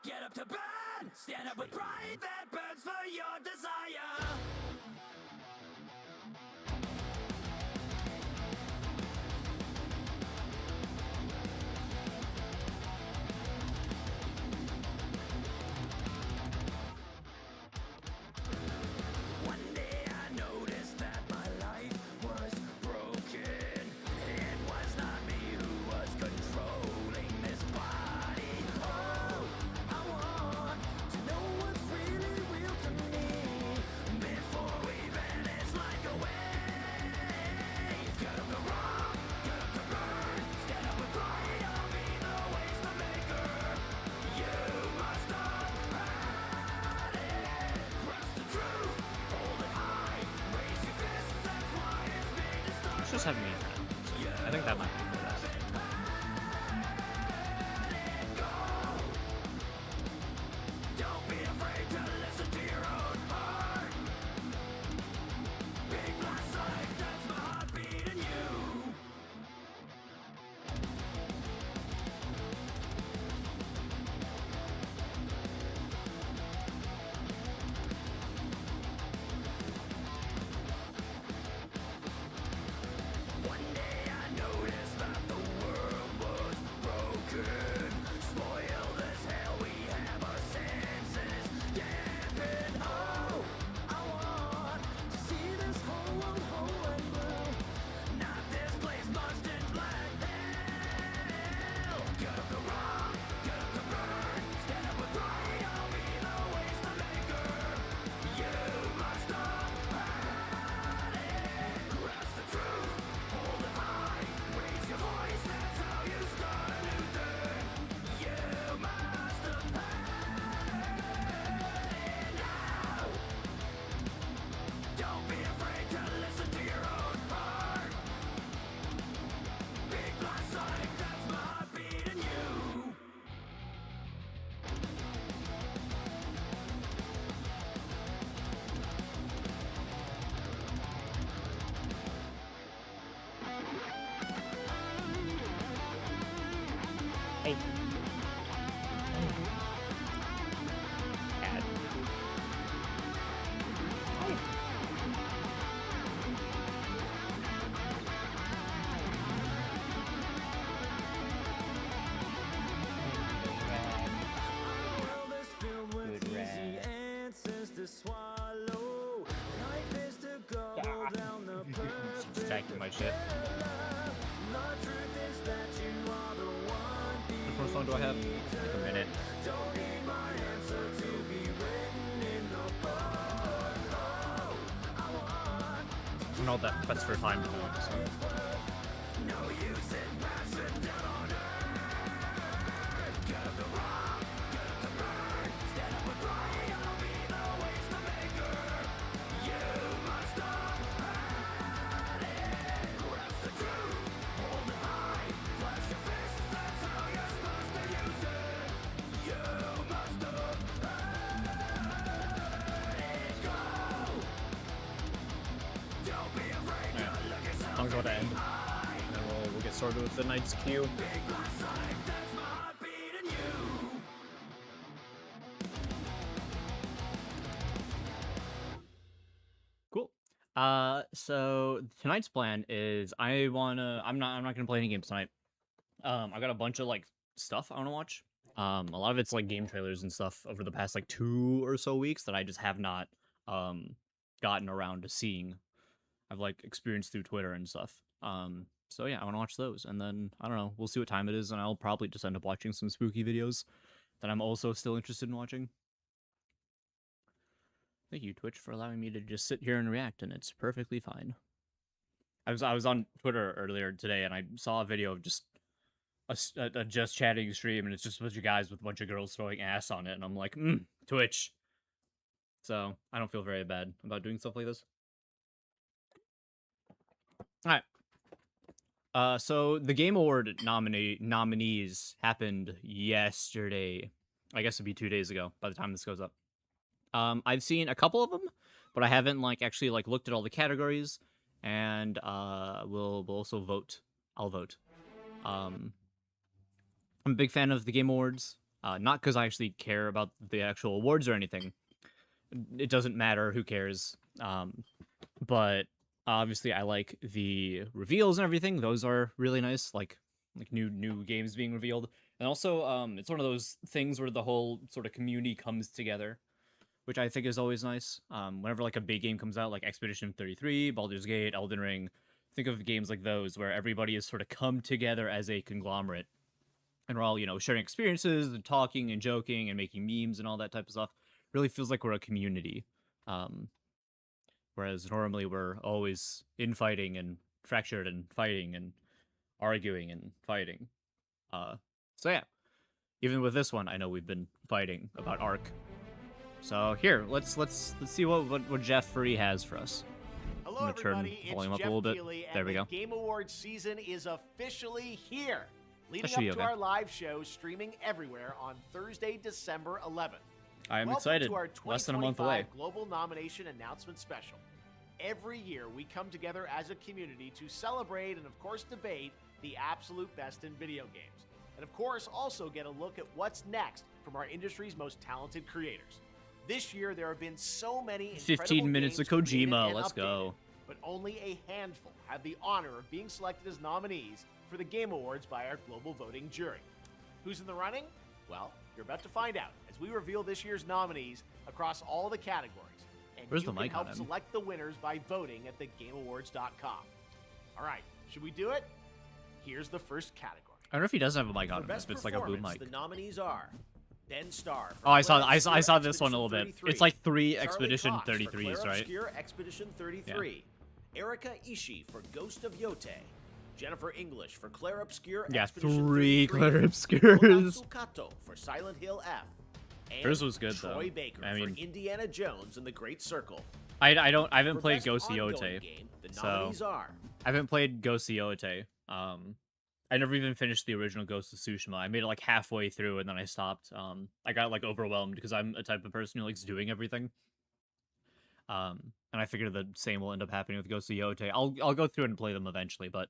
Get up to burn! Stand up with pride that burns for your desire! One day I noticed that my life was broken. It was not me who was controlling this body. Oh, I want to know what's really real to me before we vanish like a wave. Get up to rock, get up to burn, stand up with pride. I'll be the waste maker. You must not hide it. Grasp the truth, hold it high, raise your fists. That's why it's made to start. Let's just have me. I think that might be the best. Don't be afraid to listen to your own heart. Big blast like that's my heartbeat in you. One day I noticed that the world was broken. Spoiled as hell, we have our senses dampened. Oh, I want to see this whole world whole and blue. Not this place munched in black hell. Get up to rock, get up to burn, stand up with pride. I'll be the waste maker. You must not hide it. Grasp the truth, hold it high, raise your voice. That's how you start a new thing. You must have heard it now. Don't be afraid to listen to your own heart. Big blast sonic, that's my heartbeat in you. Hey. Cat. World is filled with Good easy rat. answers to swallow. Life is to go down the perfect Distracting my shit. path. The truth is that you are the one How much long do I have? Like a minute. Don't need my answer to be written in the book. Oh, I want I'm not that pressed for time now, so. no use in passion down on earth. Get up to rock, get up to burn, stand up with pride. I'll be the waste maker. You must not hide it. Grasp the truth, hold it high, flash your fists. That's how you're supposed to use it. You must have heard it go. Don't be afraid to look yourself I'll go to end. in the eye. And then we'll get started with the night's queue. Big blast sonic, that's my heartbeat in you. Cool. So tonight's plan is I'm not gonna play any games tonight. I got a bunch of like stuff I want to watch. A lot of it's like game trailers and stuff over the past like 2 or so weeks that I just have not gotten around to seeing. I've like experienced through Twitter and stuff. So yeah, I want to watch those, and then I don't know, we'll see what time it is, and I'll probably just end up watching some spooky videos that I'm also still interested in watching. Thank you, Twitch, for allowing me to just sit here and react, and it's perfectly fine. I was on Twitter earlier today, and I saw a video of just a just chatting stream, and it's just a bunch of guys with a bunch of girls throwing ass on it, and I'm like, Twitch. So I don't feel very bad about doing stuff like this. All right. So the Game Award nominees happened yesterday. I guess it'd be 2 days ago by the time this goes up. I've seen a couple of them, but I haven't like actually like looked at all the categories, and we'll also vote. I'll vote. I'm a big fan of the Game Awards. Not because I actually care about the actual awards or anything. It doesn't matter. Who cares? But obviously, I like the reveals and everything. Those are really nice. Like new games being revealed, and also it's one of those things where the whole sort of community comes together, which I think is always nice. Whenever like a big game comes out, like Expedition 33, Baldur's Gate, Elden Ring, think of games like those where everybody has sort of come together as a conglomerate, and we're all sharing experiences and talking and joking and making memes and all that type of stuff. Really feels like we're a community. Um, Whereas normally we're always infighting and fractured and fighting and arguing and fighting. So yeah, even with this one, I know we've been fighting about Ark. So here, let's see what Jeffrey has for us. Hello, I'm gonna turn everybody. It's volume up a Jeff little bit. Keighley, There and we the go. Game Awards season is officially here. Leading should be up to okay. our live show streaming everywhere on Thursday, December 11th. I am Welcome excited. To our Less than a month away. 2025 Global Nomination Announcement Special. Every year, we come together as a community to celebrate and, of course, debate the absolute best in video games. And, of course, also get a look at what's next from our industry's most talented creators. This year, there have been so many 15 minutes of games created Kojima. and Let's updated, go. but only a handful have the honor of being selected as nominees for the Game Awards by our global voting jury. Who's in the running? Well, you're about to find out as we reveal this year's nominees across all the categories. And Where's you the can mic help on him? select the winners by voting at thegameawards.com. All right, should we do it? Here's the first category. I don't know if he doesn't have a mic on For him. best If it's like a boom performance, mic. the nominees are Ben Starr. for Oh, I saw Claire Obscure this one a little bit. Expedition It's like 3 Charlie Expedition Cox for 33s, Claire right? Obscure Expedition 33. Erika Ishii for Ghost of Yote. Jennifer English for Claire Obscure Yeah, Expedition 3 33. Claire Obscures. Kodatsu Kato for Silent Hill F. And Hers was good, Troy though. Baker I mean- for Indiana Jones and the Great Circle. I haven't For played best Ghost of ongoing Yote. game, the so- nominees are I haven't played Ghost of Yote. I never even finished the original Ghost of Tsushima. I made it like halfway through and then I stopped. I got like overwhelmed because I'm a type of person who likes doing everything. And I figured the same will end up happening with Ghost of Yote. I'll go through and play them eventually, but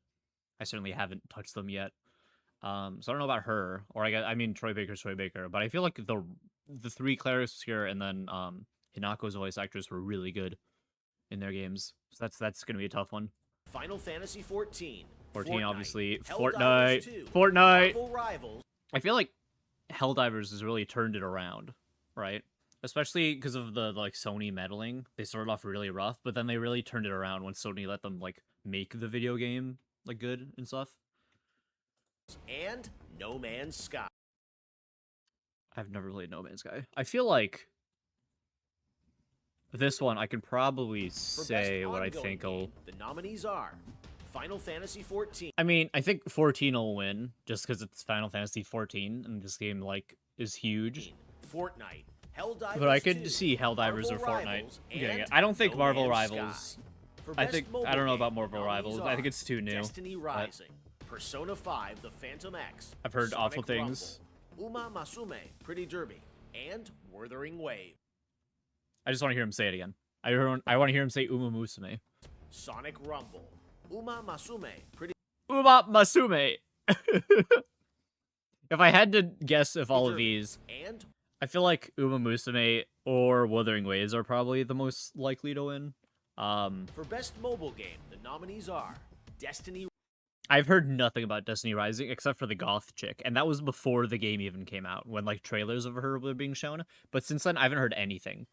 I certainly haven't touched them yet. So I don't know about her, or I mean Troy Baker, but I feel like the 3 Claire Obscure and then Hinako's voice actors were really good in their games. So that's gonna be a tough one. Final Fantasy 14. 14, obviously. Helldivers 2, Fortnite. Marvel Rivals. I feel like Helldivers has really turned it around, right? Especially because of the like Sony meddling. They started off really rough, but then they really turned it around when Sony let them like make the video game like good and stuff. And No Man's Sky. I've never played No Man's Sky. I feel like this one I can probably For say best what I ongoing think game, will. The nominees are Final Fantasy 14. I mean, I think 14 will win just because it's Final Fantasy 14 and this game like is huge. Fortnite. Helldivers But I could 2, see Helldivers or Marvel Fortnite Rivals, getting it. and I don't think No Marvel Man's Rivals. Sky. For I best think mobile I don't know game, about the Marvel nominees Rivals. I think are it's too new. Destiny Rising, Persona 5: The Phantom X. I've heard Sonic awful things. Rumble, Uma Masume: Pretty Derby, and Wuthering Wave. I just want to hear him say it again. I want to hear him say Uma Musume. Sonic Rumble, Uma Masume: Pretty Uma Masume. If I had to guess if all of Derby, these, and I feel like Uma Musume or Wuthering Waves are probably the most likely to win. for best mobile game, the nominees are Destiny. I've heard nothing about Destiny Rising except for the goth chick, and that was before the game even came out, when like trailers of her were being shown. But since then, I haven't heard anything.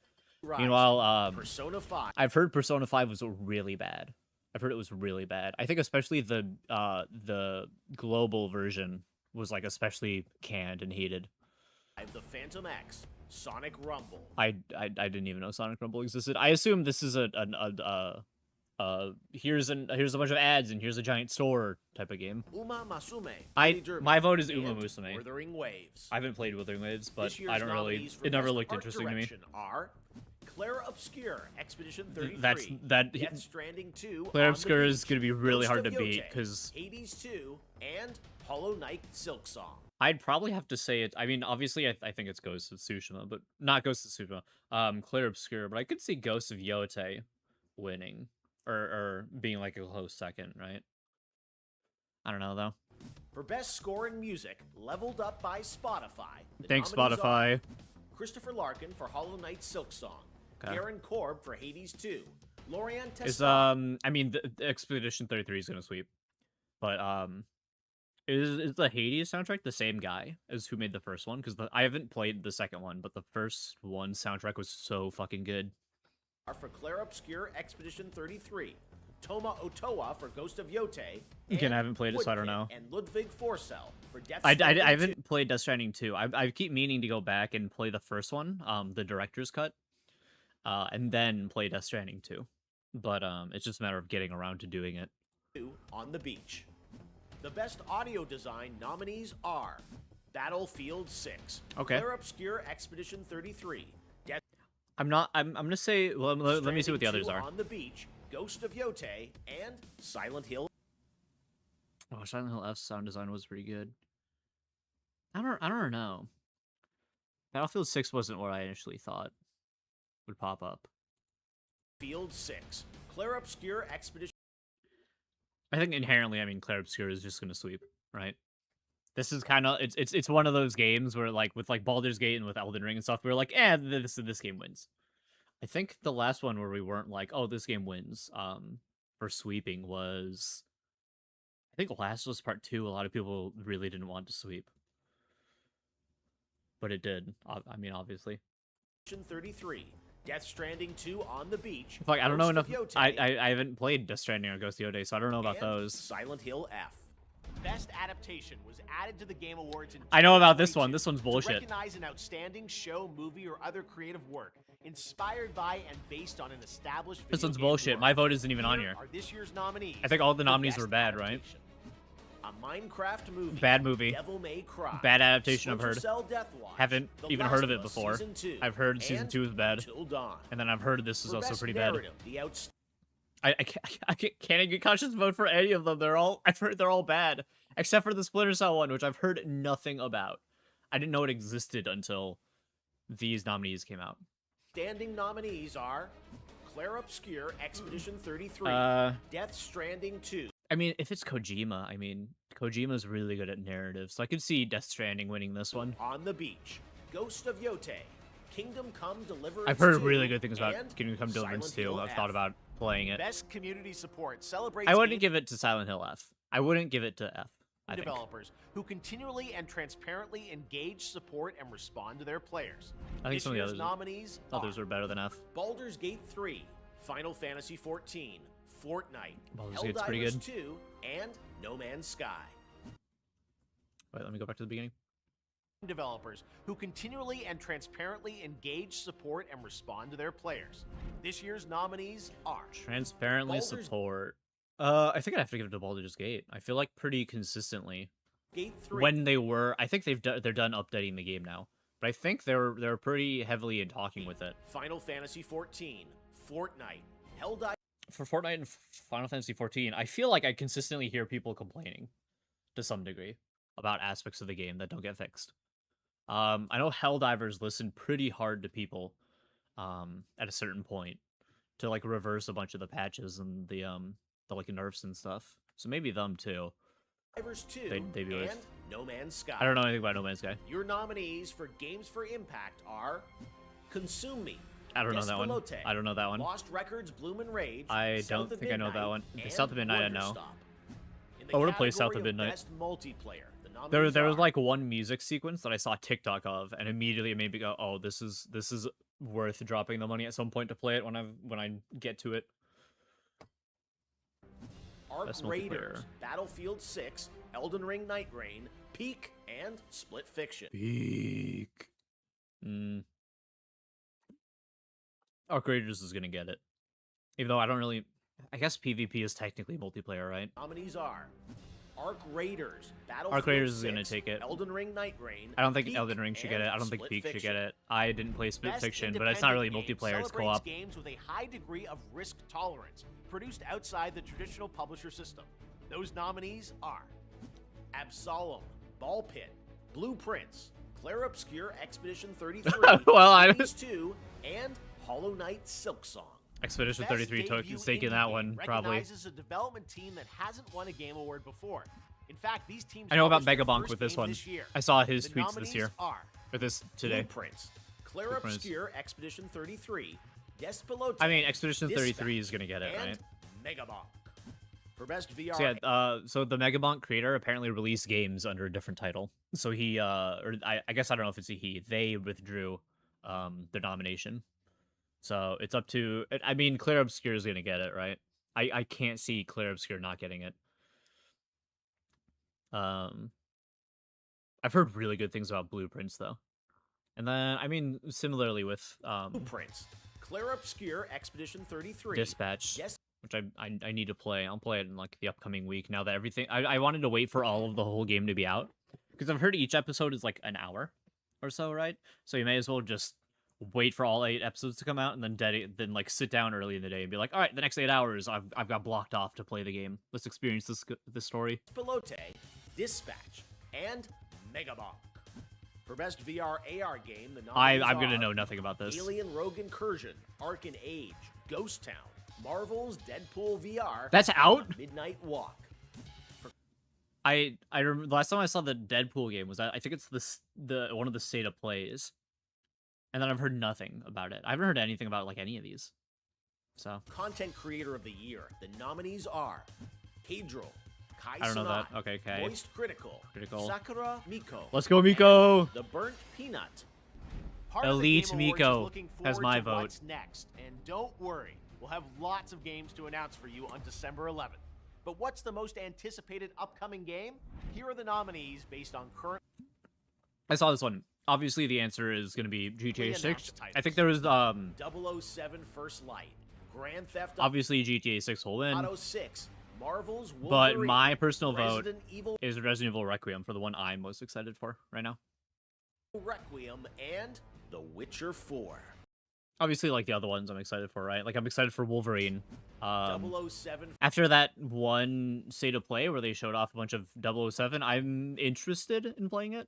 Rising, Meanwhile, Persona 5. I've heard Persona 5 was really bad. I've heard it was really bad. I think especially the global version was like especially canned and hated. The Phantom X, Sonic Rumble, I didn't even know Sonic Rumble existed. I assume this is here's a bunch of ads and here's a giant store type of game. Uma Masume: Pretty Derby, My vote is and Uma Musume. Wuthering Waves. I haven't played Wuthering Waves, but This year's I don't really. nominees for It never best looked art interesting to me. direction are Claire Obscure, Expedition 33. That Death Stranding 2. Claire On the Obscure is Beach, gonna be really Ghost hard to of beat Yote, because Hades 2, and Hollow Knight Silk Song. I'd probably have to say it. I mean, obviously, I think it's Ghost of Tsushima, but not Ghost of Tsushima. Claire Obscure, but I could see Ghost of Yote winning or being like a close second, right? I don't know though. For Best Score in Music, leveled up by Spotify. The Thanks, nominees are Spotify. Christopher Larkin for Hollow Knight Silk Song. Okay. Darren Korb for Hades 2. Lorian Is Tesfaye. I mean, the Expedition 33 is gonna sweep, but is the Hades soundtrack the same guy as who made the first one? Because I haven't played the second one, but the first one soundtrack was so fucking good. For Claire Obscure Expedition 33. Toma Otoa for Ghost of Yote. Again, I haven't played it, so I don't know. And Ludwig Forsell for Death I Stranding 2. haven't played Death Stranding 2. I keep meaning to go back and play the first one, the director's cut, and then play Death Stranding 2. But it's just a matter of getting around to doing it. On the Beach. The Best Audio Design nominees are Battlefield 6. Okay. Claire Obscure Expedition 33. Death I'm gonna say, well, let me see what the others Stranding are. 2 On the Beach, Ghost of Yote, and Silent Hill. Oh, Silent Hill F's sound design was pretty good. I don't know. Battlefield 6 wasn't what I initially thought would pop up. Field 6. Claire Obscure Expedition. I think inherently, I mean, Clair Obscur is just gonna sweep, right? This is kind of it's one of those games where like with like Baldur's Gate and with Elden Ring and stuff, we're like, this game wins. I think the last one where we weren't like, oh, this game wins, for sweeping was, I think Last of Us Part 2. A lot of people really didn't want to sweep, but it did. I mean, obviously. 33. Death Stranding 2 On the Beach. Like, I don't know Ghost of enough. Yote, I haven't played Death Stranding or Ghost of Yode, so I don't know about and those. Silent Hill F. Best Adaptation was added to the Game Awards in I know about this 2022 one. This one's bullshit. To recognize an outstanding show, movie, or other creative work inspired by and based on an established This video one's game bullshit. world. My vote isn't even on here. Are this year's nominees. I think all the for nominees Best were bad, right? Adaptation. A Minecraft movie. Bad movie. Devil May Cry. Bad adaptation, I've heard. Splinter Cell Death Watch, Haven't The even Last heard of it Us before. Season 2, I've heard season and 2 is bad, Until Dawn. and then I've heard this is For also Best pretty Narrative, bad. The Outstanding. I can't get conscious vote for any of them. I've heard they're all bad, except for the Splinter Cell one, which I've heard nothing about. I didn't know it existed until these nominees came out. Standing nominees are Claire Obscure Expedition 33, Death Stranding 2. I mean, if it's Kojima, I mean, Kojima's really good at narrative, so I could see Death Stranding winning this one. On the Beach, Ghost of Yote, Kingdom Come Deliverance I've heard 2, really good things about and Kingdom Come Deliverance Silent 2. Hill I've F. thought about playing it. Best community support celebrates I wouldn't game give it to Silent Hill F. I wouldn't give it to F. I think. developers who continually and transparently engage, support, and respond to their players. I think This some of the year's others, nominees others are were better than F. Baldur's Gate 3, Final Fantasy 14, Fortnite, Baldur's Gate's pretty Helldivers good. 2, and No Man's Sky. Wait, let me go back to the beginning. Developers who continually and transparently engage, support, and respond to their players. This year's nominees are Transparently Baldur's support. I think I'd have to give it to Baldur's Gate. I feel like pretty consistently Gate 3, when they were. I think they're done updating the game now, but I think they're pretty heavily in talking with it. Final Fantasy 14, Fortnite, Helldivers. For Fortnite and Final Fantasy 14, I feel like I consistently hear people complaining to some degree about aspects of the game that don't get fixed. I know Helldivers listened pretty hard to people at a certain point to like reverse a bunch of the patches and the like nerfs and stuff. So maybe them too. Helldivers 2, They'd be and worth. No Man's Sky. I don't know anything about No Man's Sky. Your nominees for Games for Impact are Consume Me, I don't know that one. Despelote, I don't know that one. Lost Records, Bloom and Rage. I South don't of think I know that Midnight, one. The and South of Midnight I know. Wonderstop. In the I would've played South of category Midnight. Best multiplayer, the There nominees was are like one music sequence that I saw TikTok of, and immediately it made me go, "Oh, this is worth dropping the money at some point to play it when I get to it." Arc Best Raiders, multiplayer. Battlefield 6, Elden Ring Night Rain, Peak, and Split Fiction. Peak. Arc Raiders is gonna get it, even though I don't really. I guess PvP is technically multiplayer, right? Nominees are Arc Raiders, Battlefield Arc Raiders is 6, gonna take it. Elden Ring Night Rain. I don't think Peak, Elden Ring should get it. and I don't think Split Peak should Fiction. get it. I didn't play Split Best Fiction, but it's not really independent game multiplayer. It's celebrates co-op. games with a high degree of risk tolerance, produced outside the traditional publisher system. Those nominees are Absolem, Ball Pit, Blueprints, Claire Obscure Expedition 33, Well, I- Hades 2, and Hollow Knight Silk Song. Expedition Best 33 took debut stake in indie that game one, probably. recognizes a development team that hasn't won a game award before. In fact, these teams I know about published their Megabonk first with this game one. This year. I saw his The tweets this year. nominees are Or this today. Blueprints, Clair Blueprints. Obscure Expedition 33, Despelote, I mean, Expedition Dispatch, 33 is gonna get it, and right? Megabonk. For best VR, So yeah, so the Megabonk creator apparently released games under a different title. So he, or I guess I don't know if it's a he. They withdrew, their nomination. So it's up to. I mean, Clair Obscure is gonna get it, right? I can't see Clair Obscure not getting it. I've heard really good things about Blueprints though, and then I mean, similarly with Blueprints, Clair Obscure Expedition 33, Dispatch. Yes, Which I need to play. I'll play it in like the upcoming week now that everything. I wanted to wait for all of the whole game to be out because I've heard each episode is like an hour or so, right? So you may as well just wait for all 8 episodes to come out and then like sit down early in the day and be like, all right, the next 8 hours I've got blocked off to play the game. Let's experience this story. Despelote, Dispatch, and Megabonk. For best VR AR game, the nominees I'm gonna are know nothing about this. Alien Rogue Incursion, Ark Age, Ghost Town, Marvel's Deadpool VR. That's out? and Midnight Walk. I remember the last time I saw the Deadpool game was I think it's the one of the state of plays, and then I've heard nothing about it. I haven't heard anything about like any of these. So Content Creator of the Year. The nominees are Pedro, Kai I don't know that. Sanai, Okay, okay. Moist Critical, Critical. Sakura Miko, Let's go, Miko. The Burnt Peanut. Part of the Elite Game Awards is Miko looking has forward my to vote. What's next? And don't worry, we'll have lots of games to announce for you on December 11th. But what's the most anticipated upcoming game? Here are the nominees based on current. I saw this one. Obviously, the answer is going to be GTA 6. announced I think there was 007 First Light, Grand Theft obviously GTA 6 will win, Auto 6, Marvel's but Wolverine, my personal vote Resident Evil is Resident Evil Requiem for the one I'm most excited for right now. Requiem, and The Witcher 4. Obviously, like the other ones, I'm excited for, right? Like I'm excited for Wolverine. 007 After that one state of play where they showed off a bunch of 007, I'm interested in playing it.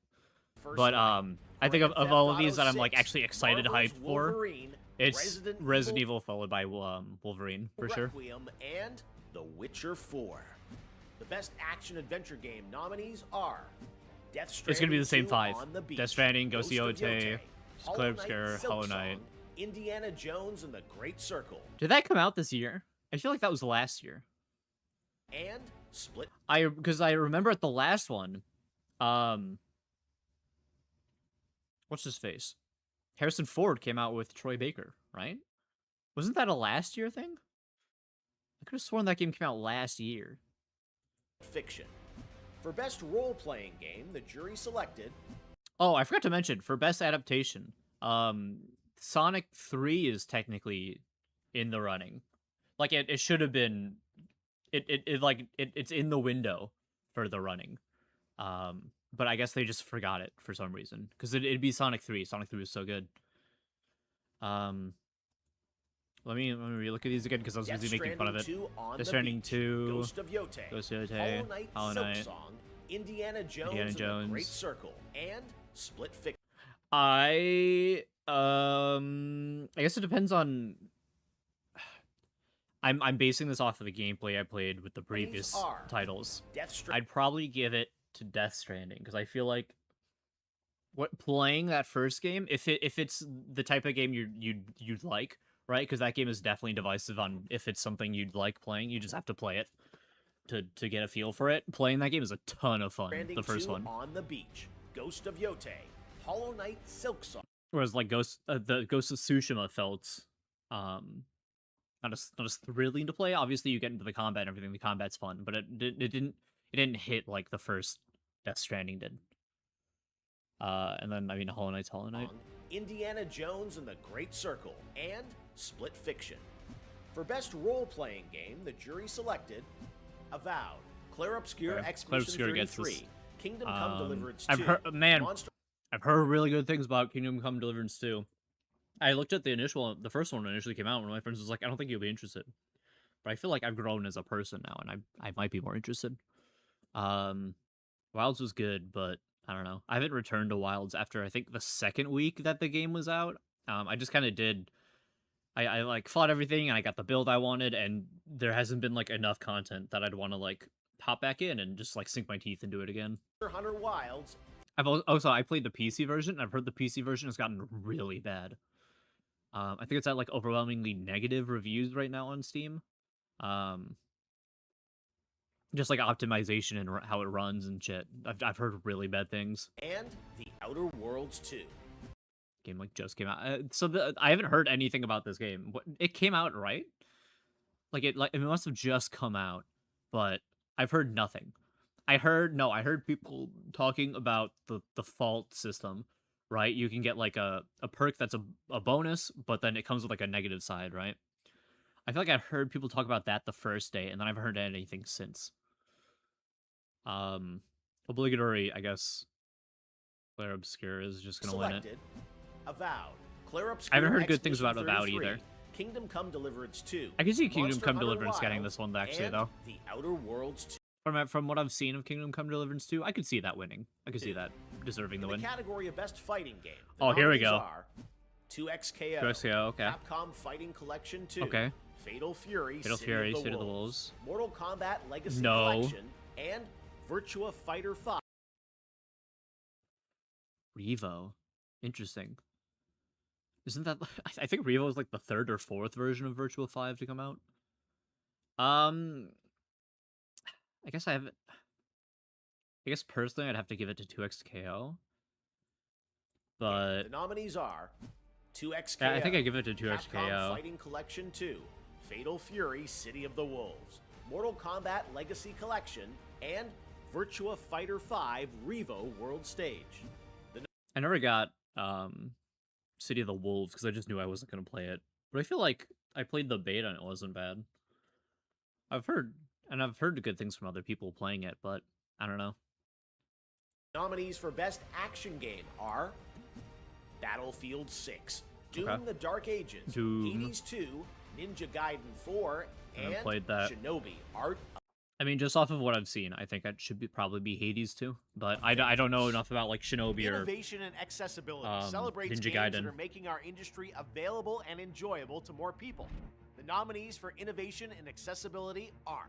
First But Light, I think Grand of Theft all of Auto these that I'm like 6, actually excited, Marvel's hyped for, Wolverine, it's Resident Evil followed by Wolverine for sure. Requiem, and The Witcher 4. The best action-adventure game nominees are Death Stranding It's gonna be the same 2 5. on the Beach, Death Stranding, Ghost of Ghost of Yotei, Hollow Clair Knight, Obscure, Silk Hollow Knight. Song, Indiana Jones and the Great Circle, Did that come out this year? I feel like that was last year. and Split. Because I remember at the last one, what's his face? Harrison Ford came out with Troy Baker, right? Wasn't that a last year thing? I could have sworn that game came out last year. Fiction. For best role-playing game, the jury selected Oh, I forgot to mention for best adaptation. Sonic 3 is technically in the running. Like it should have been. It's in the window for the running. But I guess they just forgot it for some reason because it'd be Sonic 3. Sonic 3 was so good. Let me relook at these again because I was Death busy making fun of it. 2 on Death the Stranding Beach, 2, Ghost of Yotei, Ghost of Yotei, Hollow Knight, Hollow Silk Knight. Song, Indiana Jones, Indiana and Jones. the Great Circle, and Split Fiction. I guess it depends on. I'm basing this off of the gameplay I played with the previous are titles. Death Stranding. I'd probably give it to Death Stranding because I feel like playing that first game, if it's the type of game you'd like, right? Because that game is definitely divisive on if it's something you'd like playing. You just have to play it to get a feel for it. Playing that game is a ton of fun. Stranding The first 2 one, on the Beach, Ghost of Yotei, Hollow Knight, Silk Song. whereas like the Ghost of Tsushima felt not as thrilling to play. Obviously, you get into the combat and everything. The combat's fun, but it didn't hit like the first Death Stranding did. And then I mean, Hollow Knight's Hollow Knight. Indiana Jones and the Great Circle, and Split Fiction. For best role-playing game, the jury selected Avowed, Clair Obscure, Okay. Expedition Clair Obscure gets 33, this. Kingdom Come Deliverance 2, I've heard, man, Monster I've heard really good things about Kingdom Come Deliverance 2. I looked at the first one when it initially came out. One of my friends was like, "I don't think you'll be interested," but I feel like I've grown as a person now, and I might be more interested. Wilds was good, but I don't know. I haven't returned to Wilds after I think the second week that the game was out. I just kind of did. I like fought everything and I got the build I wanted, and there hasn't been like enough content that I'd want to like hop back in and just like sink my teeth into it again. Hunter Wilds. Also I played the PC version. I've heard the PC version has gotten really bad. I think it's at like overwhelmingly negative reviews right now on Steam. Just like optimization and how it runs and shit. I've heard really bad things. And The Outer Worlds 2. Game like just came out. I haven't heard anything about this game. It came out, right? Like it must have just come out, but I've heard nothing. I heard people talking about the fault system, right? You can get like a perk that's a bonus, but then it comes with like a negative side, right? I feel like I heard people talk about that the first day, and then I haven't heard anything since. Obligatory, I guess. Claire Obscure is just gonna win it. Avowed. Claire Obscure. I haven't heard good things about Avowed either. Kingdom Come Deliverance 2. I can see Kingdom Come Hunter Deliverance getting Wilds, this one actually and though. The Outer Worlds 2. From what I've seen of Kingdom Come Deliverance 2, I could see that winning. I could see that deserving the In win. the category of Best Fighting Game. Oh, here we go. 2XKO. 2XKO, okay. Capcom Fighting Collection 2. Okay. Fatal Fury. Fatal Fury, City of the Wolves. Mortal Kombat Legacy No. Collection and Virtua Fighter 5. Revo. Interesting. Isn't that... I think Revo is like the third or fourth version of Virtua 5 to come out. I guess I guess personally I'd have to give it to 2XKO. But... The nominees are 2XKO. Yeah, I think I give it to Capcom 2XKO. Fighting Collection 2. Fatal Fury City of the Wolves. Mortal Kombat Legacy Collection and Virtua Fighter 5 Revo World Stage. I never got City of the Wolves because I just knew I wasn't going to play it. But I feel like I played the beta and it wasn't bad. I've heard good things from other people playing it, but I don't know. Nominees for Best Action Game are Battlefield 6, Doom Okay. the Dark Ages, Doom. Hades 2, Ninja Gaiden 4, I haven't and played that. Shinobi Art. I mean, just off of what I've seen, I think it should probably be Hades too. But I don't know enough about like Shinobi or Innovation and accessibility celebrates Ninja games that Gaiden. are making our industry available and enjoyable to more people. The nominees for innovation and accessibility are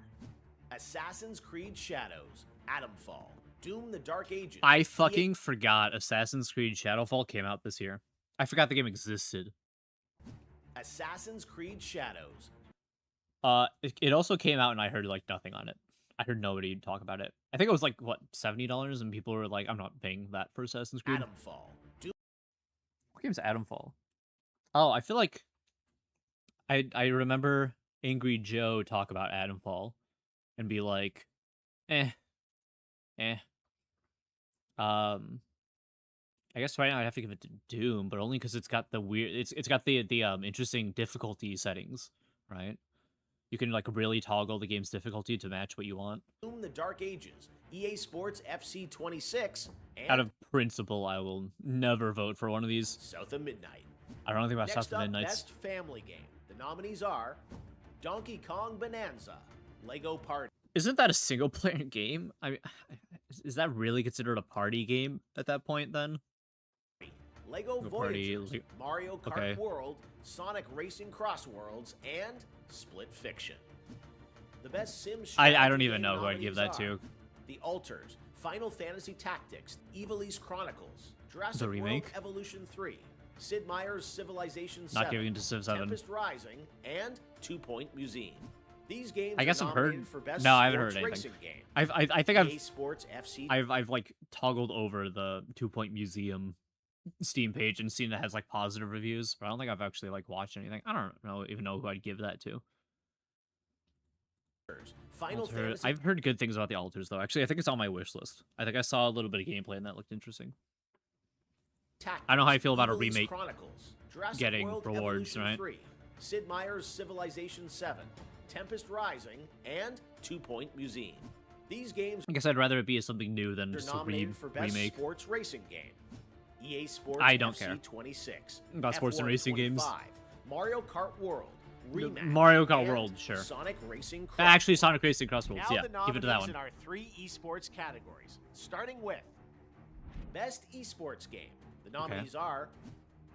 Assassin's Creed Shadows, Atomfall, Doom the Dark Ages. I fucking forgot Assassin's Creed Shadowfall came out this year. I forgot the game existed. Assassin's Creed Shadows. It also came out and I heard like nothing on it. I heard nobody talk about it. I think it was like what, $70, and people were like, "I'm not paying that for Assassin's Creed." Atomfall. Doom. What game's Atomfall? Oh, I feel like I remember Angry Joe talk about Atomfall and be like, eh. I guess right now I'd have to give it to Doom, but only because it's got the weird. It's got the interesting difficulty settings, right? You can like really toggle the game's difficulty to match what you want. Doom the Dark Ages, EA Sports FC 26, and Out of principle, I will never vote for one of these. South of Midnight. I don't know anything about Next South of up, Midnight. Best Family Game. The nominees are Donkey Kong Bonanza, Lego Party. Isn't that a single player game? I mean, is that really considered a party game at that point then? Lego Lego Party, Voyagers, like- Mario Kart okay. World, Sonic Racing Cross Worlds, and Split Fiction. The best Sim I strategy don't even game know who I'd give that nominees to. are The Alters, Final Fantasy Tactics, Evilise Chronicles, Jurassic The World remake? Evolution 3, Sid Meier's Civilization 7, Not giving it to Civ 7. Tempest Rising, and 2 Point Museum. These games I guess are I've heard- nominated for Best no, I haven't Sports heard anything. Racing Game. I think EA Sports FC I've like toggled over the 2 Point Museum Steam page and seen that has like positive reviews, but I don't think I've actually like watched anything. I don't even know who I'd give that to. Final Alter- Fantasy I've heard good things about the altars though. Actually, I think it's on my wish list. I think I saw a little bit of gameplay and that looked interesting. Tactics, I don't know how I feel about a Evilise remake Chronicles, Jurassic getting World rewards, Evolution right? 3, Sid Meier's Civilization 7, Tempest Rising, and 2 Point Museum. These games I guess I'd rather it be something new than are just a nominated for Best remake. Sports Racing Game. EA Sports I don't FC care 26, about sports and F1 racing games. 25, Mario Kart World, Rematch, Mario Kart and World, sure. Sonic Racing Cross. Actually, Sonic Racing Cross Worlds, Now yeah, the give it to that nominees one. in our 3 esports categories, starting with Best Esports Game. The nominees are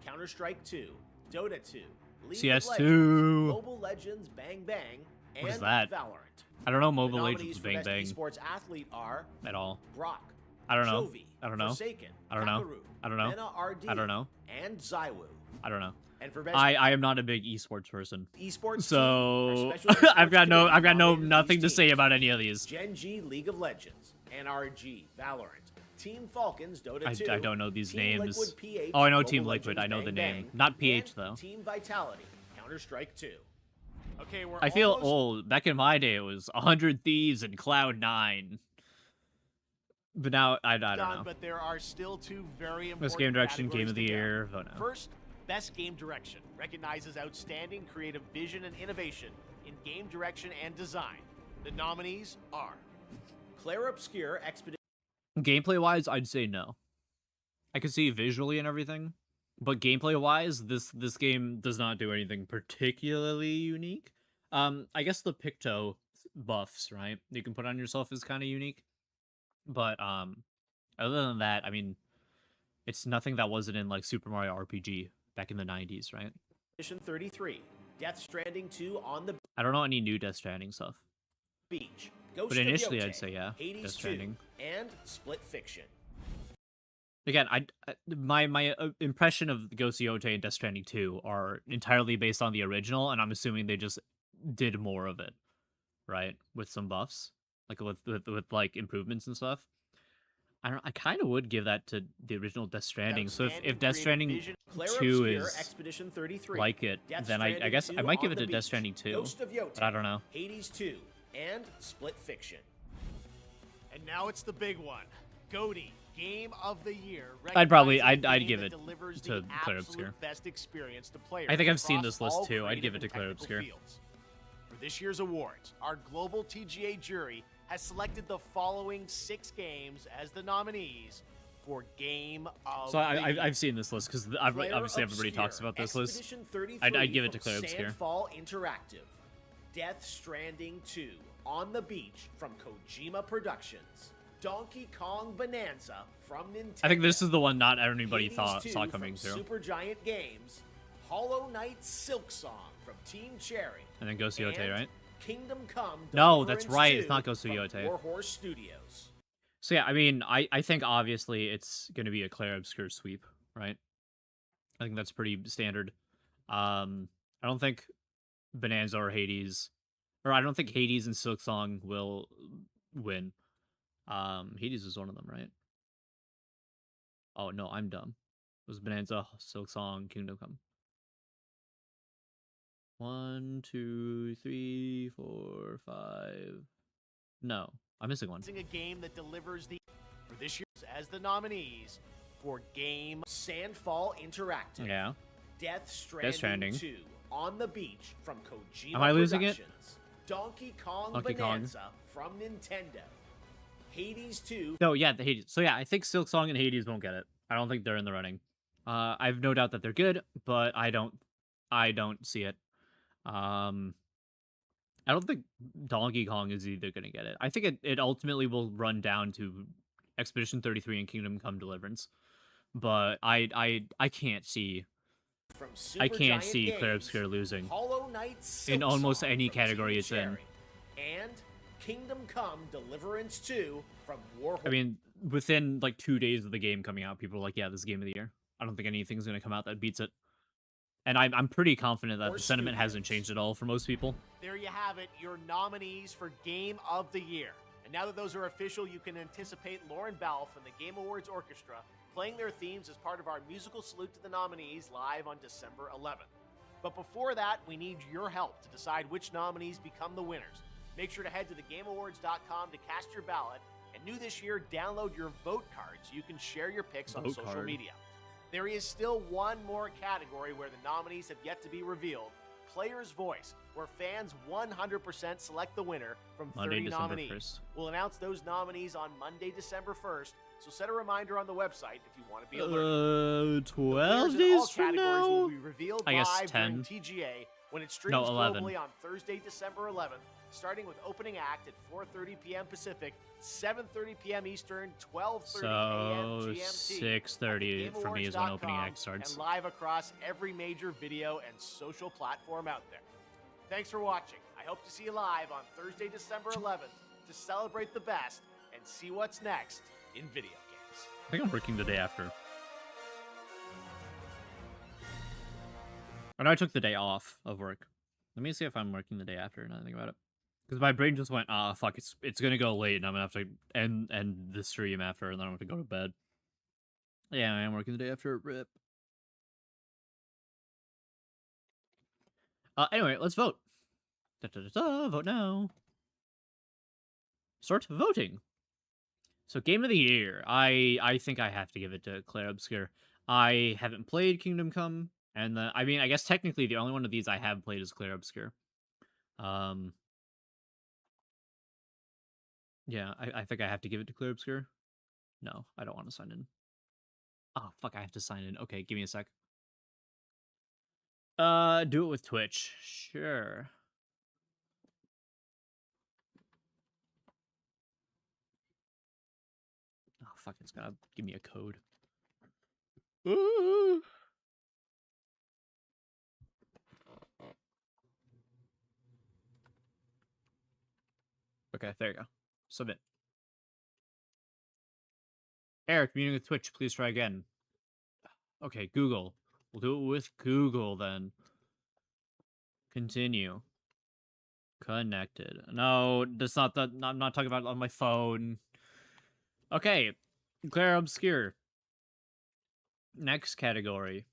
Counter-Strike 2, Dota 2, League of CS2. Legends, Mobile Legends Bang Bang, and is that? Valorant. I don't know The Mobile nominees Legends for Bang Best Bang Esports Athlete are at all. Brock, I don't know. Chovy, I don't know. Forsaken, I don't know. Kakaru, I don't know. Mena RD, I don't know. and Zywoo. I don't know. And for Best I am not a big esports person. Esports So team, our special I've got no esports committee nothing nominated to say these about teams. any of these. Gen G League of Legends, NRG Valorant, Team Falcons Dota 2. I don't know these Team names. Liquid, PH, Oh, I know Mobile Team Liquid. Legends, I know the Bang name. Bang, Not PH and though. Team Vitality, Counter-Strike 2. Okay, we're I feel almost old. Back in my day, it was 100 Thieves and Cloud9. But now I don't done, know. but there are still two very important Best game direction, game categories of the to go. year. Vote no. First, Best Game Direction recognizes outstanding creative vision and innovation in game direction and design. The nominees are Claire Obscure Expedition. Gameplay wise, I'd say no. I could see visually and everything, but gameplay wise, this game does not do anything particularly unique. I guess the Picto buffs, right, you can put on yourself is kind of unique, but other than that, I mean, it's nothing that wasn't in like Super Mario RPG back in the 90s, right? 33, Death Stranding 2 on the I don't know any new Death Stranding stuff, Beach, Ghost but of initially Yote, I'd say yeah, Hades Death 2, Stranding. and Split Fiction. Again, my impression of Ghost of Yote and Death Stranding 2 are entirely based on the original, and I'm assuming they just did more of it, right? With some buffs, like with like improvements and stuff. I kind of would give that to the original Death Stranding. So if Death Stranding 2 is Expedition 33, like it, Death then I Stranding guess 2 I might give on it the to Death Beach, Stranding 2. Ghost of Yote, But I don't know. Hades 2, and Split Fiction. And now it's the big one. GOTY, Game of the Year. I'd probably recognizes a I'd game give that it delivers to the Claire absolute Obscure. best experience to players I think I've seen across this list all too. I'd give it creative to Claire and Obscure. technical fields. For this year's awards, our global TGA jury has selected the following 6 games as the nominees for Game of So the Year. I've seen this list because Claire obviously everybody Obscure, talks about this list. Expedition 33 I'd give it to from Claire Obscure. Sandfall Interactive, Death Stranding 2, On the Beach from Kojima Productions, Donkey Kong Bonanza from Nintendo. I think this is the one not everybody Hades saw 2 coming from through. Supergiant Games, Hollow Knight Silk Song from Team Cherry, And then Ghost of Yote, and right? Kingdom Come No, that's Deliverance right, it's 2 not Ghost of from Yote. Warhorse Studios. So yeah, I mean, I think obviously it's gonna be a Claire Obscure sweep, right? I think that's pretty standard. I don't think Bonanza or Hades, or I don't think Hades and Silk Song will win. Hades is one of them, right? Oh no, I'm dumb. It was Bonanza, Silk Song, Kingdom Come. 1, 2, 3, 4, 5. No, I'm missing one. A game that delivers the for this year's as the nominees for Game Sandfall Interactive. Yeah. Death Stranding. Stranding 2, On the Beach from Kojima Am I losing it? Productions, Donkey Kong Donkey Kong. Bonanza from Nintendo, Hades 2 No, yeah, the Hades. So yeah, I think Silk Song and Hades won't get it. I don't think they're in the running. I have no doubt that they're good, but I don't see it. I don't think Donkey Kong is either going to get it. I think it ultimately will run down to Expedition 33 and Kingdom Come Deliverance. But I can't see from I can't Supergiant see Claire Games, Obscure losing Hollow Knight Silk in almost Song any from category Team it's in. Cherry, and Kingdom Come Deliverance 2 from Warhorse. I mean, within like 2 days of the game coming out, people are like, yeah, this is game of the year. I don't think anything's going to come out that beats it. And I'm pretty confident that the sentiment hasn't changed at all for most people. There you have it, your nominees for Game of the Year. And now that those are official, you can anticipate Lauren Balfe and the Game Awards Orchestra playing their themes as part of our musical salute to the nominees live on December 11th. But before that, we need your help to decide which nominees become the winners. Make sure to head to thegameawards.com to cast your ballot. And new this year, download your vote card so you can share your picks on social media. There is still one more category where the nominees have yet to be revealed. Player's Voice, where fans 100% select the winner from 30 Monday, December nominees. 1st. We'll announce those nominees on Monday, December 1st, so set a reminder on the website if you want to be alerted. 12 The winners in all days from categories now? will be revealed I guess live 10. during TGA when it streams No, 11. globally on Thursday, December 11th, starting with opening act at 4:30 p.m. Pacific, 7:30 p.m. Eastern, 12:30 a.m. So GMT. 6:30 for me is when opening act starts. And live across every major video and social platform out there. Thanks for watching. I hope hope to see you live on Thursday, December 11th to celebrate the best and see what's next in video games. I think I'm working the day after. I know I took the day off of work. Let me see if I'm working the day after and I think about it. Because my brain just went, fuck, it's gonna go late and I'm gonna have to end the stream after and then I'm gonna have to go to bed. Yeah, I am working the day after. RIP. Anyway, let's vote. Vote now. Start voting. So, Game of the Year. I think I have to give it to Claire Obscure. I haven't played Kingdom Come, and I mean, I guess technically the only one of these I have played is Claire Obscure. Yeah, I think I have to give it to Claire Obscure. No, I don't want to sign in. Oh, fuck, I have to sign in. Okay, give me a sec. Do it with Twitch. Sure. Oh, fuck, it's gotta give me a code. Ooh. Okay, there you go. Submit. Eric, meeting with Twitch, please try again. Okay, Google. We'll do it with Google then. Continue. Connected. No, that's not the. I'm not talking about it on my phone. Okay, Claire Obscure. Next category.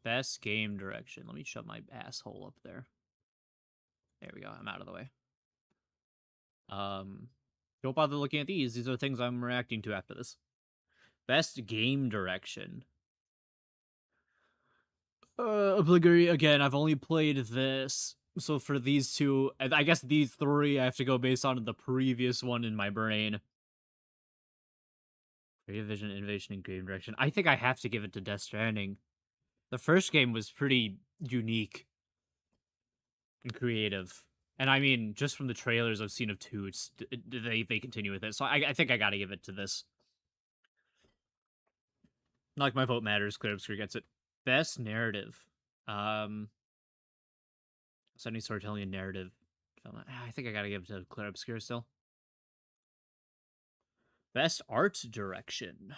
Best game direction. Let me shove my asshole up there. There we go. I'm out of the way. Don't bother looking at these. These are things I'm reacting to after this. Best game direction. Obligatory again. I've only played this, so for these two, I guess these three, I have to go based on the previous one in my brain. Creative vision, innovation, and game direction. I think I have to give it to Death Stranding. The first game was pretty unique and creative, and I mean, just from the trailers I've seen of 2, they continue with it. So I think I got to give it to this. Not like my vote matters. Claire Obscure gets it. Best narrative. Any storytelling and narrative. I think I gotta give it to Claire Obscure still. Best art direction.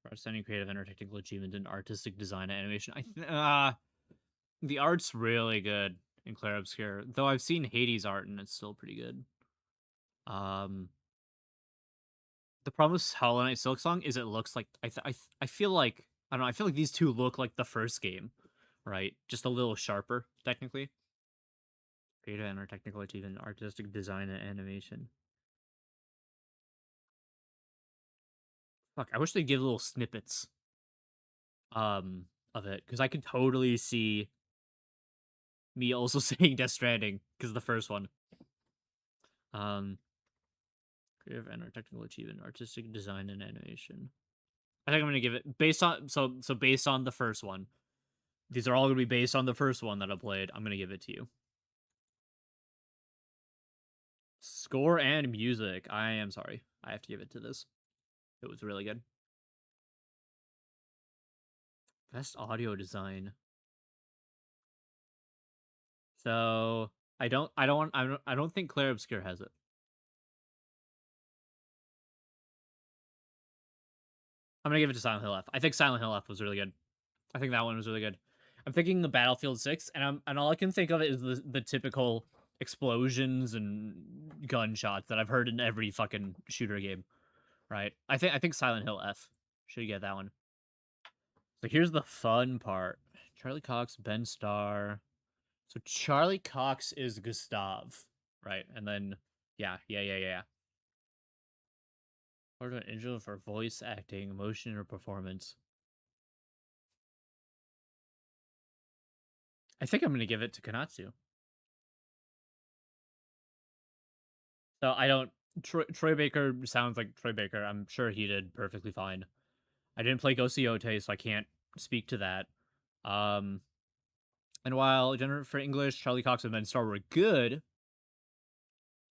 Outstanding creative and technical achievement in artistic design and animation. The art's really good in Claire Obscure. Though I've seen Hades art and it's still pretty good. The problem with Hollow Knight Silksong is it looks like I feel like I don't know. I feel like these two look like the first game, right? Just a little sharper, technically. Creative and technical achievement, artistic design, and animation. Fuck, I wish they'd give little snippets of it, because I could totally see me also saying Death Stranding, because of the first one. Creative and technical achievement, artistic design, and animation. I think I'm gonna give it based on based on the first one. These are all gonna be based on the first one that I played. I'm gonna give it to you. Score and music. I am sorry. I have to give it to this. It was really good. Best audio design. So I don't think Claire Obscure has it. I'm gonna give it to Silent Hill F. I think Silent Hill F was really good. I think that one was really good. I'm thinking the Battlefield 6, and all I can think of is the typical explosions and gunshots that I've heard in every fucking shooter game. Right? I think Silent Hill F should get that one. So here's the fun part. Charlie Cox, Ben Starr. So Charlie Cox is Gustav, right? And then yeah. What an angel for voice acting, emotion, or performance. I think I'm gonna give it to Konatsu. So I don't. Troy Baker sounds like Troy Baker. I'm sure he did perfectly fine. I didn't play Ghost Yote, so I can't speak to that. And while Jennifer English, Charlie Cox, and Ben Starr were good,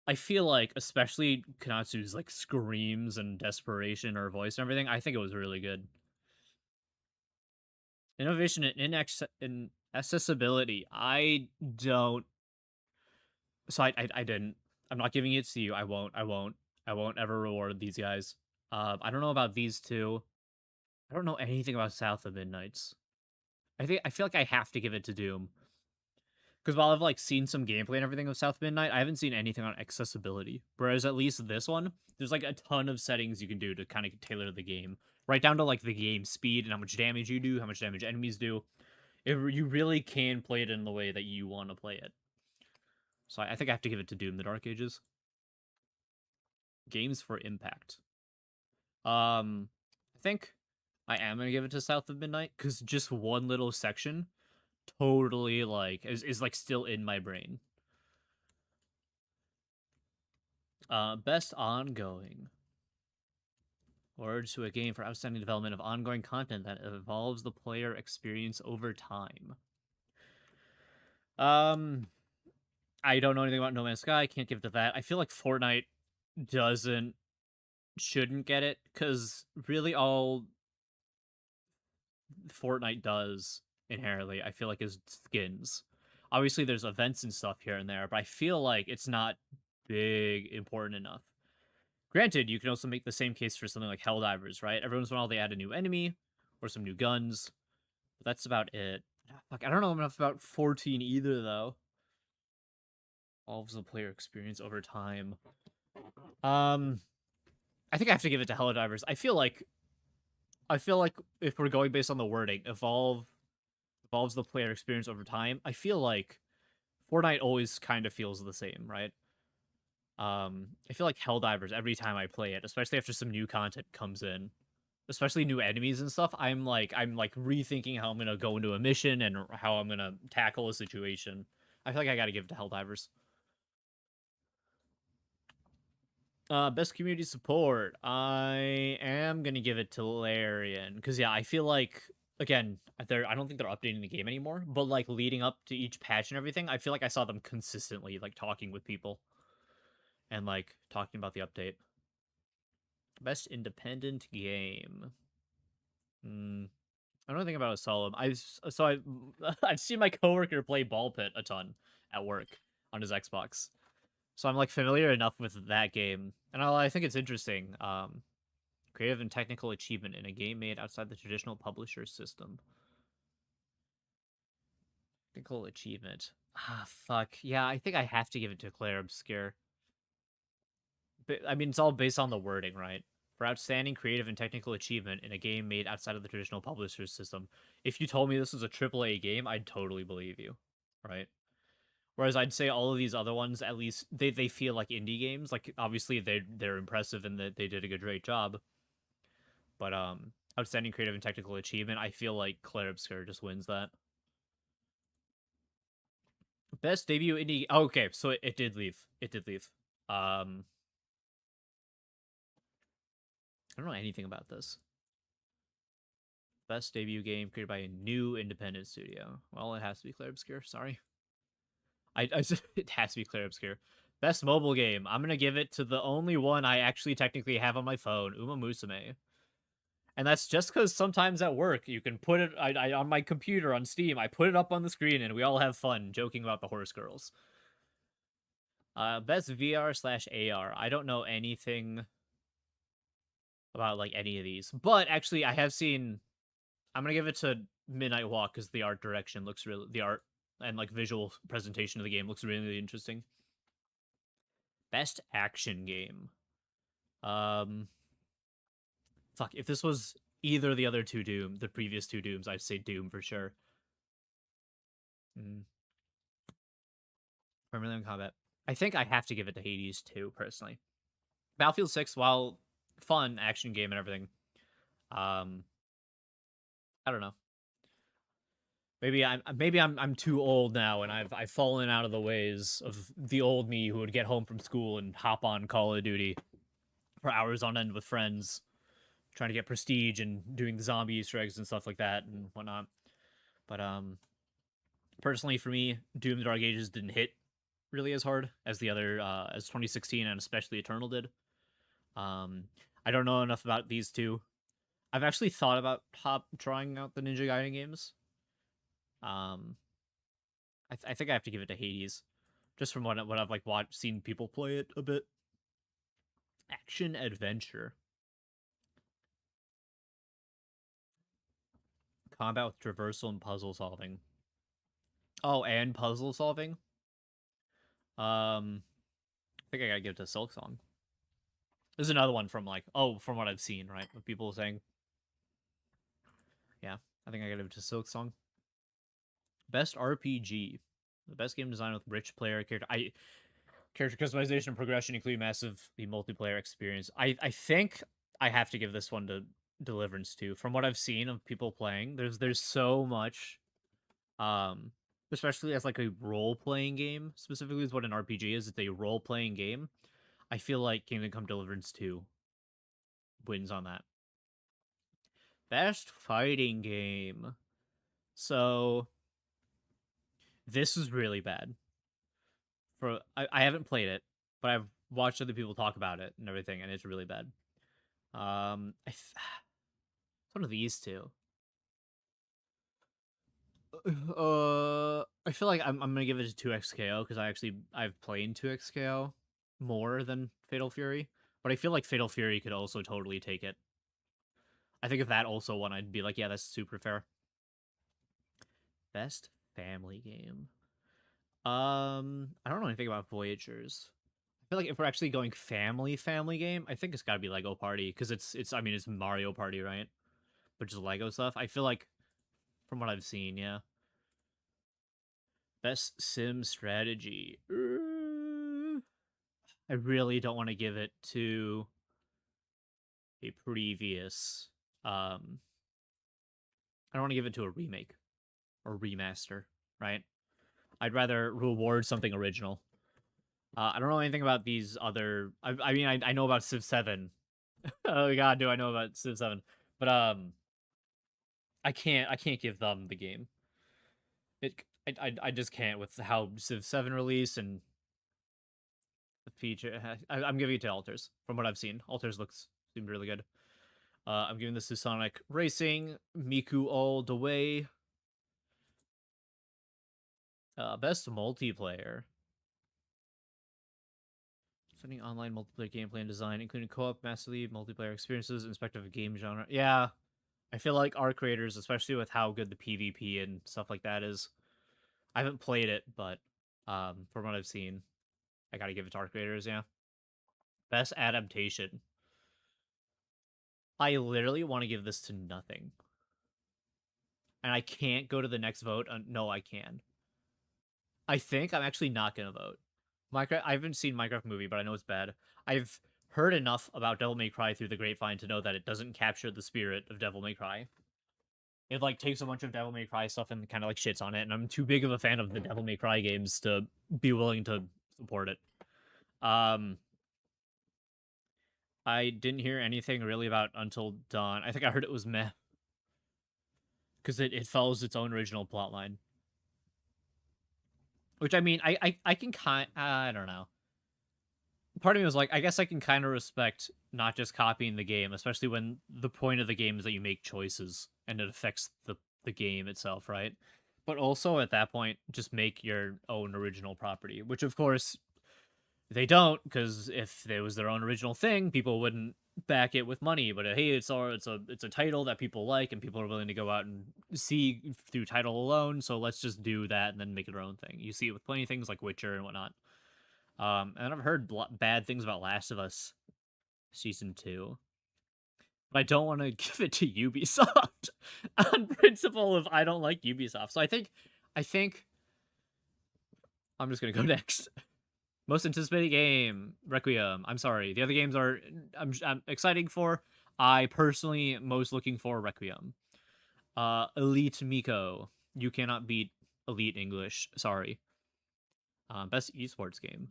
I feel like, especially Konatsu's like screams and desperation, her voice and everything, I think it was really good. Innovation and accessibility. I don't So I didn't. I'm not giving it to you. I won't. I won't ever reward these guys. I don't know about these two. I don't know anything about South of Midnight's. I feel like I have to give it to Doom. Because while I've like seen some gameplay and everything of South Midnight, I haven't seen anything on accessibility. Whereas at least this one, there's like a ton of settings you can do to kind of tailor the game, right down to like the game speed and how much damage you do, how much damage enemies do. You really can play it in the way that you want to play it. So I think I have to give it to Doom: The Dark Ages. Games for Impact. I think I am gonna give it to South of Midnight because just one little section totally like is like still in my brain. Best ongoing. Words to a game for outstanding development of ongoing content that evolves the player experience over time. I don't know anything about No Man's Sky. I can't give it to that. I feel like Fortnite shouldn't get it because really all Fortnite does inherently, I feel like, is skins. Obviously, there's events and stuff here and there, but I feel like it's not big important enough. Granted, you can also make the same case for something like Helldivers, right? Every once in a while they add a new enemy or some new guns, but that's about it. Fuck, I don't know enough about 14 either, though. Evolves the player experience over time. I think I have to give it to Helldivers. I feel like if we're going based on the wording, evolves the player experience over time. I feel like Fortnite always kind of feels the same, right? I feel like Helldivers every time I play it, especially after some new content comes in, especially new enemies and stuff. I'm like rethinking how I'm gonna go into a mission and how I'm gonna tackle a situation. I feel like I gotta give it to Helldivers. Best community support. I am gonna give it to Larian because yeah, I feel like again, I don't think they're updating the game anymore, but like leading up to each patch and everything, I feel like I saw them consistently like talking with people and like talking about the update. Best independent game. I don't think about a solo. I've seen my coworker play Ball Pit a ton at work on his Xbox. So I'm like familiar enough with that game, and I think it's interesting. Creative and technical achievement in a game made outside the traditional publisher system. Technical achievement. Ah, fuck. Yeah, I think I have to give it to Claire Obscure. But, I mean, it's all based on the wording, right? For outstanding creative and technical achievement in a game made outside of the traditional publisher system. If you told me this was a AAA game, I'd totally believe you, right? Whereas I'd say all of these other ones, at least they feel like indie games. Like obviously they're impressive and that they did a great job. But outstanding creative and technical achievement, I feel like Claire Obscure just wins that. Best debut indie. Oh, okay, so it did leave. It did leave. I don't know anything about this. Best debut game created by a new independent studio. Well, it has to be Claire Obscure. Sorry. It has to be Claire Obscure. Best mobile game. I'm gonna give it to the only one I actually technically have on my phone, Uma Musume. And that's just because sometimes at work you can put it on my computer on Steam. I put it up on the screen and we all have fun joking about the horse girls. Best VR/AR. I don't know anything about like any of these, but actually I have seen. I'm gonna give it to Midnight Walk because the art direction looks really the art and like visual presentation of the game looks really, really interesting. Best action game. Fuck. If this was either of the other two the previous two Dooms, I'd say Doom for sure. Permanent combat. I think I have to give it to Hades too, personally. Battlefield 6, while fun action game and everything, I don't know. Maybe I'm too old now, and I've fallen out of the ways of the old me who would get home from school and hop on Call of Duty for hours on end with friends, trying to get prestige and doing the zombie Easter eggs and stuff like that and whatnot. But personally for me, Doom: The Dark Ages didn't hit really as hard as the other as 2016 and especially Eternal did. I don't know enough about these two. I've actually thought about trying out the Ninja Gaiden games. I think I have to give it to Hades. just from what I've like seen people play it a bit. Action adventure. Combat with traversal and puzzle solving. Oh, and puzzle solving. I think I gotta give it to Silk Song. There's another one from like, from what I've seen, right? Of people saying, yeah, I think I gotta give it to Silk Song. Best RPG, the best game design with rich player character customization and progression, including massive the multiplayer experience. I think I have to give this one to Deliverance 2. From what I've seen of people playing, there's so much, especially as like a role playing game. Specifically, is what an RPG is. It's a role playing game. I feel like Kingdom Come Deliverance 2 wins on that. Best fighting game. So this is really bad. I haven't played it, but I've watched other people talk about it and everything, and it's really bad. It's one of these two. I feel like I'm gonna give it to 2XKO because I've played 2XKO more than Fatal Fury, but I feel like Fatal Fury could also totally take it. I think if that also won, I'd be like, yeah, that's super fair. Best family game. I don't know anything about Voyagers. I feel like if we're actually going family game, I think it's got to be Lego Party because it's I mean it's Mario Party, right? But just Lego stuff. I feel like from what I've seen, yeah. Best sim strategy. I really don't want to give it to a previous. I don't want to give it to a remake or remaster, right? I'd rather reward something original. I don't know anything about these other. I mean, I know about Civ 7. Oh god, do I know about Civ 7? But I can't give them the game. I just can't with how Civ 7 released and the feature. I'm giving it to Alters from what I've seen. Alters seemed really good. I'm giving this to Sonic Racing, Miku all the way. Best multiplayer. Setting online multiplayer gameplay and design, including co-op, massively multiplayer experiences, in respect of game genre. Yeah, I feel like our creators, especially with how good the PvP and stuff like that is. I haven't played it, but from what I've seen, I gotta give it to our creators. Yeah. Best adaptation. I literally want to give this to nothing, and I can't go to the next vote. No, I can. I think I'm actually not gonna vote. Minecraft. I haven't seen Minecraft movie, but I know it's bad. I've heard enough about Devil May Cry through the grapevine to know that it doesn't capture the spirit of Devil May Cry. It like takes a bunch of Devil May Cry stuff and kind of like shits on it, and I'm too big of a fan of the Devil May Cry games to be willing to support it. I didn't hear anything really about Until Dawn. I think I heard it was meh because it follows its own original plotline. Which I mean, I can I don't know. Part of me was like, I guess I can kind of respect not just copying the game, especially when the point of the game is that you make choices and it affects the game itself, right? But also at that point, just make your own original property, which of course they don't, because if it was their own original thing, people wouldn't back it with money. But hey, it's a title that people like and people are willing to go out and see through title alone. So let's just do that and then make it our own thing. You see it with plenty of things like Witcher and whatnot. And I've heard bad things about Last of Us Season 2. But I don't want to give it to Ubisoft on principle of I don't like Ubisoft. So I think I'm just going to go next. Most anticipated game, Requiem. I'm sorry. The other games I'm exciting for. I personally most looking for Requiem. Elite Miko. You cannot beat Elite English. Sorry. Best esports game.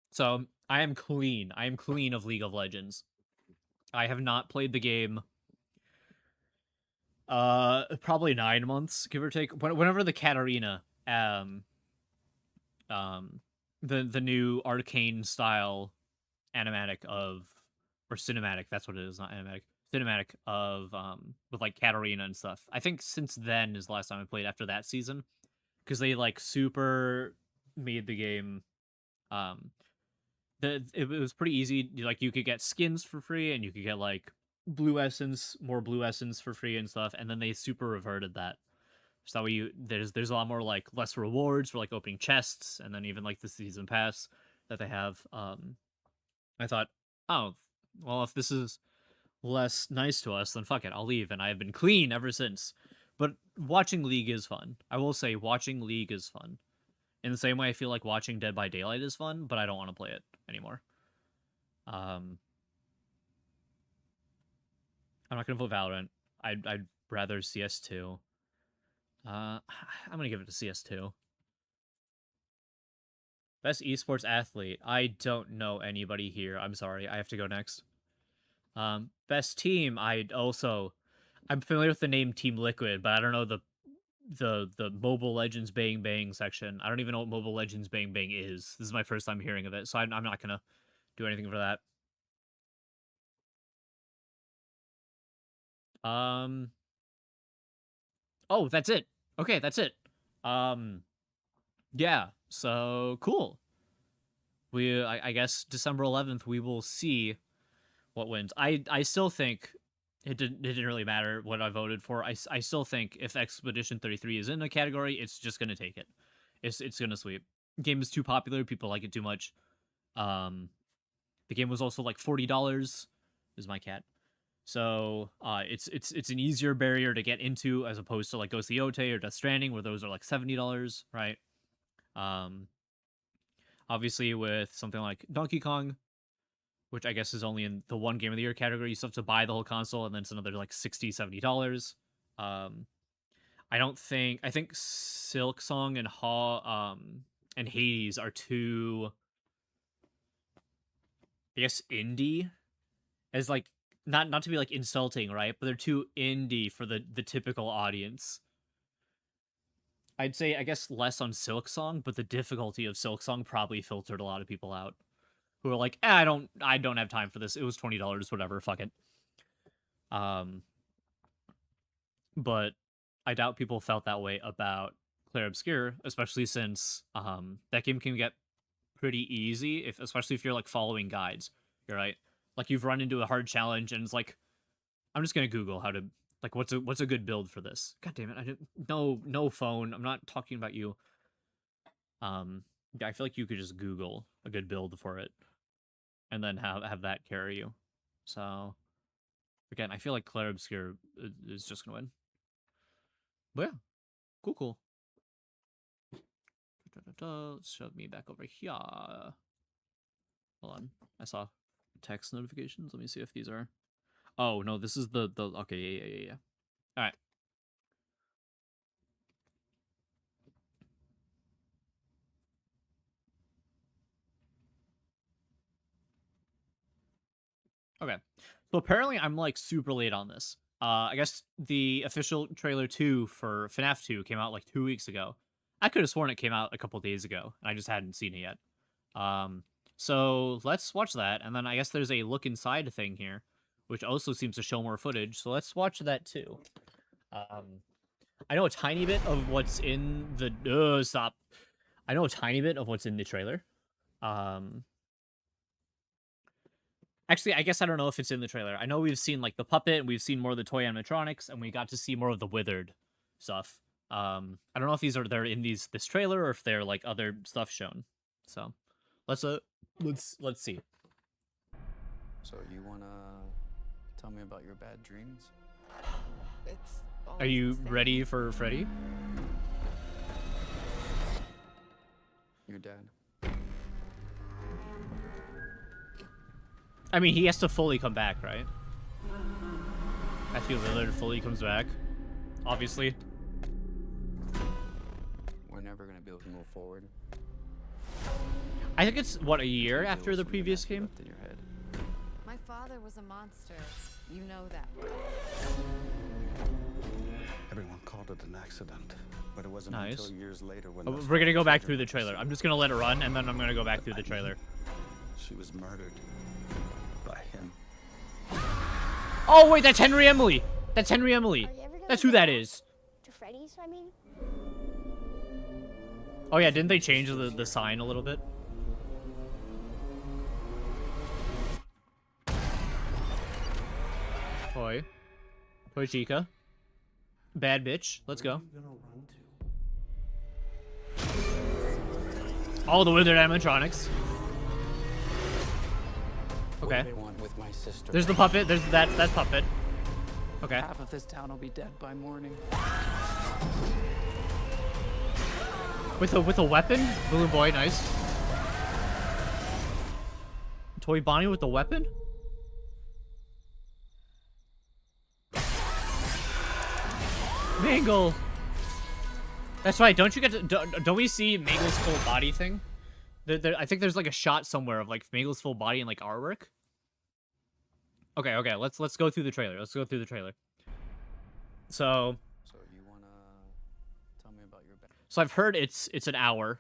So I am clean. I am clean of League of Legends. I have not played the game. Probably 9 months, give or take. Whenever the Katarina, the new arcane style animatic of, or cinematic. That's what it is, not animatic. Cinematic of with like Katarina and stuff. I think since then is the last time I played after that season. because they like super made the game. It was pretty easy. Like you could get skins for free, and you could get like more blue essence for free and stuff. And then they super reverted that. So that way there's a lot more like less rewards for like opening chests, and then even like the season pass that they have. I thought, oh, well, if this is less nice to us, then fuck it, I'll leave. And I've been clean ever since. But watching League is fun. I will say watching League is fun. In the same way I feel like watching Dead by Daylight is fun, but I don't want to play it anymore. I'm not gonna vote Valorant. I'd rather CS2. I'm gonna give it to CS2. Best esports athlete. I don't know anybody here. I'm sorry. I have to go next. Best team. I'm familiar with the name Team Liquid, but I don't know the Mobile Legends Bang Bang section. I don't even know what Mobile Legends Bang Bang is. This is my first time hearing of it, so I'm not gonna do anything for that. Oh, that's it. Okay, that's it. Yeah. So cool. I guess December 11th we will see what wins. I still think it didn't really matter what I voted for. I still think if Expedition 33 is in a category, it's just gonna take it. It's gonna sweep. Game is too popular. People like it too much. The game was also like $40. This is my cat. So it's an easier barrier to get into as opposed to like Ghost of Yotei or Death Stranding, where those are like $70, right? Obviously with something like Donkey Kong, which I guess is only in the one game of the year category, you still have to buy the whole console, and then it's another like $60-$70. I think Silk Song and Hades are too, I guess, indie, as like not to be like insulting, right? But they're too indie for the typical audience. I'd say, I guess, less on Silk Song, but the difficulty of Silk Song probably filtered a lot of people out who are like, I don't have time for this. It was $20, whatever, fuck it. But I doubt people felt that way about Clair Obscur, especially since that game can get pretty easy, especially if you're like following guides. You're right. Like you've run into a hard challenge and it's like, I'm just gonna Google how to, like, what's a good build for this. God damn it! I didn't. No phone. I'm not talking about you. Yeah, I feel like you could just Google a good build for it, and then have that carry you. So, again, I feel like Clair Obscur is just gonna win. But yeah, cool. Let's shove me back over here. Hold on, I saw text notifications. Let me see if these are. Oh no, this is the okay, yeah. All right. Okay. So apparently I'm like super late on this. I guess the official trailer 2 for FNAF 2 came out like 2 weeks ago. I could have sworn it came out a couple days ago, and I just hadn't seen it yet. So let's watch that, and then I guess there's a look inside thing here, which also seems to show more footage. So let's watch that too. I know a tiny bit of what's in the stop. I know a tiny bit of what's in the trailer. Actually, I guess I don't know if it's in the trailer. I know we've seen like the puppet, and we've seen more of the toy animatronics, and we got to see more of the withered stuff. I don't know if they're in this trailer or if they're like other stuff shown. So let's see. So you wanna tell me about your bad dreams? It's Are you ready for Freddy? Your dad. I mean, he has to fully come back, right? Matthew Lillard fully comes back, obviously. We're never gonna be able to move forward. I think it's, what, a year after the previous game? In your head. My father was a monster. You know that. Everyone called it an accident, but it wasn't Nice. until years later when We're gonna go back through the trailer. I'm just gonna let it run, and then I'm gonna go back through the trailer. she was murdered by him. Oh, wait, that's Henry Emily! That's Henry Emily! Are you ever gonna That's who go that back is. To Freddy's, I mean? Oh yeah, didn't they change the sign a little bit? Toy. Toy Chica. Bad bitch. Let's go. All the withered animatronics. Okay. They want with my sister. There's the puppet. There's that puppet. Okay. Half of this town will be dead by morning. With a weapon? Balloon Boy, nice. Toy Bonnie with the weapon? Mangle! That's right, don't you get to... Don't we see Mangle's full body thing? I think there's like a shot somewhere of like Mangle's full body and like artwork. Okay, let's go through the trailer. Let's go through the trailer. So you wanna tell me about your band? So I've heard it's an hour,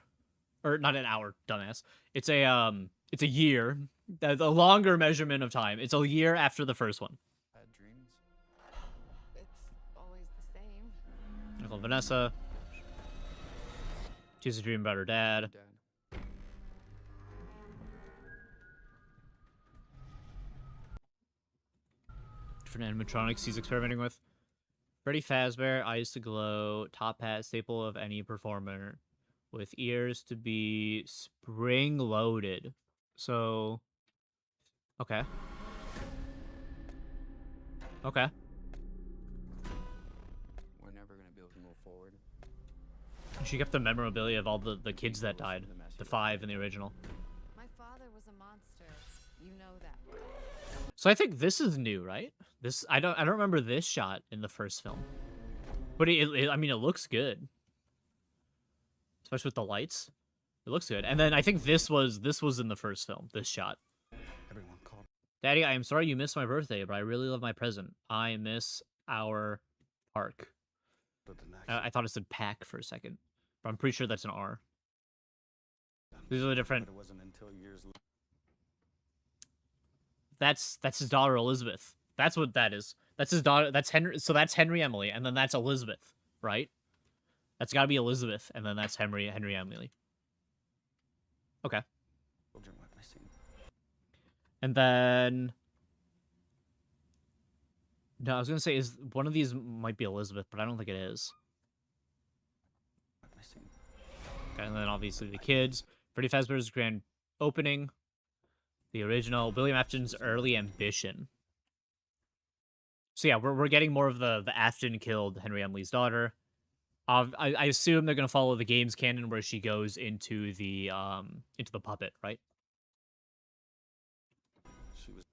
or not an hour, dumbass. It's a year, the longer measurement of time. It's a year after the first one. Bad dreams. It's always the same. Nicole Vanessa. She's a dream about her dad. Different animatronics he's experimenting with. Freddy Fazbear, eyes to glow, top hat, staple of any performer, with ears to be spring-loaded. So, okay. Okay. We're never gonna be able to move forward. She kept the memorabilia of all the kids that died. The 5 in the original. My father was a monster. You know that. So I think this is new, right? I don't remember this shot in the first film. But I mean, it looks good. Especially with the lights. It looks good. And then I think this was in the first film, this shot. Everyone called. Daddy, I am sorry you missed my birthday, but I really love my present. I miss our park. But the next I thought it said pack for a second. But I'm pretty sure that's an R. These are the different... But it wasn't until years later. That's his daughter Elizabeth. That's what that is. That's his daughter. That's Henry. So that's Henry Emily, and then that's Elizabeth, right? That's got to be Elizabeth, and then that's Henry Emily. Okay. Children went missing. And then no, I was gonna say is one of these might be Elizabeth, but I don't think it is. Went missing. Okay, and then obviously the kids. Freddy Fazbear's grand opening. The original William Afton's early ambition. So yeah, we're getting more of the Afton killed Henry Emily's daughter. I assume they're gonna follow the game's canon where she goes into the puppet, right? She was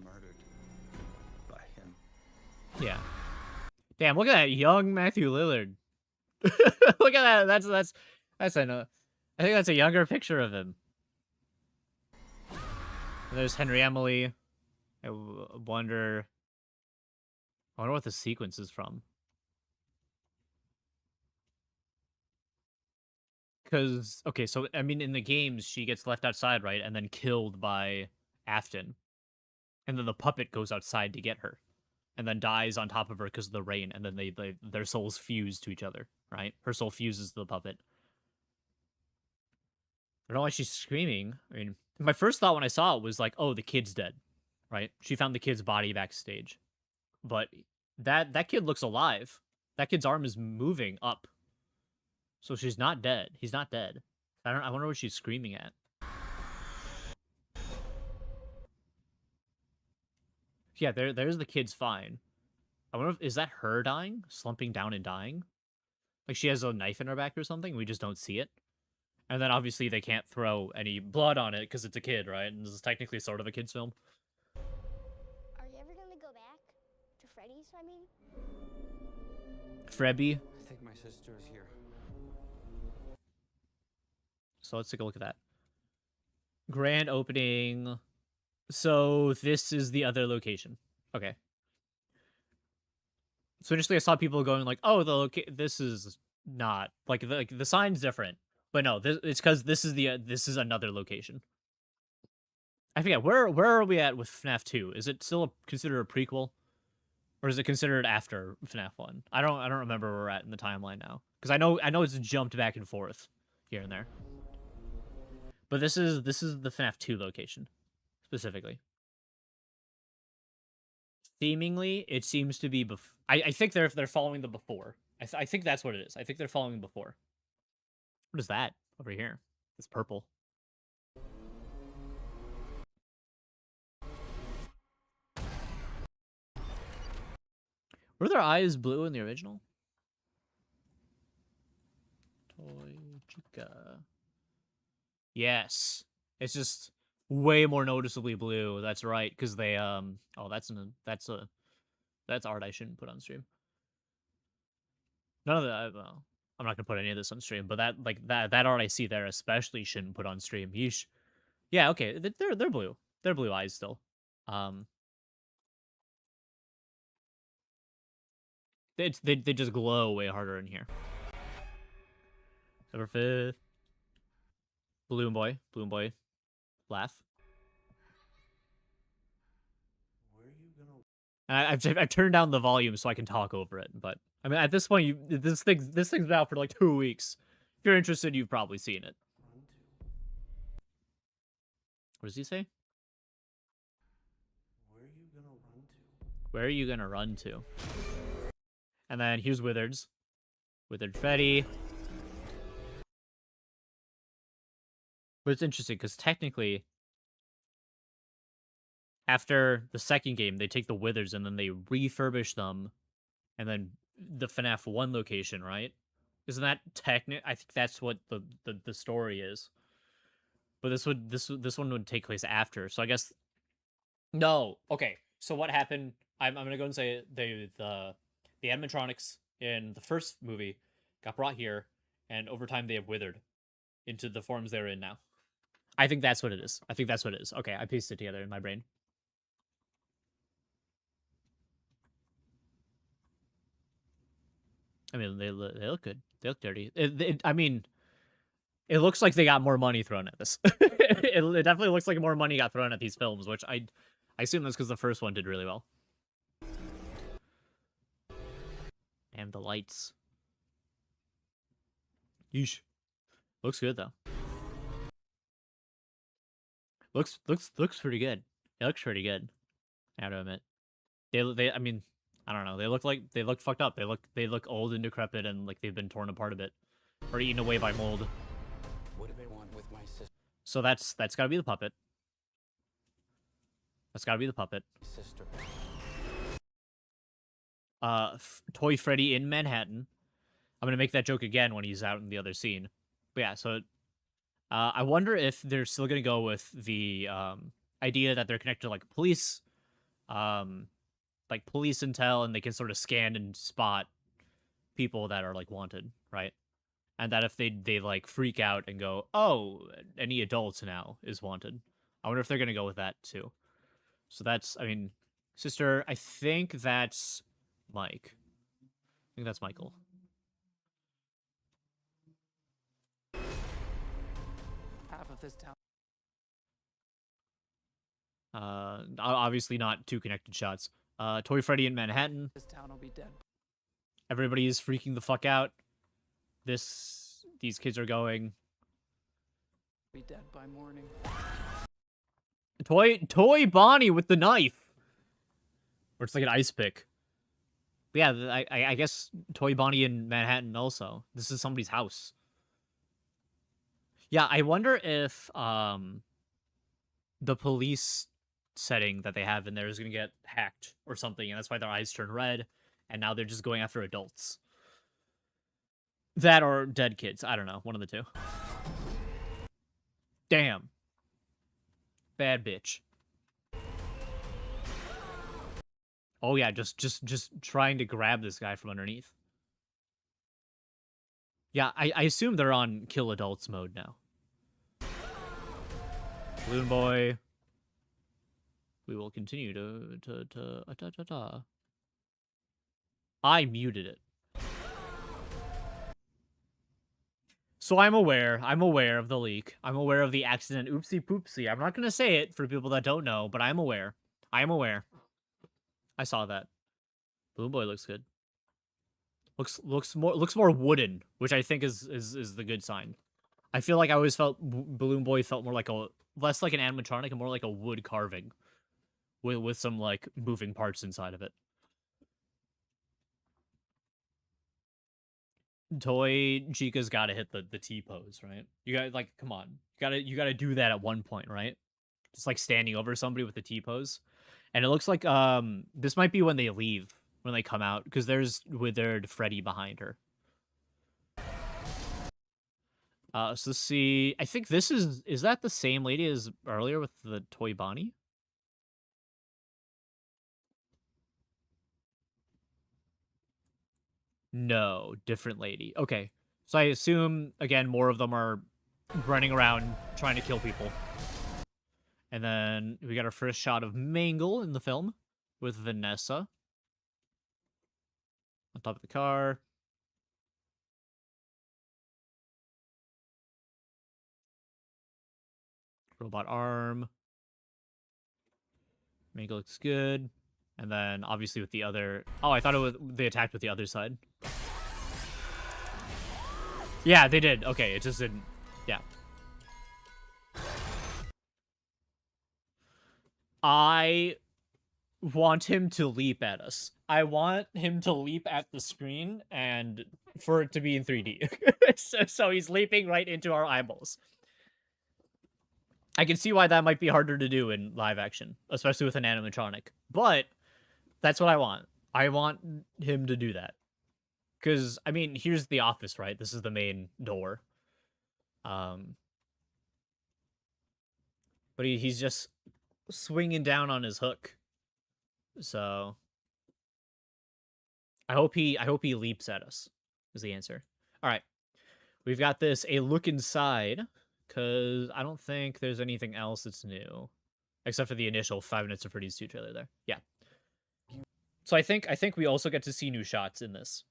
murdered by him. Yeah. Damn, look at that young Matthew Lillard. Look at that. That's I think that's a younger picture of him. And there's Henry Emily. I wonder what the sequence is from. Because, okay, so, I mean, in the games, she gets left outside, right? And then killed by Afton. And then the puppet goes outside to get her. And then dies on top of her because of the rain. And then their souls fuse to each other, right? Her soul fuses to the puppet. I don't know why she's screaming. I mean, my first thought when I saw it was like, oh, the kid's dead, right? She found the kid's body backstage. But that kid looks alive. That kid's arm is moving up. So she's not dead. He's not dead. I wonder what she's screaming at. Yeah, there's the kid's fine. I wonder if, is that her dying? Slumping down and dying? Like she has a knife in her back or something? We just don't see it. And then obviously they can't throw any blood on it because it's a kid, right? And this is technically sort of a kid's film. Are you ever gonna go back to Freddy's? I mean, Frebby. I think my sister is here. So let's take a look at that. Grand opening. So this is the other location. Okay. So initially I saw people going like, "Oh, this is not like the sign's different." But no, it's because this is another location. I forget where are we at with FNAF 2? Is it still considered a prequel? Or is it considered after FNAF 1? I don't remember where we're at in the timeline now. Because I know it's jumped back and forth here and there. But this is the FNAF 2 location, specifically. Seemingly, it seems to be I think they're following the before. I think that's what it is. I think they're following before. What is that over here? It's purple. Were their eyes blue in the original? Toy Chica. Yes. It's just way more noticeably blue. That's right, because they oh, that's art I shouldn't put on stream. None of that. Well, I'm not gonna put any of this on stream, but that art I see there especially shouldn't put on stream. Yeesh. Yeah, okay, they're blue. They're blue eyes still. They just glow way harder in here. Number 5th. Balloon Boy, laugh. I've turned down the volume so I can talk over it, but I mean at this point, this thing's been out for like 2 weeks. If you're interested, you've probably seen it. What does he say? Where are you gonna run to? And then here's Withered Freddy. But it's interesting because technically, after the second game, they take the Withers and then they refurbish them, and then the FNAF 1 location, right? Isn't that technical? I think that's what the story is. But this one would take place after. So I guess no. Okay. So what happened? I'm gonna go and say the animatronics in the first movie got brought here, and over time they have withered into the forms they're in now. I think that's what it is. Okay, I pieced it together in my brain. I mean, they look good. They look dirty. I mean, it looks like they got more money thrown at this. It definitely looks like more money got thrown at these films, which I assume that's because the first one did really well. And the lights. Yeesh. Looks good though. Looks pretty good. It looks pretty good. I have to admit. I mean, I don't know. They look fucked up. They look old and decrepit and like they've been torn apart a bit, or eaten away by mold. What do they want with my sister? So that's gotta be the puppet. That's gotta be the puppet. Sister. Toy Freddy in Manhattan. I'm gonna make that joke again when he's out in the other scene. But yeah, so I wonder if they're still gonna go with the idea that they're connected to like police intel, and they can sort of scan and spot people that are like wanted, right? And that if they like freak out and go, oh, any adults now is wanted. I wonder if they're gonna go with that too. So that's, I mean, sister, I think that's Mike. I think that's Michael. Half of this town. Obviously not two connected shots. Toy Freddy in Manhattan. This town will be dead. Everybody is freaking the fuck out. These kids are going. Be dead by morning. Toy Bonnie with the knife. Or it's like an ice pick. But yeah, I guess Toy Bonnie in Manhattan also. This is somebody's house. Yeah, I wonder if the police setting that they have in there is going to get hacked or something, and that's why their eyes turn red, and now they're just going after adults. That or dead kids. I don't know. One of the two. Damn. Bad bitch. Oh yeah, just trying to grab this guy from underneath. Yeah, I assume they're on kill adults mode now. Balloon Boy. We will continue to I muted it. So I'm aware of the leak. I'm aware of the accident. Oopsie poopsie. I'm not gonna say it for people that don't know, but I'm aware. I am aware. I saw that. Balloon Boy looks good. Looks more wooden, which I think is the good sign. I feel like I always felt Balloon Boy felt more like less like an animatronic and more like a wood carving, with some like moving parts inside of it. Toy Chica's got to hit the T pose, right? You got like, come on, you gotta do that at one point, right? Just like standing over somebody with the T pose, and it looks like this might be when they leave, when they come out, because there's withered Freddy behind her. So let's see. I think this is that the same lady as earlier with the toy Bonnie? No, different lady. Okay. So I assume, again, more of them are running around trying to kill people. And then we got our first shot of Mangle in the film with Vanessa on top of the car. Robot arm. Mangle looks good. And then obviously with the other... Oh, I thought they attacked with the other side. Yeah, they did. Okay, it just didn't... Yeah. I want him to leap at us. I want him to leap at the screen and for it to be in 3D. so he's leaping right into our eyeballs. I can see why that might be harder to do in live action, especially with an animatronic. But that's what I want. I want him to do that. Because, I mean, here's the office, right? This is the main door. But he's just swinging down on his hook. So I hope he leaps at us is the answer. All right. We've got this a look inside, because I don't think there's anything else that's new except for the initial 5 Nights at Freddy's 2 trailer there. Yeah. So I think we also get to see new shots in this.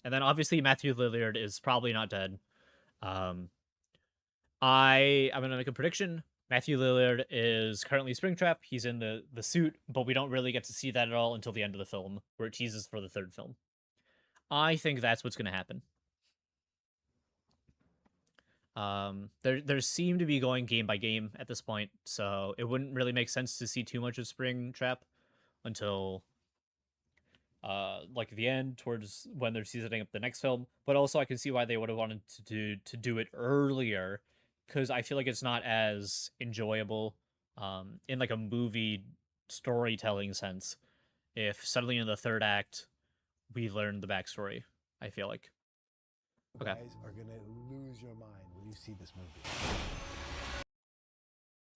And then obviously Matthew Lillard is probably not dead. I'm gonna make a prediction. Matthew Lillard is currently Springtrap. He's in the suit, but we don't really get to see that at all until the end of the film, where it teases for the third film. I think that's what's gonna happen. There seem to be going game by game at this point, so it wouldn't really make sense to see too much of Springtrap until like the end, towards when they're setting up the next film. But also I can see why they would have wanted to do it earlier, because I feel like it's not as enjoyable in like a movie storytelling sense if suddenly in the third act we learn the backstory. I feel like. Okay. You guys are gonna lose your mind when you see this movie.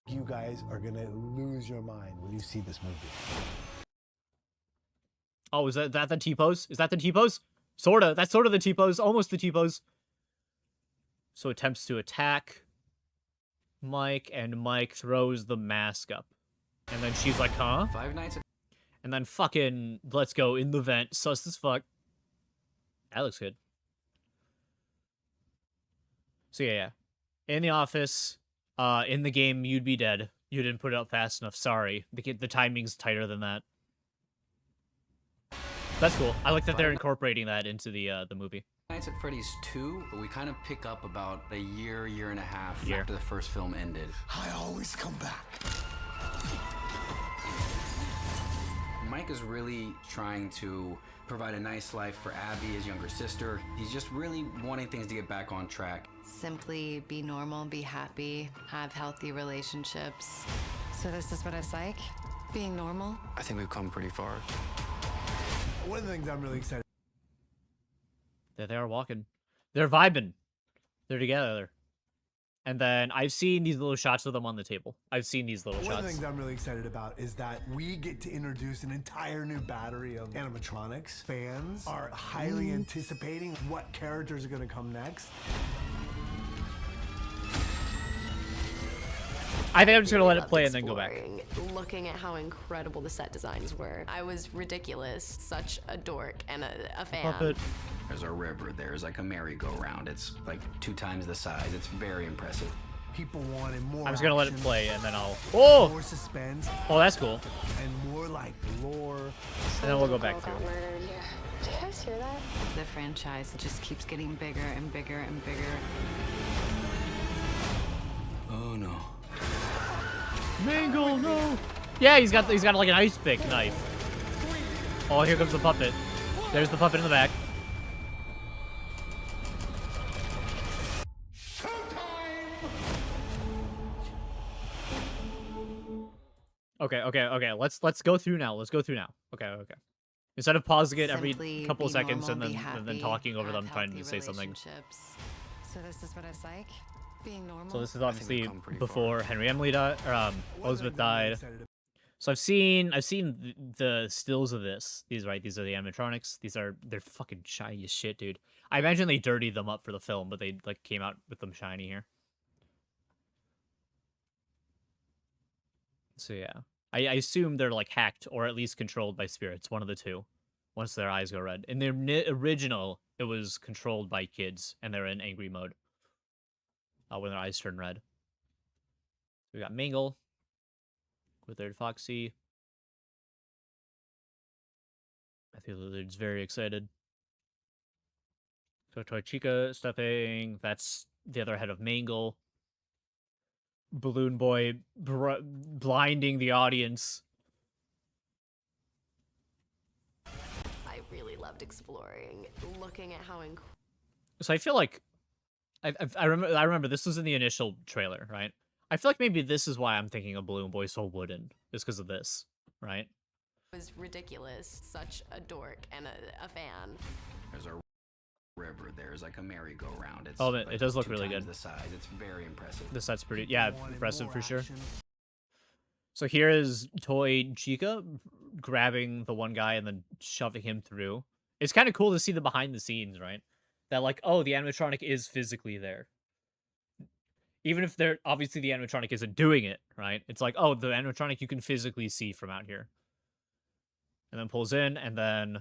You guys are gonna lose your mind when you see this movie. Oh, is that the T-pose? Is that the T-pose? Sorta. That's sort of the T-pose. Almost the T-pose. So attempts to attack Mike, and Mike throws the mask up. And then she's like, huh? 5 Nights at... And then fucking, let's go in the vent. Sus as fuck. That looks good. So yeah. In the office, in the game, you'd be dead. You didn't put it up fast enough. Sorry. The timing's tighter than that. That's cool. I like that they're incorporating that into the movie. Nights at Freddy's 2, but we kind of pick up about a year and a half after the first film ended. I always come back. Mike is really trying to provide a nice life for Abby, his younger sister. He's just really wanting things to get back on track. Simply be normal, be happy, have healthy relationships. So this is what it's like? Being normal? I think we've come pretty far. One of the things I'm really excited. There they are walking. They're vibing. They're together. And then I've seen these little shots of them on the table. I've seen these little shots. One of the things I'm really excited about is that we get to introduce an entire new battery of animatronics. Fans are highly anticipating what characters are going to come next. I think I'm just going to let it play and then go back. Looking at how incredible the set designs were. I was ridiculous. Such a dork and a fan. Puppet. There's a river. There's like a merry-go-round. It's like 2 times the size. It's very impressive. people wanted more. I'm just gonna let it action, play, and then I'll. more Oh, suspense, oh, that's cool. and more like lore. And then we'll go back to. Got murdered here. Did you guys hear that? The franchise just keeps getting bigger and bigger and bigger. Oh no. Mangle, no. Yeah, he's got like an ice pick knife. Oh, here comes the puppet. There's the puppet in the back. Okay. Let's go through now. Let's go through now. Okay. Instead of pausing it every Simply couple be seconds normal, and be then happy, talking over have them trying to healthy say something. relationships. So this is what it's like, being normal. So this is we've obviously come pretty before Henry Emily died, or Elizabeth died. So I've seen the stills of this. These are the animatronics. They're fucking shiny as shit, dude. I imagine they dirtied them up for the film, but they like came out with them shiny here. So yeah, I assume they're like hacked or at least controlled by spirits, one of the two. Once their eyes go red. In the original, it was controlled by kids, and they're in angry mode when their eyes turn red. We got Mangle with their Foxy. I think Lizard's very excited. So Toy Chica stepping. That's the other head of Mangle. Balloon Boy blinding the audience. I really loved exploring, looking at how incredible. So I feel like I remember this was in the initial trailer, right? I feel like maybe this is why I'm thinking of Balloon Boy so wooden, is because of this, right? Was ridiculous, such a dork and a fan. There's a river. There's like a merry-go-round. It's Oh, it like does look 2 really times good. the size. It's very impressive. The set's pretty, People yeah, wanted impressive more for sure. action. So here is Toy Chica grabbing the one guy and then shoving him through. It's kind of cool to see the behind the scenes, right? That like, oh, the animatronic is physically there. Even if they're obviously the animatronic isn't doing it, right? It's like, oh, the animatronic you can physically see from out here. And then pulls in, and then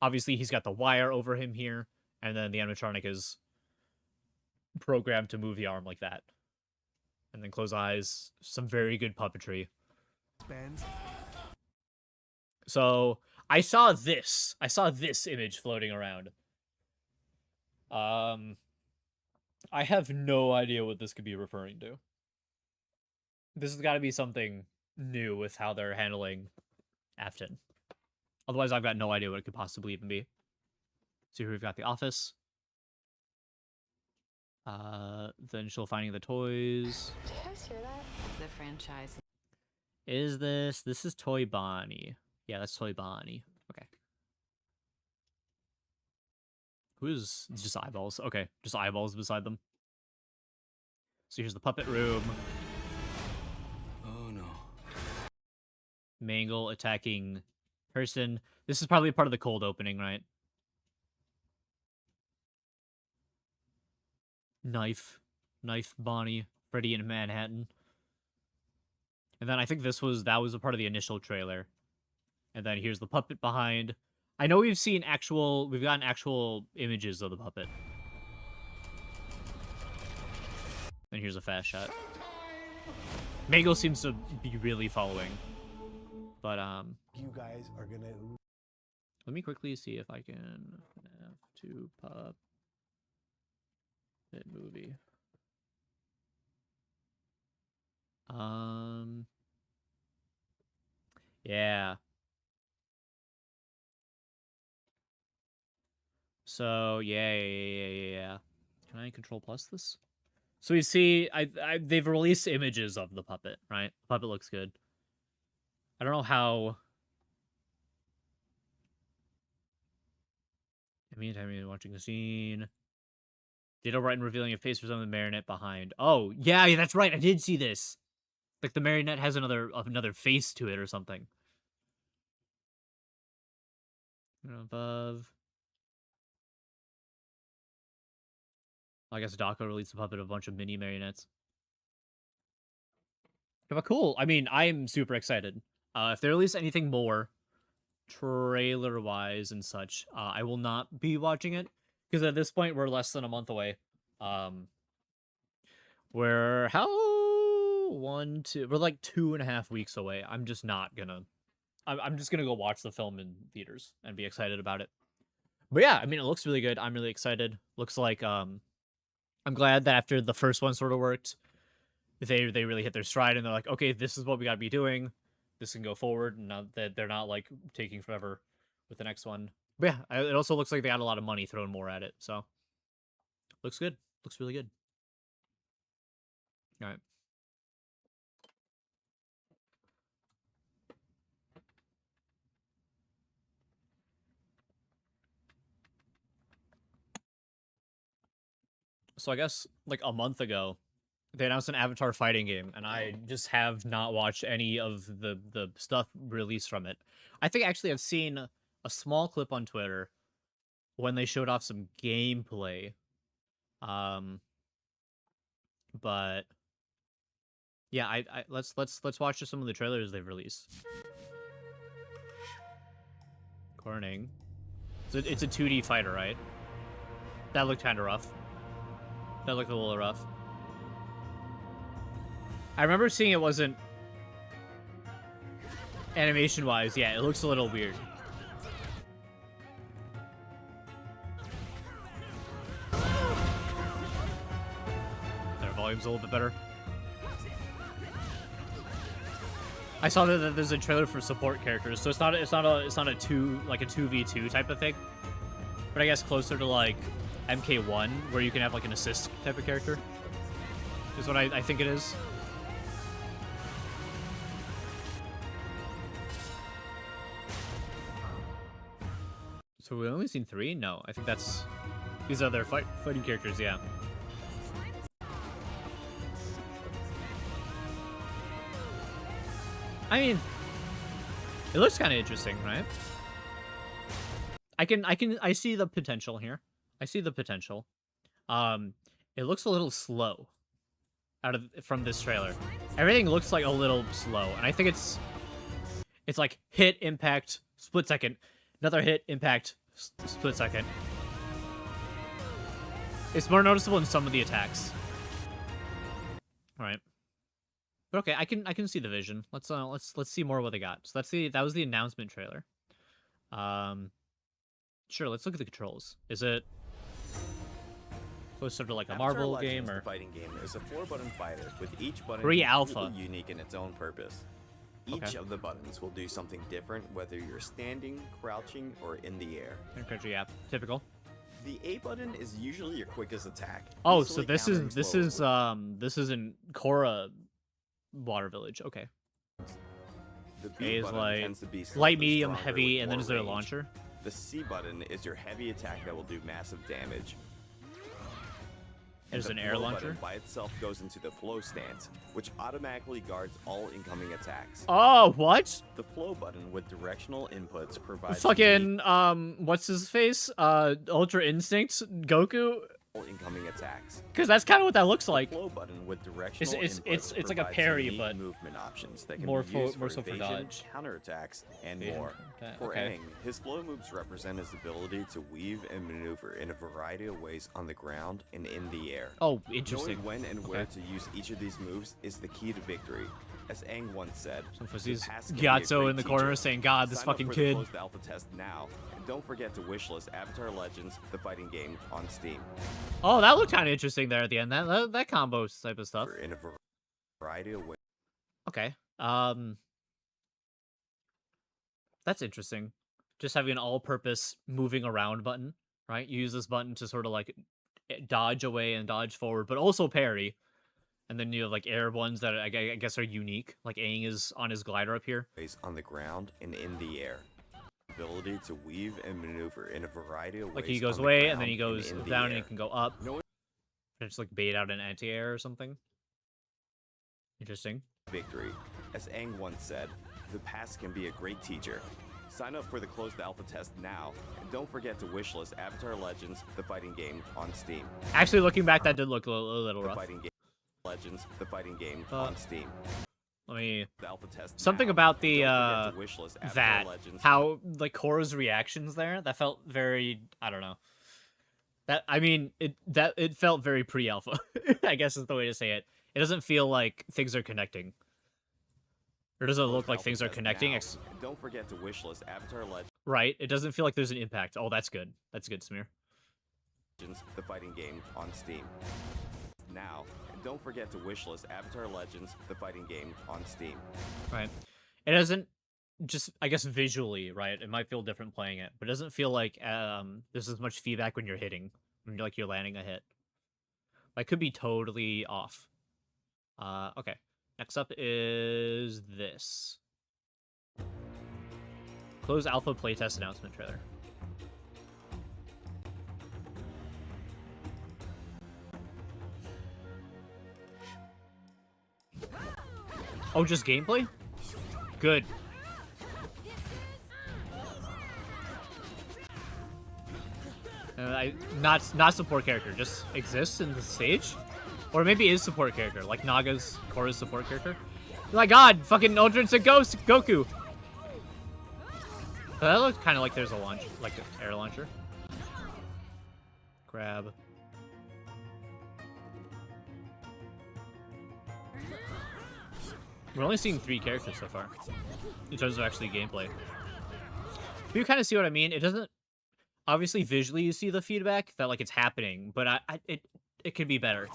obviously he's got the wire over him here, and then the animatronic is programmed to move the arm like that. And then close eyes. Some very good puppetry. Spends. So I saw this image floating around. I have no idea what this could be referring to. This has got to be something new with how they're handling Afton. Otherwise, I've got no idea what it could possibly even be. So here we've got the office. Then she'll finding the toys. Did you guys hear that? The franchise. Is this is Toy Bonnie. Yeah, that's Toy Bonnie. Okay. Who is just eyeballs? Okay, just eyeballs beside them. So here's the puppet room. Oh no. Mangle attacking person. This is probably part of the cold opening, right? Knife Bonnie, Freddy in Manhattan. And then I think that was a part of the initial trailer. And then here's the puppet behind. I know we've gotten actual images of the puppet. And here's a fast shot. Mangle seems to be really following. But You guys are gonna. let me quickly see if I can have to puppet movie. Yeah. So yeah. Can I control plus this? So we see, they've released images of the puppet, right? The puppet looks good. I don't know how. In the meantime, you're watching the scene. Ditto Brighton revealing a face for some of the marionette behind. Oh, yeah, that's right. I did see this. Like the marionette has another face to it or something. Above. I guess Dako released a puppet of a bunch of mini marionettes. But cool. I mean, I'm super excited. If they release anything more, trailer-wise and such, I will not be watching it. Because at this point, we're less than a month away. We're how 1, 2. We're like 2.5 weeks away. I'm just not gonna. I'm just gonna go watch the film in theaters and be excited about it. But yeah, I mean, it looks really good. I'm really excited. Looks like I'm glad that after the first one sort of worked, they really hit their stride and they're like, okay, this is what we gotta be doing. This can go forward, and not that they're not like taking forever with the next one. But yeah, it also looks like they got a lot of money thrown more at it. So looks good. Looks really good. All right. So I guess like a month ago, they announced an Avatar fighting game, and I just have not watched any of the stuff released from it. I think actually I've seen a small clip on Twitter when they showed off some gameplay. But yeah, let's watch just some of the trailers they've released. Corning. It's a 2D fighter, right? That looked kind of rough. That looked a little rough. I remember seeing it wasn't animation-wise. Yeah, it looks a little weird. Their volume's a little bit better. I saw that there's a trailer for support characters, so it's not a 2v2 type of thing. But I guess closer to like MK1, where you can have like an assist type of character, is what I think it is. So we've only seen 3? No, I think these are their fighting characters, yeah. I mean, it looks kind of interesting, right? I see the potential here. I see the potential. It looks a little slow from this trailer. Everything looks like a little slow, and I think it's like hit, impact, split second, another hit, impact, split second. It's more noticeable in some of the attacks. All right. But okay, I can see the vision. Let's see more of what they got. So that was the announcement trailer. Sure, let's look at the controls. Is it closer to like a Marvel game or the fighting game is a 4-button fighter with each button pre-alpha unique in its own purpose. Each of the buttons will do something different whether you're standing, crouching, or in the air. Yeah, typical. The A button is usually your quickest attack. Oh, so this is in Korra Water Village. Okay. The B A is button tends to be light, medium, stronger heavy, with and then more is there a range. launcher? The C button is your heavy attack that will do massive damage. There's And an the air flow launcher? button by itself goes into the flow stance, which automatically guards all incoming attacks. Oh, what? The flow button with directional inputs provides Fucking what's his face? Ultra Instinct Goku. all incoming attacks. Because that's kind of what that looks like. The flow button with directional It's inputs like a provides parry, unique but movement options that can more be used more for so for evasion, dodge. counterattacks, and Evasion, more. For okay. Aang, his flow moves represent his ability to weave and maneuver in a variety of ways on the ground and in the air. Oh, interesting. Knowing when and Okay. where to use each of these moves is the key to victory. As Aang once said, So for "The these past can be a Gyatso great in the corner teacher." saying, "God, this Sign up fucking for kid." The closed alpha test now, and don't forget to wishlist Avatar Legends: The Fighting Game on Steam. Oh, that looked kind of interesting there at the end. That combo type of stuff. In a variety of ways. Okay. That's interesting. Just having an all-purpose moving around button, right? You use this button to sort of like dodge away and dodge forward, but also parry. And then you have like air ones that I guess are unique. Like Aang is on his glider up here. On the ground and in the air. Ability to weave and maneuver in a variety of ways. Like he goes on the away and then he ground goes in the down and air. he can go up. No It's like bait out an anti-air or something. Interesting. victory. As Aang once said, the past can be a great teacher. Sign up for the closed alpha test now, and don't forget to wishlist Avatar Legends: The Fighting Game on Steam. Actually, looking back, that did look a little The rough. Fighting Game Legends: The Fighting Game on Steam. Let me. The alpha test Something now, about and the don't forget to wishlist Avatar that Legends. how like Korra's reactions there, that felt very, I don't know. I mean, it felt very pre-alpha. I guess is the way to say it. It doesn't feel like things are connecting. Or doesn't look like things are connecting. Don't forget to wishlist Avatar Legends. Right. It doesn't feel like there's an impact. Oh, that's good. That's good, Smear. The fighting game on Steam. Now, don't forget to wishlist Avatar Legends, the fighting game on Steam. Right. It doesn't just, I guess, visually, right? It might feel different playing it, but it doesn't feel like there's as much feedback when you're hitting, when you're landing a hit. I could be totally off. Okay. Next up is this. Close alpha playtest announcement trailer. Oh, just gameplay? Good. Not support character, just exists in the stage? Or maybe is support character, like Naga's Korra's support character. Oh my god, fucking Ultra Instinct Ghost Goku! That looks kind of like there's a launch, like an air launcher. Grab. We're only seeing 3 characters so far, in terms of actually gameplay. You kind of see what I mean. It doesn't... Obviously, visually, you see the feedback, that, like, it's happening, but it could be better.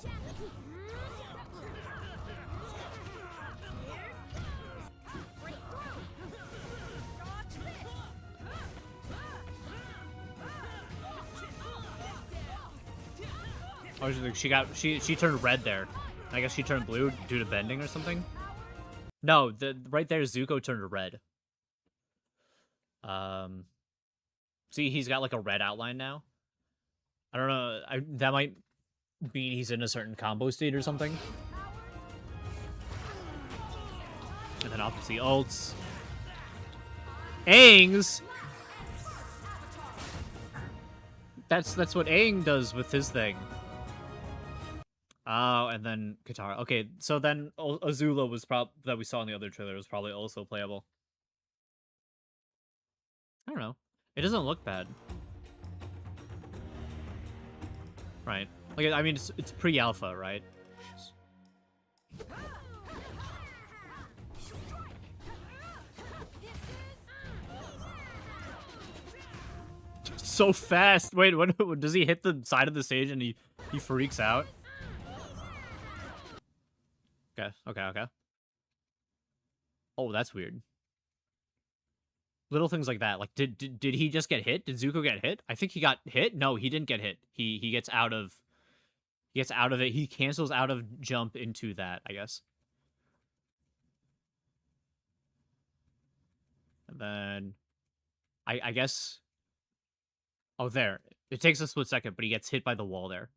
Oh, she turned red there. I guess she turned blue due to bending or something. No, right there, Zuko turned red. See, he's got like a red outline now. I don't know. That might mean he's in a certain combo state or something. And then obviously ults. Aang's. That's what Aang does with his thing. Oh, and then Katara. Okay, so then Azula was that we saw in the other trailer was probably also playable. I don't know. It doesn't look bad. Right. Like, I mean, it's pre-alpha, right? So fast. Wait, when does he hit the side of the stage and he freaks out? Okay. Oh, that's weird. Little things like that. Like, did he just get hit? Did Zuko get hit? I think he got hit. No, he didn't get hit. He gets out of it. He cancels out of jump into that, I guess. And then I guess. Oh, there. It takes a split second, but he gets hit by the wall there.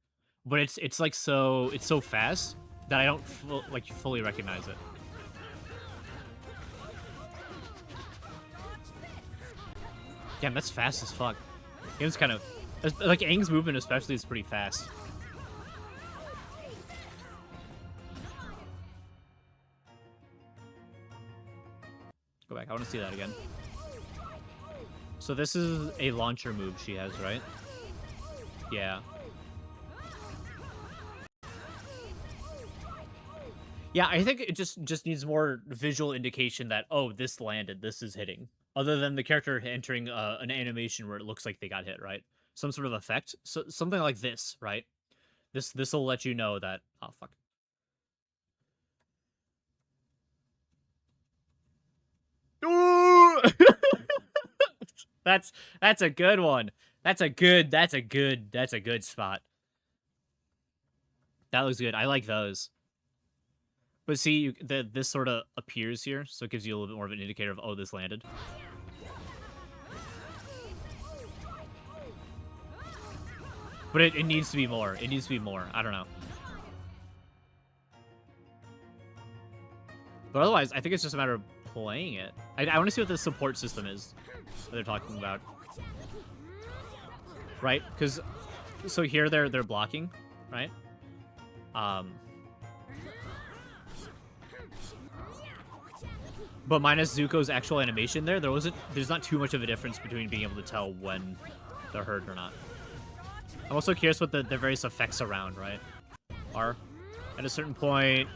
But it's like so fast that I don't fully recognize it. Damn, that's fast as fuck. Game's kind of like Aang's movement, especially, is pretty fast. Go back. I want to see that again. So this is a launcher move she has, right? Yeah. Yeah, I think it just needs more visual indication that, oh, this landed, this is hitting. Other than the character entering an animation where it looks like they got hit, right? Some sort of effect. So something like this, right? This will let you know that, oh, fuck. Ooh! That's a good one. That's a good spot. That looks good. I like those. But see, this sort of appears here, so it gives you a little bit more of an indicator of, oh, this landed. But it needs to be more. It needs to be more. I don't know. But otherwise, I think it's just a matter of playing it. I want to see what the support system is that they're talking about. Right? Because, so here they're blocking, right? But minus Zuko's actual animation there's not too much of a difference between being able to tell when they're hurt or not. I'm also curious what the various effects around, right, are. At a certain point,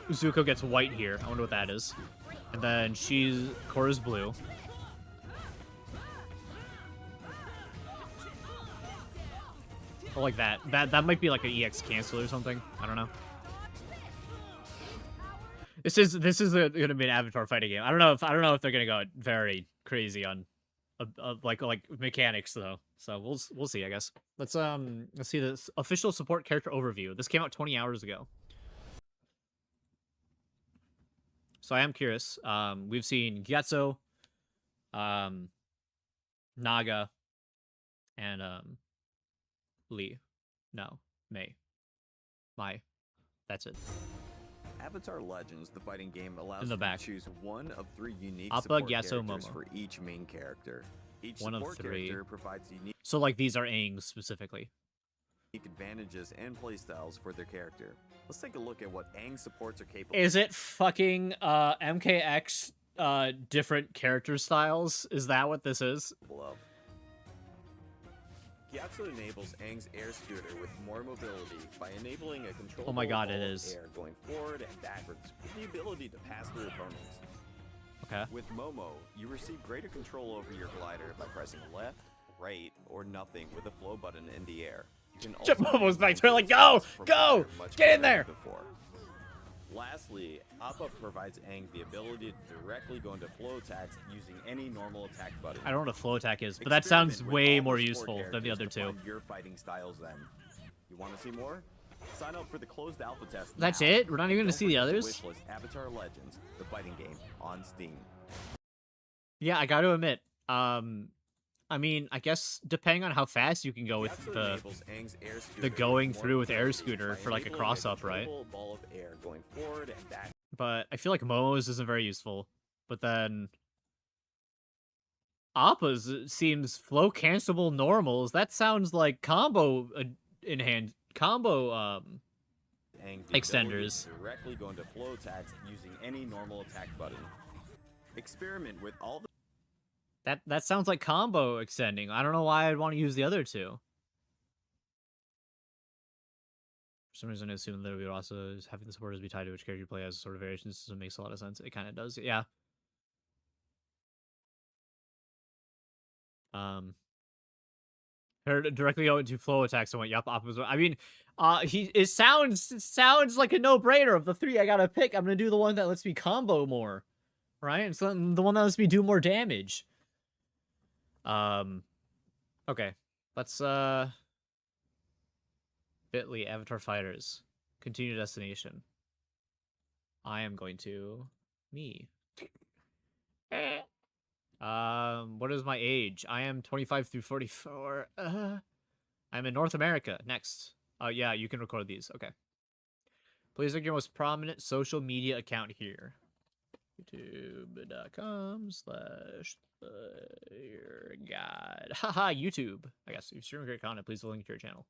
Zuko gets white here. I wonder what that is. And then Korra's blue. Or like that. That might be like an EX cancel or something. I don't know. This is gonna be an Avatar fighting game. I don't know if they're gonna go very crazy on like mechanics though. So we'll see, I guess. Let's see this official support character overview. This came out 20 hours ago. So I am curious. We've seen Gyatso, Naga, and Lee. No, Mai. That's it. Avatar Legends, the fighting game, allows In the you back. to choose one of 3 unique Appa, support Gyatso, characters Momo. for each main character. Each One of support 3. character provides unique So like these are Aangs specifically. advantages and playstyles for their character. Let's take a look at what Aang supports are capable Is it fucking MKX different character styles? Is that what this is? of. Gyatso enables Aang's air scooter with more mobility by enabling a controllable Oh my god, it ball of is. air going forward and backwards with the ability to pass through opponents. Okay. With Momo, you receive greater control over your glider by pressing left, right, or nothing with the flow button in the air. You can Chip also Momo's back use to her like, those go! from Go! glider much Get in better there! than before. Lastly, Appa provides Aang the ability to directly go into flow attacks using any normal attack button. I don't know what a flow attack is, but that sounds Experiment with way all more the support useful than the characters other to two. find your fighting styles then. You want to see more? Sign up for the closed alpha test That's now. it? We're not even And gonna see the don't forget others? to wishlist Avatar Legends, the fighting game, on Steam. Yeah, I gotta admit, I mean, I guess depending on how fast you can go with Gyatso the enables Aang's air scooter the going more through with air mobility scooter by for like a enabling cross up, right? controllable ball of air going forward and back. But I feel like Momo's isn't very useful. But then Appa's seems flow cancelable normals. That sounds like combo in hand combo Aang the ability extenders. to directly go into flow attacks using any normal attack button. Experiment with all the That sounds like combo extending. I don't know why I'd want to use the other two. For some reason, I assume that we would also having the supporters be tied to which character you play as sort of variations, so it makes a lot of sense. It kind of does, yeah. Her directly go into flow attacks and went, yup, opposite. I mean, it sounds like a no-brainer. Of the 3 I gotta pick, I'm gonna do the one that lets me combo more, right? It's the one that lets me do more damage. Okay, let's Bitly Avatar Fighters continue destination. I am going to me. What is my age? I am 25 through 44. I'm in North America. Next. Oh, yeah, you can record these. Okay. Please look at your most prominent social media account here. YouTube.com/your guide. Haha, YouTube. I guess if you're streaming great content, please link to your channel.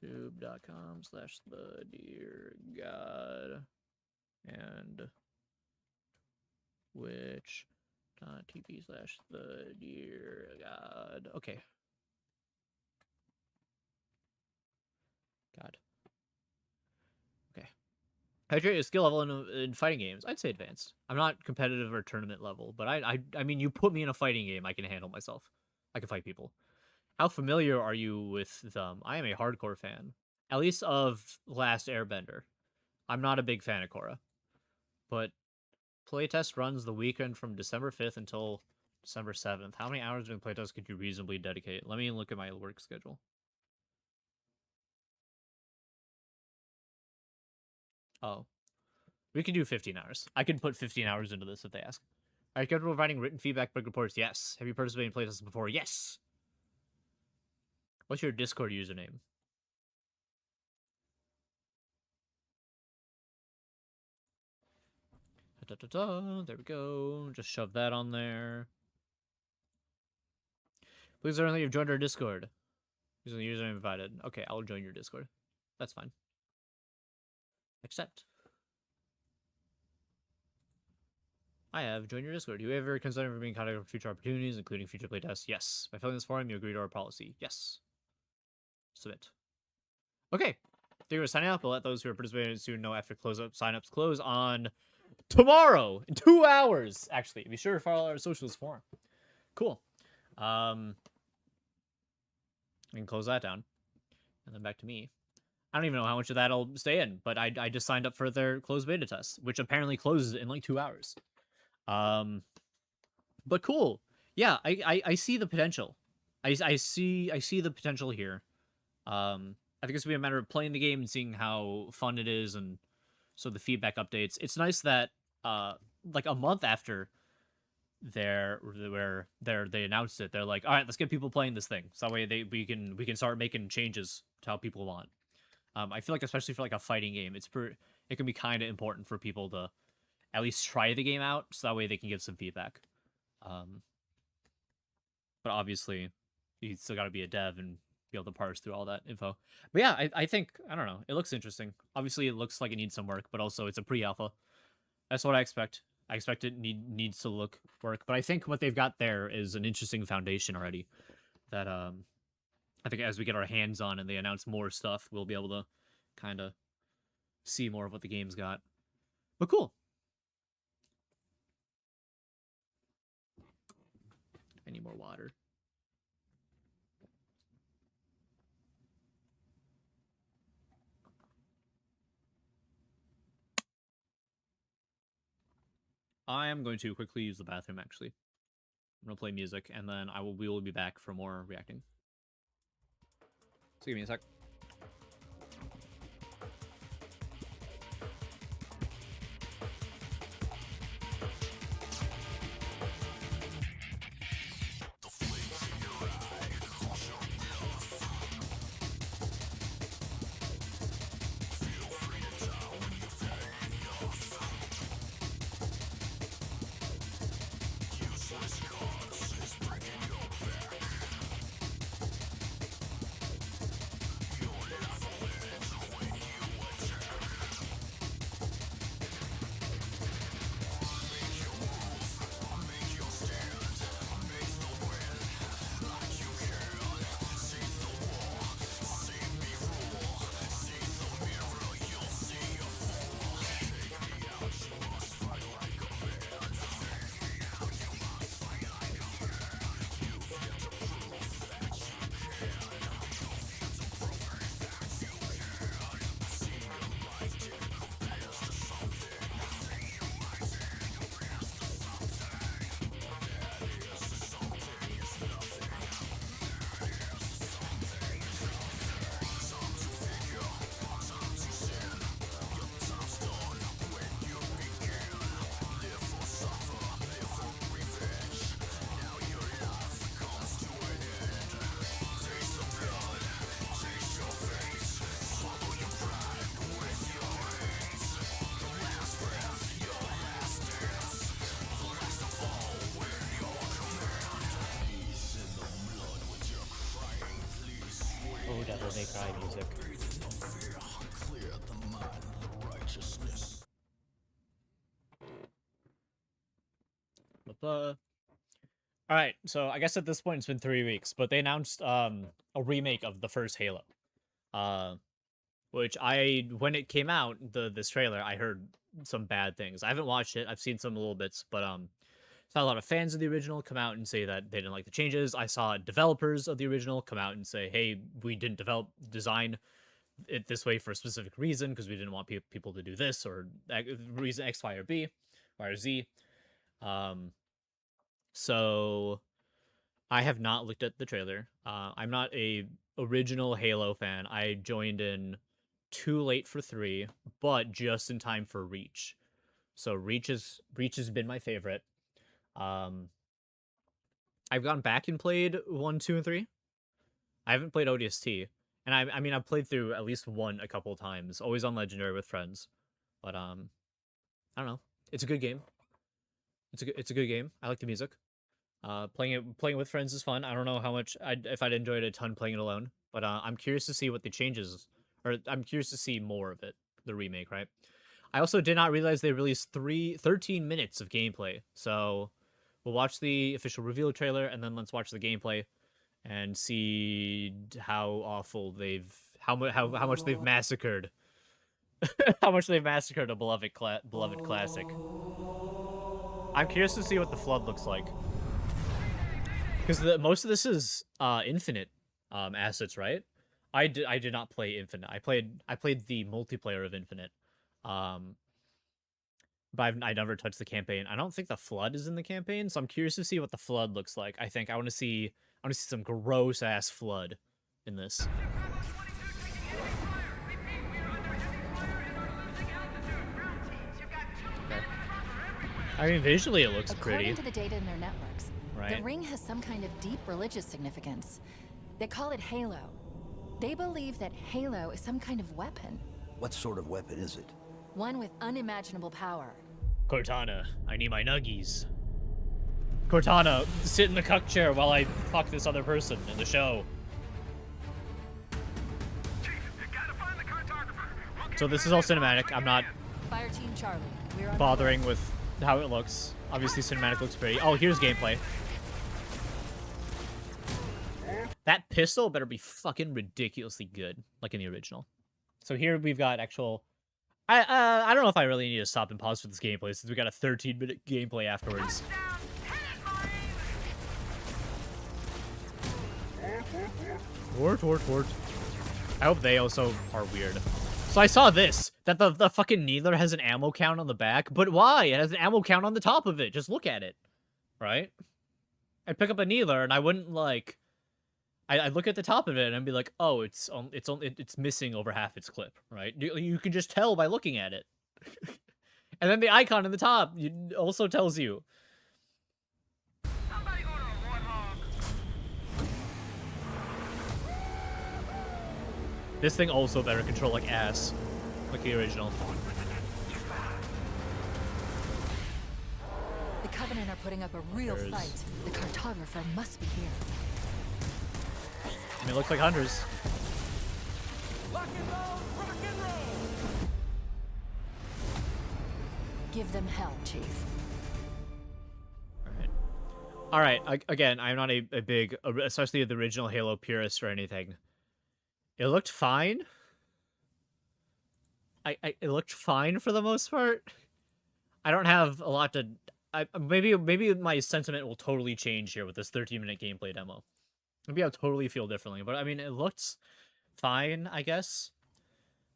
YouTube.com/thedeargod. And twitch.tv/thedeargod. Okay. God. Okay. Hydrate is skill level in fighting games. I'd say advanced. I'm not competitive or tournament level, but I mean, you put me in a fighting game, I can handle myself. I can fight people. How familiar are you with them? I am a hardcore fan, at least of Last Airbender. I'm not a big fan of Korra, but playtest runs the weekend from December 5th until December 7th. How many hours during playtest could you reasonably dedicate? Let me look at my work schedule. Oh. We can do 15 hours. I can put 15 hours into this if they ask. Are you comfortable providing written feedback, bug reports? Yes. Have you participated in playtests before? Yes. What's your Discord username? There we go. Just shove that on there. Please learn that you've joined our Discord. Using the username provided. Okay, I'll join your Discord. That's fine. Accept. I have joined your Discord. Do you ever consider being contacted for future opportunities, including future playtests? Yes. By filling this form, you agree to our policy. Yes. Submit. Okay. Thank you for signing up. We'll let those who are participating soon know after signups close on tomorrow in 2 hours. Actually, be sure to follow our socials for. Cool. We can close that down, and then back to me. I don't even know how much of that'll stay in, but I just signed up for their closed beta test, which apparently closes in like 2 hours. But cool. Yeah, I see the potential. I see the potential here. I think it's gonna be a matter of playing the game and seeing how fun it is, and so the feedback updates. It's nice that like a month after they announced it, they're like, all right, let's get people playing this thing, so that way we can start making changes to how people want. I feel like especially for like a fighting game, it can be kind of important for people to at least try the game out, so that way they can give some feedback. But obviously, you still got to be a dev and be able to parse through all that info. But yeah, I think, I don't know, it looks interesting. Obviously, it looks like it needs some work, but also it's a pre-alpha. That's what I expect. I expect it needs to work, but I think what they've got there is an interesting foundation already. That I think as we get our hands on and they announce more stuff, we'll be able to kind of see more of what the game's got. But cool. I need more water. I am going to quickly use the bathroom, actually. I'm going to play music, and then we will be back for more reacting. So give me a sec. Oh, Devil May Cry music. Alright, so I guess at this point it's been 3 weeks, but they announced a remake of the first Halo. Which when it came out, this trailer, I heard some bad things. I haven't watched it, I've seen some little bits, but saw a lot of fans of the original come out and say that they didn't like the changes. I saw developers of the original come out and say, hey, we didn't design it this way for a specific reason, because we didn't want people to do this, or reason X, Y, or B, Y, or Z. So I have not looked at the trailer. I'm not a original Halo fan. I joined in too late for 3, but just in time for Reach. So Reach has been my favorite. I've gone back and played 1, 2, and 3. I haven't played ODST, and I mean I've played through at least 1 a couple of times, always on Legendary with friends. But I don't know. It's a good game. It's a good game. I like the music. Playing with friends is fun. I don't know how much if I'd enjoyed it a ton playing it alone, but I'm curious to see what the changes, or I'm curious to see more of it, the remake, right? I also did not realize they released 13 minutes of gameplay, so we'll watch the official reveal trailer, and then let's watch the gameplay, and see how awful how much they've massacred how much they've massacred a beloved classic. I'm curious to see what the Flood looks like, because most of this is Infinite assets, right? I did not play Infinite. I played the multiplayer of Infinite, but I never touched the campaign. I don't think the Flood is in the campaign, so I'm curious to see what the Flood looks like. I want to see some gross ass Flood in this. I mean, visually it looks pretty. According to the data in their networks, right? The ring has some kind of deep religious significance. They call it Halo. They believe that Halo is some kind of weapon. What sort of weapon is it? One with unimaginable power. Cortana, I need my nuggies. Cortana, sit in the cuck chair while I fuck this other person in the show. So this is all cinematic. I'm not Fire Team Charlie. We're on bothering with how it looks. Obviously, cinematic looks pretty. Oh, here's gameplay. That pistol better be fucking ridiculously good, like in the original. So here we've got actual... I don't know if I really need to stop and pause for this gameplay, since we got a 13-minute gameplay afterwards. Tort. I hope they also are weird. So I saw this, that the fucking needler has an ammo count on the back, but why? It has an ammo count on the top of it. Just look at it, right? I'd pick up a needler and I wouldn't like... I'd look at the top of it and I'd be like, oh, it's missing over half its clip, right? You can just tell by looking at it. And then the icon in the top also tells you. This thing also better control like ass, like the original. The Covenant are putting up a real fight. The cartographer must be here. I mean, it looks like hunters. Rock and roll, rock and roll. Give them hell, Chief. All right. Again, I'm not a big, especially the original Halo purist or anything. It looked fine. It looked fine for the most part. I don't have a lot to... maybe my sentiment will totally change here with this 13-minute gameplay demo. Maybe I'll totally feel differently, but I mean, it looked fine, I guess.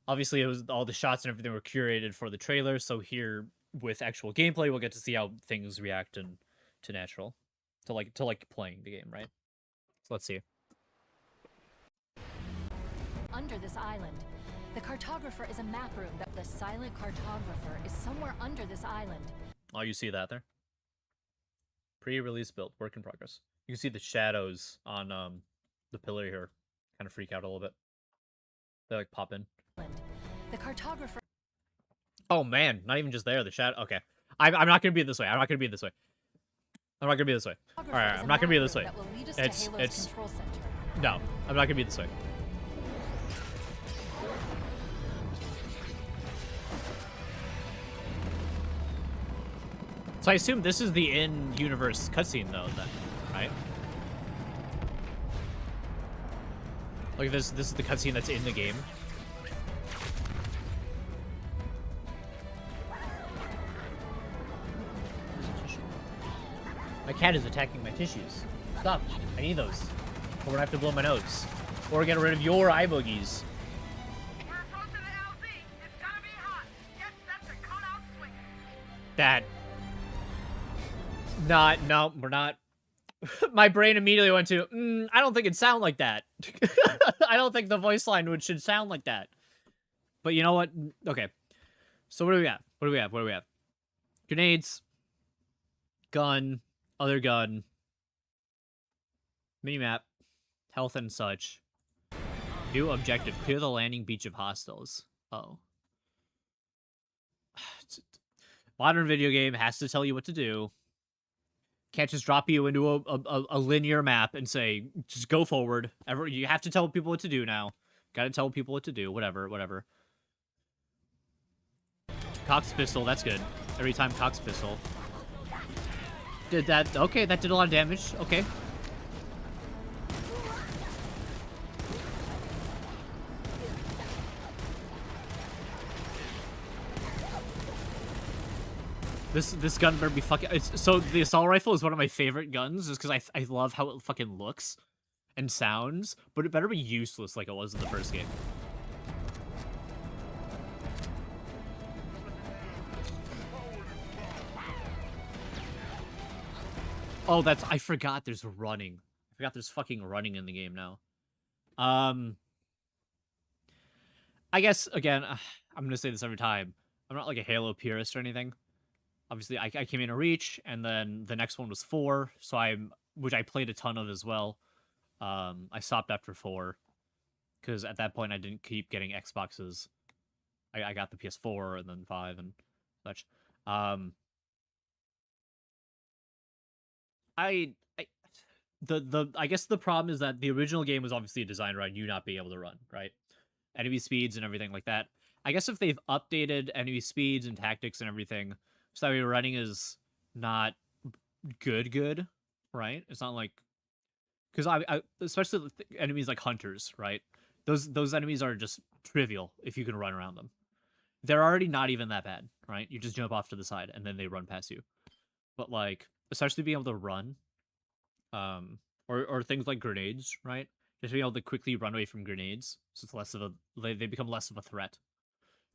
Obviously, it was all the shots and everything were curated for the trailer, so here with actual gameplay, we'll get to see how things react to natural, to playing the game, right? So let's see. Under this island, the cartographer is a map room. The silent cartographer is somewhere under this island. Oh, you see that there? Pre-release build, work in progress. You can see the shadows on the pillar here kind of freak out a little bit. They like pop in. The cartographer. Oh man, not even just there. The shadow. Okay, I'm not gonna be this way. I'm not gonna be this way. I'm not gonna be this way. All right, I'm not gonna be this way. It's no, I'm not gonna be this way. So I assume this is the in-universe cutscene though, then, right? Like this is the cutscene that's in the game. My cat is attacking my tissues. Stop. I need those. Or I have to blow my nose. Or get rid of your eye boogies. That. No, we're not. My brain immediately went to, I don't think it'd sound like that. I don't think the voice line should sound like that. But you know what? Okay. So what do we have? What do we have? Grenades. Gun. Other gun. Minimap. Health and such. New objective. Clear the landing beach of hostiles. Oh. Modern video game has to tell you what to do. Can't just drop you into a linear map and say, just go forward. You have to tell people what to do now. Gotta tell people what to do. Whatever. Cox pistol, that's good. Every time Cox pistol. Did that, okay, that did a lot of damage. Okay. This gun better be fucking. So the assault rifle is one of my favorite guns, just because I love how it fucking looks and sounds, but it better be useless like it was in the first game. Oh, I forgot there's running. I forgot there's fucking running in the game now. I guess, again, I'm gonna say this every time. I'm not like a Halo purist or anything. Obviously, I came in a Reach, and then the next one was 4, which I played a ton of as well. I stopped after 4, because at that point I didn't keep getting Xboxes. I got the PS4 and then 5 and such. I guess the problem is that the original game was obviously designed around you not being able to run, right? Enemy speeds and everything like that. I guess if they've updated enemy speeds and tactics and everything, so that your running is not good, right? It's not like, because I especially enemies like hunters, right? Those enemies are just trivial if you can run around them. They're already not even that bad, right? You just jump off to the side and then they run past you. But like, especially being able to run, or things like grenades, right? Just being able to quickly run away from grenades, so it's less of a they become less of a threat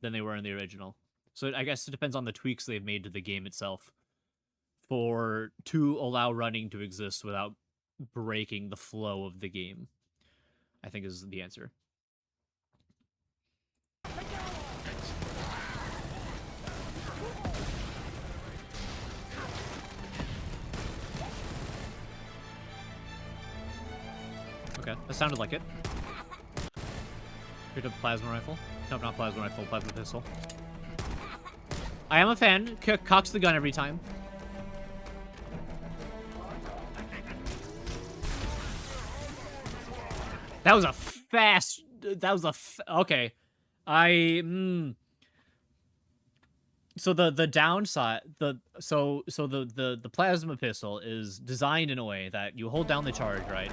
than they were in the original. So I guess it depends on the tweaks they've made to the game itself to allow running to exist without breaking the flow of the game, I think is the answer. Okay, that sounded like it. Here's a plasma rifle. Nope, not plasma rifle, plasma pistol. I am a fan. Cocks the gun every time. That was a fast... okay. So the downside... So the plasma pistol is designed in a way that you hold down the charge, right?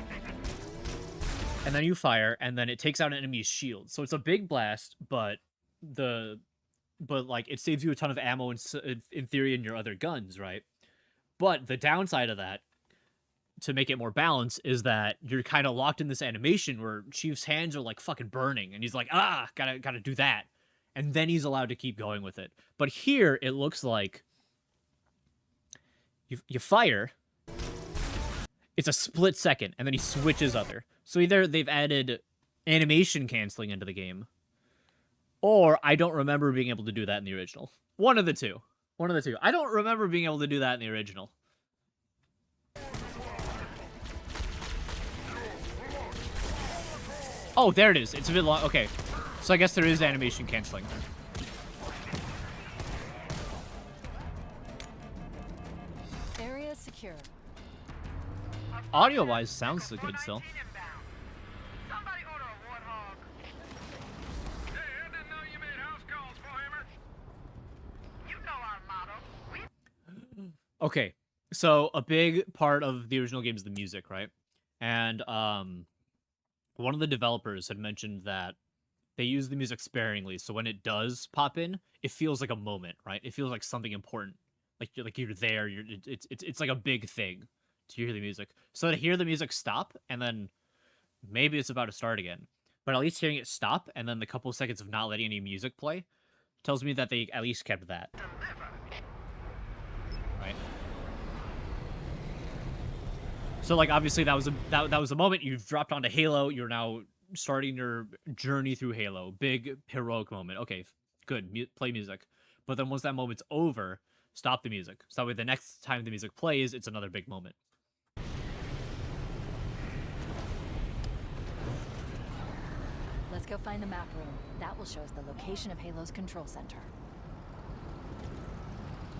And then you fire, and then it takes out an enemy's shield. So it's a big blast, but like it saves you a ton of ammo in theory in your other guns, right? But the downside of that, to make it more balanced, is that you're kind of locked in this animation where Chief's hands are like fucking burning, and he's like, gotta do that, and then he's allowed to keep going with it. But here it looks like you fire. It's a split second, and then he switches other. So either they've added animation canceling into the game, or I don't remember being able to do that in the original. One of the two. I don't remember being able to do that in the original. Oh, there it is. It's a bit long. Okay. So I guess there is animation canceling. Area secure. Audio-wise, sounds so good still. Okay, so a big part of the original game is the music, right? And one of the developers had mentioned that they use the music sparingly, so when it does pop in, it feels like a moment, right? It feels like something important, like you're there. It's like a big thing to hear the music. So to hear the music stop, and then maybe it's about to start again, but at least hearing it stop and then the couple of seconds of not letting any music play tells me that they at least kept that. Right? So like obviously that was a moment you've dropped onto Halo. You're now starting your journey through Halo. Big heroic moment. Okay, good. Play music. But then once that moment's over, stop the music. So that way the next time the music plays, it's another big moment. Let's go find the map room. That will show us the location of Halo's control center.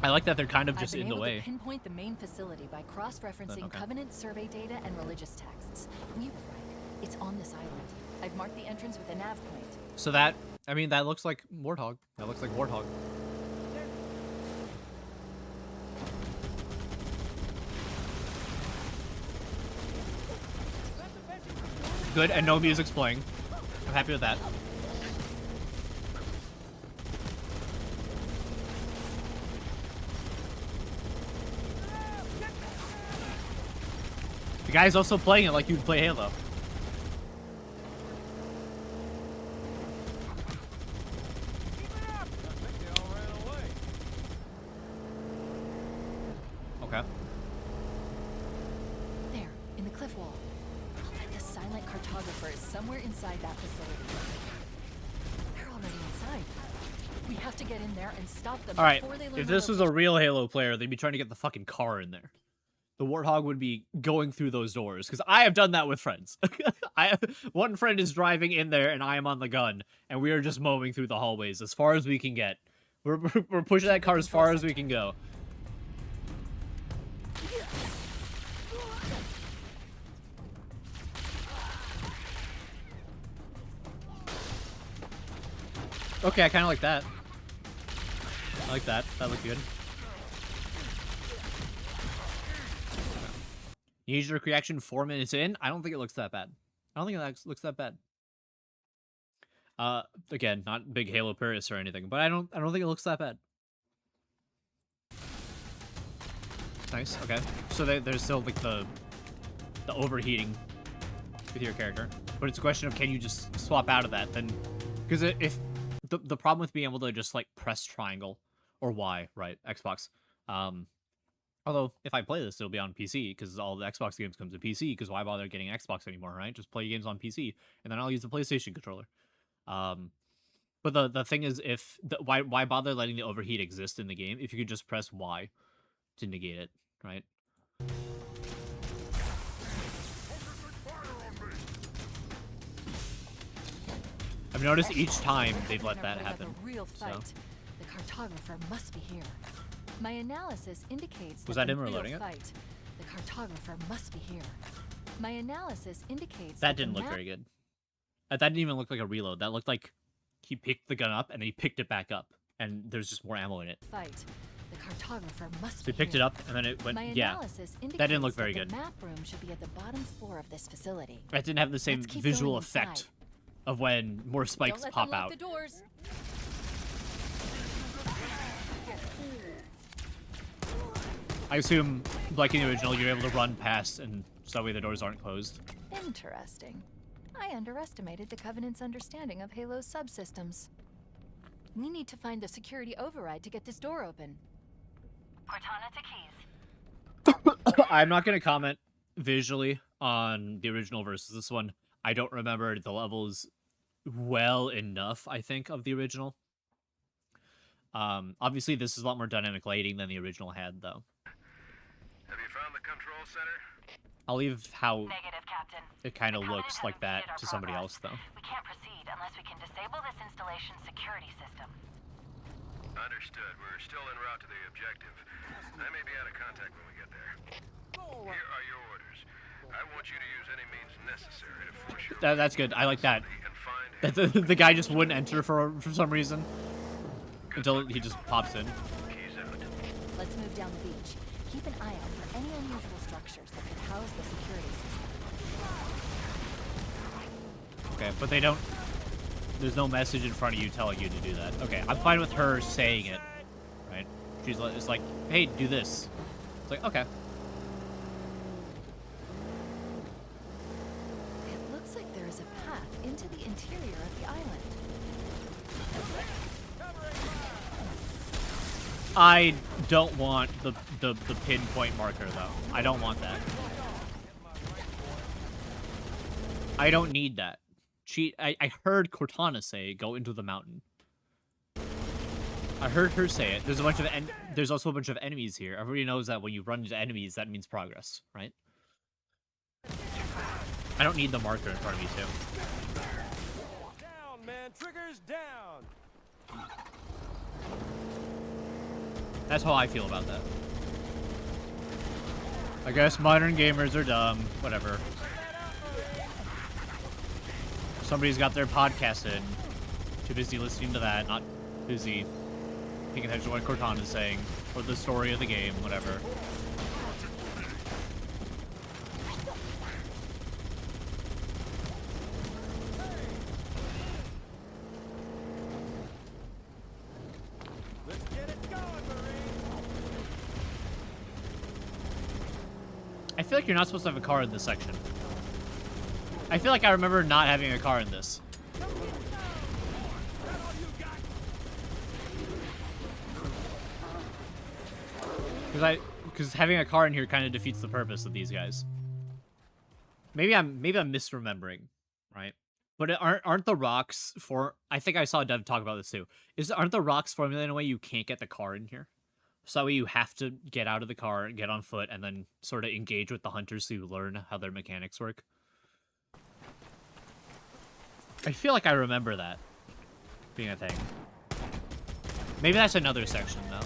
I like that they're kind of just in the way. I've been able to pinpoint the main facility by cross-referencing Covenant survey data and religious texts. We were right. It's on this island. I've marked the entrance with a nav point. So that, I mean, that looks like Warthog. That looks like Warthog. Good, and no music's playing. I'm happy with that. The guy's also playing it like you'd play Halo. Okay. There, in the cliff wall. The silent cartographer is somewhere inside that facility. They're already inside. We have to get in there and stop them Alright, before they learn if the this was a location. real Halo player, they'd be trying to get the fucking car in there. The Warthog would be going through those doors, because I have done that with friends. One friend is driving in there, and I am on the gun, and we are just mowing through the hallways as far as we can get. We're pushing that car as far as we can go. Okay, I kind of like that. I like that. That looked good. Knee-jerk reaction 4 minutes in. I don't think it looks that bad. I don't think it looks that bad. Again, not big Halo purist or anything, but I don't think it looks that bad. Nice. Okay. So there's still like the overheating with your character, but it's a question of can you just swap out of that then? Because if the problem with being able to just like press triangle or Y, right? Xbox. Although if I play this, it'll be on PC because all the Xbox games come to PC. Because why bother getting Xbox anymore, right? Just play games on PC, and then I'll use the PlayStation controller. But the thing is, why bother letting the overheat exist in the game if you could just press Y to negate it, right? I've noticed each time they've let that happen. Real fight. So. The cartographer must be here. My analysis indicates Was that that him the real reloading it? fight, the cartographer must be here. My analysis indicates That didn't look very good. That didn't even look like a reload. That looked like he picked the gun up and then he picked it back up, and there's just more ammo in it. Fight. The cartographer must So he be picked here. it up and then it went. My Yeah, analysis that didn't look indicates very that good. The map room should be at the bottom floor of this facility. That didn't have the same Let's keep visual going effect inside. of when more spikes Don't let pop them lock out. the doors. I assume, like in the original, you're able to run past, and so that way the doors aren't closed. Interesting. I underestimated the Covenant's understanding of Halo's subsystems. We need to find the security override to get this door open. Cortana to keys. I'm not going to comment visually on the original versus this one. I don't remember the levels well enough, I think, of the original. Obviously, this is a lot more dynamic lighting than the original had, though. Have you found the control center? I'll leave how Negative, Captain. it kind of looks like that to somebody else, though. We can't proceed unless we can disable this installation's security system. Understood. We're still en route to the objective. I may be out of contact when we get there. Here are your orders. I want you to use any means necessary to force your That's good. I like that. The guy just wouldn't enter for some reason until he just pops in. Let's move down the beach. Keep an eye out for any unusual structures that could house the security system. Okay, but they don't... There's no message in front of you telling you to do that. Okay, I'm fine with her saying it, right? It's like, hey, do this. It's like, okay. It looks like there is a path into the interior of the island. I don't want the pinpoint marker, though. I don't want that. I don't need that. I heard Cortana say, go into the mountain. I heard her say it. There's also a bunch of enemies here. Everybody knows that when you run into enemies, that means progress, right? I don't need the marker in front of me, too. Down, man. Triggers down. That's how I feel about that. I guess modern gamers are dumb. Whatever. Somebody's got their podcast in. Too busy listening to that, not busy paying attention to what Cortana's saying, or the story of the game, whatever. I feel like you're not supposed to have a car in this section. I feel like I remember not having a car in this. Because having a car in here kind of defeats the purpose of these guys. Maybe I'm misremembering, right? But aren't the rocks for? I think I saw Dev talk about this too. Aren't the rocks formulated in a way you can't get the car in here? So that way you have to get out of the car, get on foot, and then sort of engage with the hunters so you learn how their mechanics work. I feel like I remember that being a thing. Maybe that's another section though.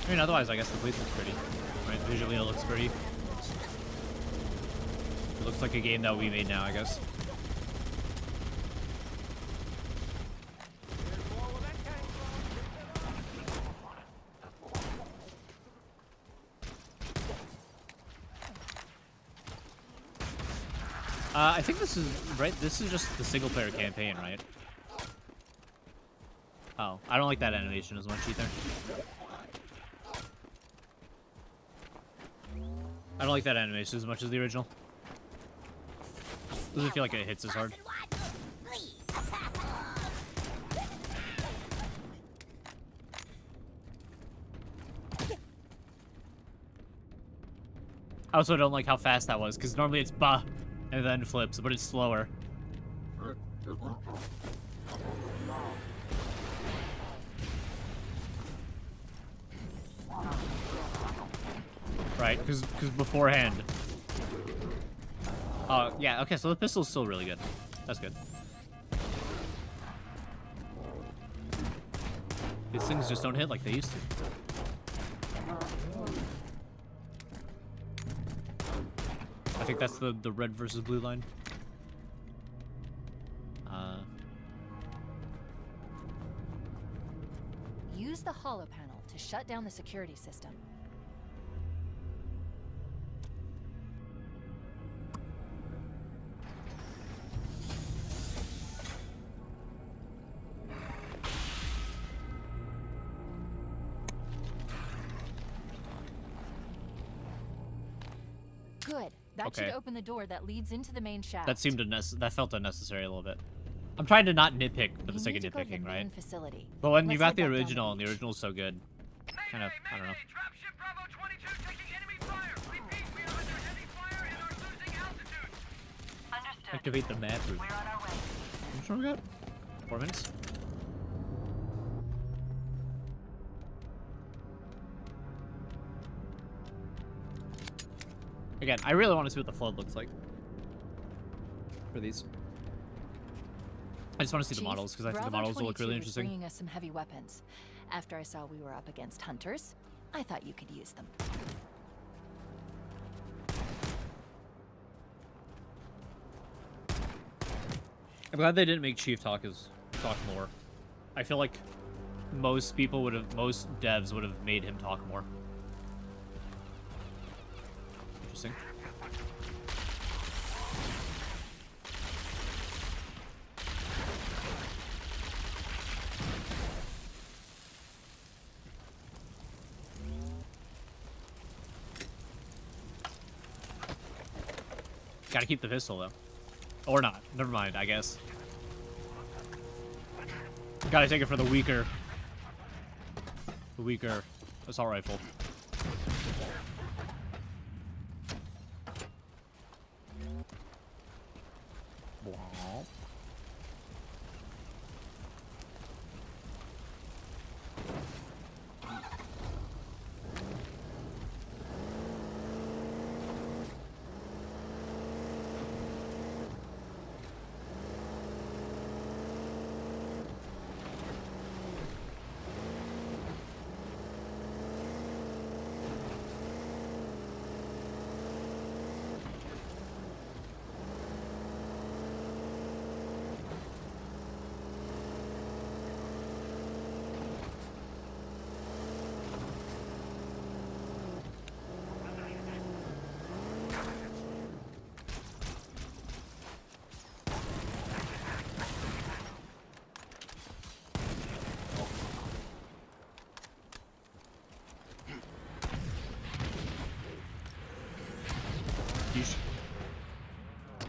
I mean, otherwise, I guess the place looks pretty. Right? Visually, it looks pretty. It looks like a game that we made now, I guess. I think this is right. This is just the single-player campaign, right? Oh, I don't like that animation as much either. I don't like that animation as much as the original. Doesn't feel like it hits as hard. I also don't like how fast that was, because normally it's bah, and then flips, but it's slower. Right, because beforehand. Yeah, okay, so the pistol's still really good. That's good. These things just don't hit like they used to. I think that's the red versus blue line. Use the holo panel to shut down the security system. Good. That should open the door that leads into the main shaft. That seemed that felt unnecessary a little bit. I'm trying to not nitpick for the sake of nitpicking, right? Facility. But when you got the original, and the original's so good, kind of, I don't know. Dropship Bravo 22 taking enemy fire. Repeat, we are under heavy fire and are losing altitude. Understood. Activate the map route. We're on our way. How much more we got? 4 minutes? Again, I really want to see what the flood looks like for these. I just want to see the models, because I think the models will look really interesting. Bringing us some heavy weapons. After I saw we were up against hunters, I thought you could use them. I'm glad they didn't make Chief talk more. I feel like most devs would have made him talk more. Interesting. Gotta keep the pistol, though. Or not. Never mind, I guess. Gotta take it for the weaker assault rifle. Wow.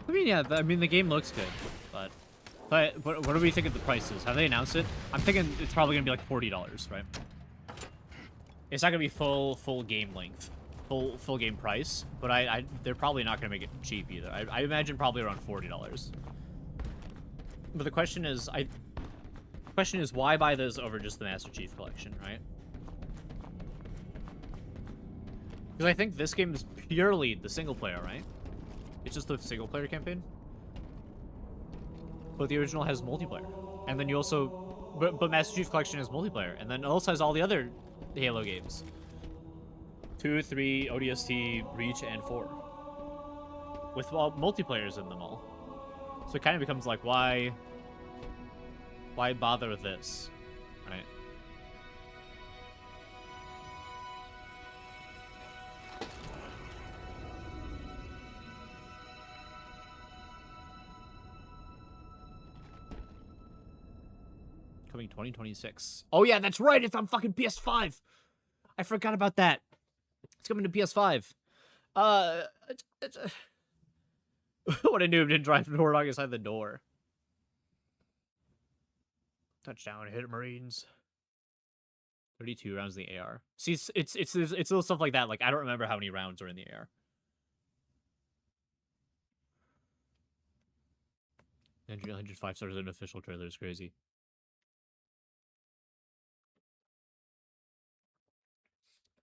I mean, yeah, I mean the game looks good, but what do we think of the prices? Have they announced it? I'm thinking it's probably gonna be like $40, right? It's not gonna be full game length, full game price, but they're probably not gonna make it cheap either. I imagine probably around $40. But the question is, why buy this over just the Master Chief Collection, right? Because I think this game is purely the single player, right? It's just the single player campaign. But the original has multiplayer. And then you also... But Master Chief Collection has multiplayer. And then it also has all the other Halo games. 2, 3, ODST, Reach, and 4. With all multiplayers in them all. So it kind of becomes like, why bother with this? Right? Coming 2026. Oh yeah, that's right. It's on fucking PS5. I forgot about that. It's coming to PS5. What a noob didn't drive the door inside the door. Touchdown, hit Marines. 32 rounds in the AR. See, it's little stuff like that. Like I don't remember how many rounds are in the AR. 105 stars in an official trailer is crazy.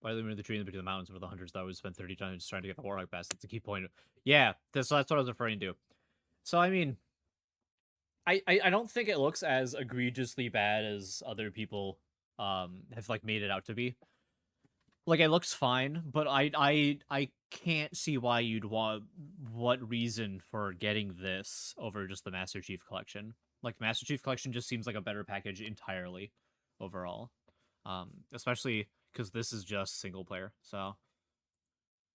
Why do they move the tree in between the mountains with the hunters that would spend 30 times trying to get the Warlock Pass? That's a key point. Yeah, that's what I was referring to. So, I mean, I don't think it looks as egregiously bad as other people have, like, made it out to be. Like, it looks fine, but I can't see why you'd want... What reason for getting this over just the Master Chief Collection. Like, Master Chief Collection just seems like a better package entirely overall. Especially... because this is just single player, so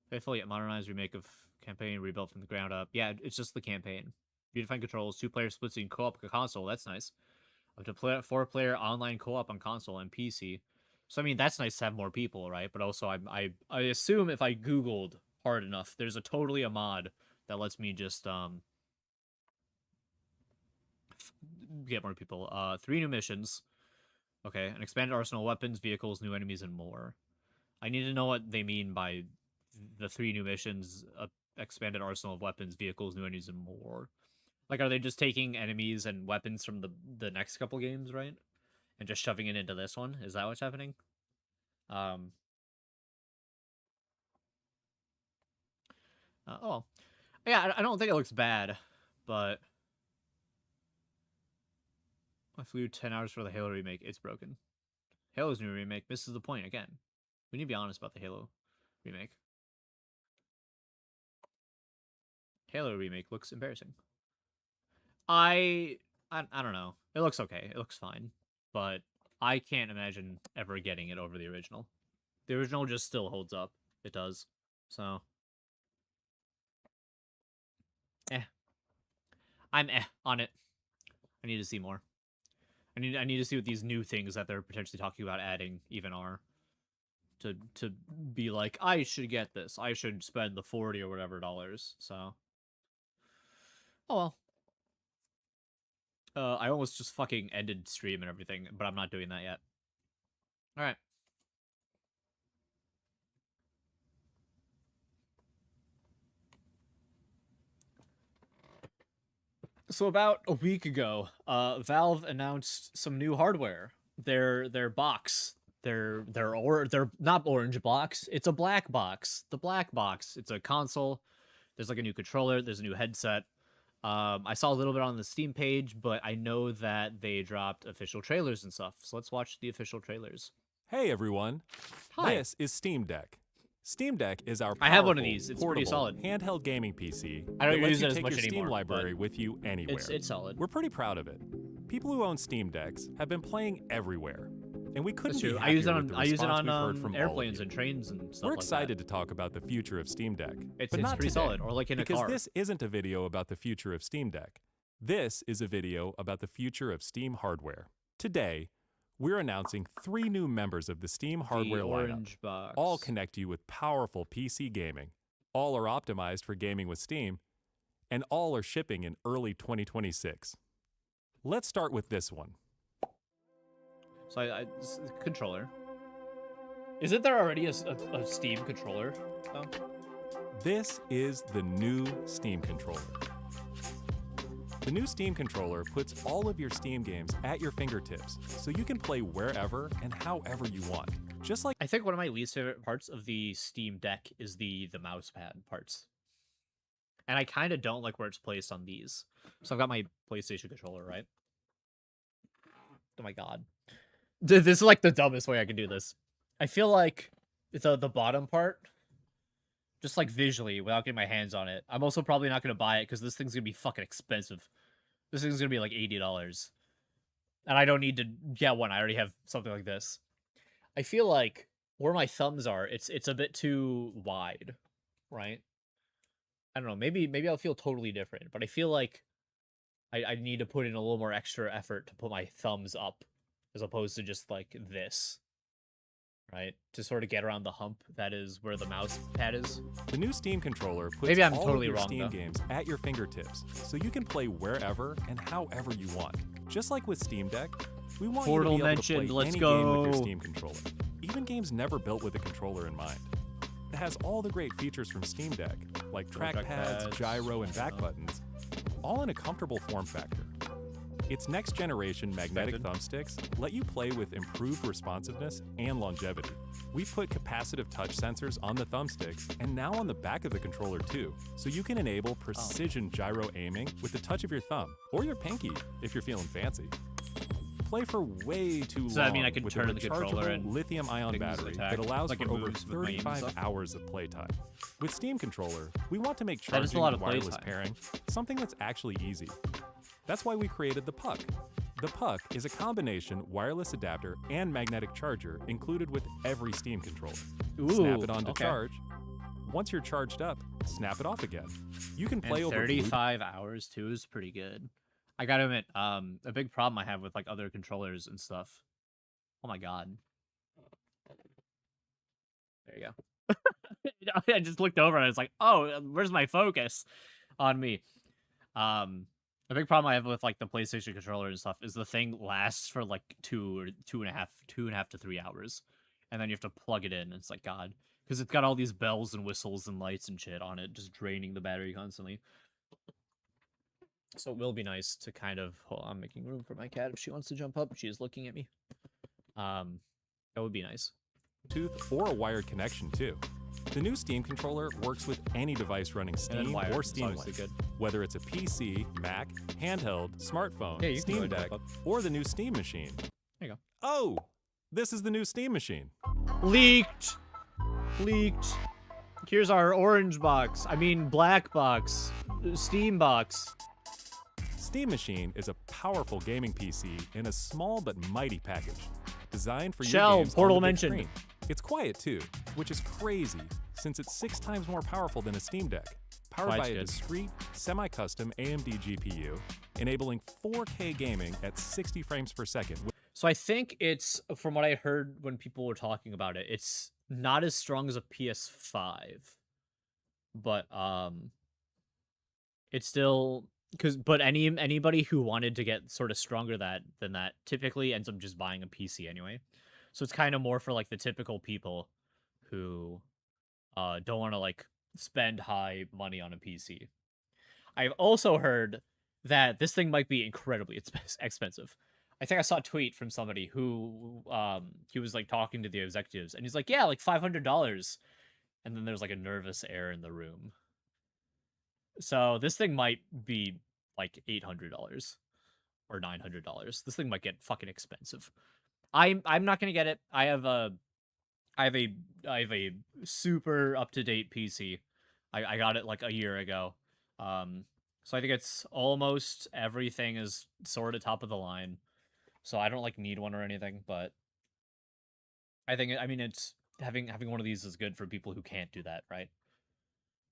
faithfully modernized remake of campaign rebuilt from the ground up. Yeah, it's just the campaign. Redefined controls, 2-player splits in co-op console. That's nice. Up to 4-player online co-op on console and PC. So I mean, that's nice to have more people, right? But also, I assume if I Googled hard enough, there's a mod that lets me just get more people. 3 new missions. Okay, an expanded arsenal of weapons, vehicles, new enemies, and more. I need to know what they mean by the 3 new missions, expanded arsenal of weapons, vehicles, new enemies, and more. Like, are they just taking enemies and weapons from the next couple games, right? And just shoving it into this one? Is that what's happening? Oh. Yeah, I don't think it looks bad, but... I flew 10 hours for the Halo remake. It's broken. Halo's new remake misses the point again. We need to be honest about the Halo remake. Halo remake looks embarrassing. I don't know. It looks okay. It looks fine. But I can't imagine ever getting it over the original. The original just still holds up. It does. So. I'm on it. I need to see more. I need to see what these new things that they're potentially talking about adding even are. To be like, I should get this. I should spend the 40 or whatever dollars. So. Oh well. I almost just fucking ended stream and everything, but I'm not doing that yet. Alright. So about a week ago, Valve announced some new hardware. Their box. They're not orange box. It's a black box. The black box. It's a console. There's like a new controller. There's a new headset. I saw a little bit on the Steam page, but I know that they dropped official trailers and stuff. So let's watch the official trailers. Hey everyone. Hi. This is Steam Deck. Steam Deck is our I have one of powerful, these. It's portable, pretty solid. handheld gaming PC I don't that lets use you it as take much your Steam anymore, library but with you anywhere. It's solid. We're pretty proud of it. People who own Steam Decks have been playing everywhere, and we couldn't That's be true. happier with the response we've heard from all of airplanes you. and trains and stuff We're like excited that. to talk about the future of Steam Deck, It's but not pretty today, solid, or like in a because car. this isn't a video about the future of Steam Deck. This is a video about the future of Steam hardware. Today, we're announcing 3 new members of the Steam hardware lineup. Orange box. All connect you with powerful PC gaming. All are optimized for gaming with Steam, and all are shipping in early 2026. Let's start with this one. So controller. Isn't there already a Steam controller? Oh. This is the new Steam controller. The new Steam controller puts all of your Steam games at your fingertips, so you can play wherever and however you want. Just like I think one of my least favorite parts of the Steam Deck is the mouse pad parts. And I kind of don't like where it's placed on these. So I've got my PlayStation controller, right? Oh my god. This is like the dumbest way I can do this. I feel like the bottom part, just like visually, without getting my hands on it, I'm also probably not going to buy it because this thing's going to be fucking expensive. This thing's going to be like $80. And I don't need to get one. I already have something like this. I feel like where my thumbs are, it's a bit too wide, right? I don't know. Maybe I'll feel totally different, but I feel like I need to put in a little more extra effort to put my thumbs up as opposed to just like this, right? To sort of get around the hump that is where the mouse pad is. The new Steam controller puts Maybe I'm all totally of your wrong, Steam though. games at your fingertips, so you can play wherever and however you want. Just like with Steam Deck, we want Portal you to be able mentioned, to play let's any game with your go. Steam controller, even games never built with a controller in mind. It has all the great features from Steam Deck, like trackpads, gyro, and back buttons, all in a comfortable form factor. Its next-generation magnetic thumbsticks let you play with improved responsiveness and longevity. We've put capacitive touch sensors on the thumbsticks and now on the back of the controller too, so you can enable precision gyro aiming with the touch of your thumb, or your pinky if you're feeling fancy. Play for way too long. Does that mean I can with turn a the controller rechargeable and lithium-ion things battery attack, that allows like for it over moves with my aim and 35 stuff? hours of playtime. With Steam controller, we want to make That is a charging lot and of wireless playtime. pairing something that's actually easy. That's why we created the Puck. The Puck is a combination wireless adapter and magnetic charger included with every Steam controller. Snap it on to okay. charge. Once you're charged up, snap it off again. You can play And over 35 hours too is pretty good. I gotta admit, a big problem I have with like other controllers and stuff. Oh my god. There you go. I just looked over and I was like, oh, where's my focus on me? A big problem I have with like the PlayStation controller and stuff is the thing lasts for like two and a half to 3 hours. And then you have to plug it in. And it's like, God, because it's got all these bells and whistles and lights and shit on it, just draining the battery constantly. So it will be nice to kind of, hold on, I'm making room for my cat if she wants to jump up. She is looking at me. That would be nice. Bluetooth or a wired connection too. The new Steam controller works with any device running Steam wired, or it's Steam obviously Link, good. whether it's a PC, Mac, handheld, smartphone, Yeah, you can Steam really jump Deck, up. or the new Steam machine. There you go. Oh, this is the new Steam machine. Leaked! Leaked. Here's our orange box. I mean, black box. Steam box. Steam Machine is a powerful gaming PC in a small but mighty package, designed for Shell, your games Portal on the big mentioned. screen. It's quiet too, which is crazy since it's 6 times more powerful than a Steam Deck, powered Quiet's by a good. discrete, semi-custom AMD GPU, enabling 4K gaming at 60 frames per second. So I think it's, from what I heard when people were talking about it, it's not as strong as a PS5. But, it's still... But anybody who wanted to get sort of stronger than that typically ends up just buying a PC anyway. So it's kind of more for like the typical people who don't want to like spend high money on a PC. I've also heard that this thing might be incredibly expensive. I think I saw a tweet from somebody who he was like talking to the executives and he's like, yeah, like $500. And then there's like a nervous air in the room. So this thing might be like $800 or $900. This thing might get fucking expensive. I'm not gonna get it. I have a super up to date PC. I got it like a year ago. So I think it's almost everything is sort of top of the line. So I don't like need one or anything, but I mean it's having one of these is good for people who can't do that, right?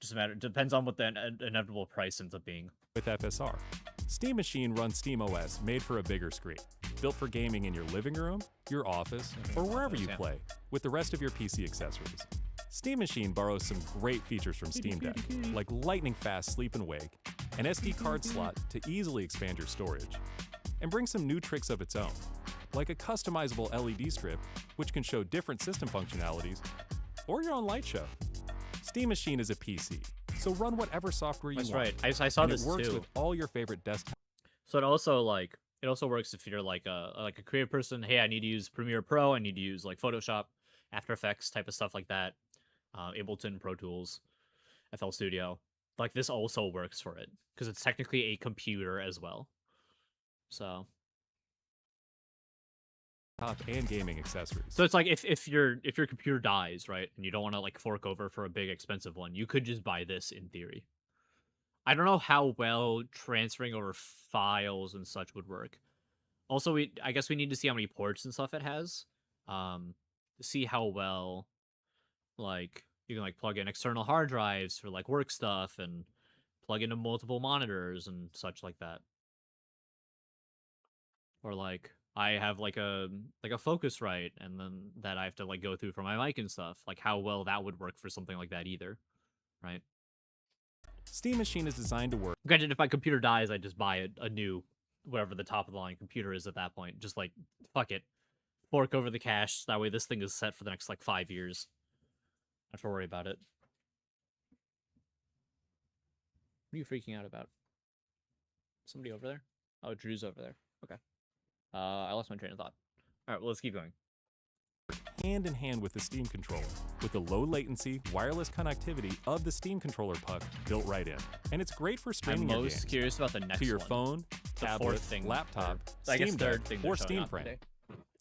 Just depends on what the inevitable price ends up being. With FSR, Steam Machine runs Steam OS made for a bigger screen, built for gaming in your living room, your office, or wherever you play, with the rest of your PC accessories. Steam Machine borrows some great features from Steam Deck, like lightning-fast sleep and wake, an SD card slot to easily expand your storage, and brings some new tricks of its own, like a customizable LED strip, which can show different system functionalities, or your own light show. Steam Machine is a PC, so run whatever software you That's want. right. I saw and this it works too. with all your favorite desktop. So it also works if you're like a creative person. Hey, I need to use Premiere Pro. I need to use like Photoshop, After Effects type of stuff like that. Ableton, Pro Tools, FL Studio. Like this also works for it because it's technically a computer as well. So And gaming accessories. So it's like if your computer dies, right, and you don't want to like fork over for a big expensive one, you could just buy this in theory. I don't know how well transferring over files and such would work. Also, I guess we need to see how many ports and stuff it has. To see how well like you can like plug in external hard drives for like work stuff and plug into multiple monitors and such like that. Or like I have like a Focusrite and then that I have to like go through for my mic and stuff. Like how well that would work for something like that either, right? Steam Machine is designed to work. Granted, if my computer dies, I just buy a new, whatever the top of the line computer is at that point. Just like, fuck it. Fork over the cash. That way this thing is set for the next like 5 years. I don't have to worry about it. What are you freaking out about? Somebody over there? Oh, Drew's over there. Okay. I lost my train of thought. Alright, well, let's keep going. Hand in hand with the Steam controller, with the low latency, wireless connectivity of the Steam controller puck built right in. And it's great for streaming I'm your most games curious about the next to your one. phone, The tablet, fourth thing, laptop, I guess Steam third Deck, thing they're or showing Steam off Frame. today.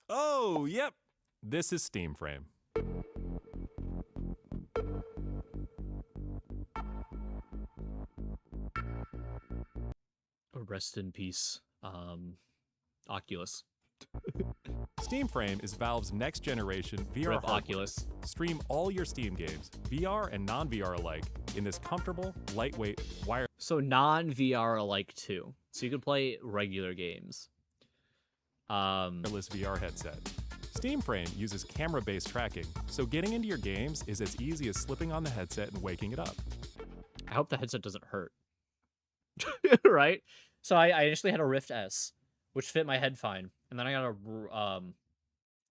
Oh, yep. This is Steam Frame. Rest in peace, Oculus. Steam Frame is Valve's next generation VR Rip hardware. Oculus. Stream all your Steam games, VR and non-VR alike, in this comfortable, lightweight, wireless. So non-VR alike too. So you can play regular games. Wireless VR headset. Steam Frame uses camera-based tracking, so getting into your games is as easy as slipping on the headset and waking it up. I hope the headset doesn't hurt. Right? So I initially had a Rift S, which fit my head fine. And then I got a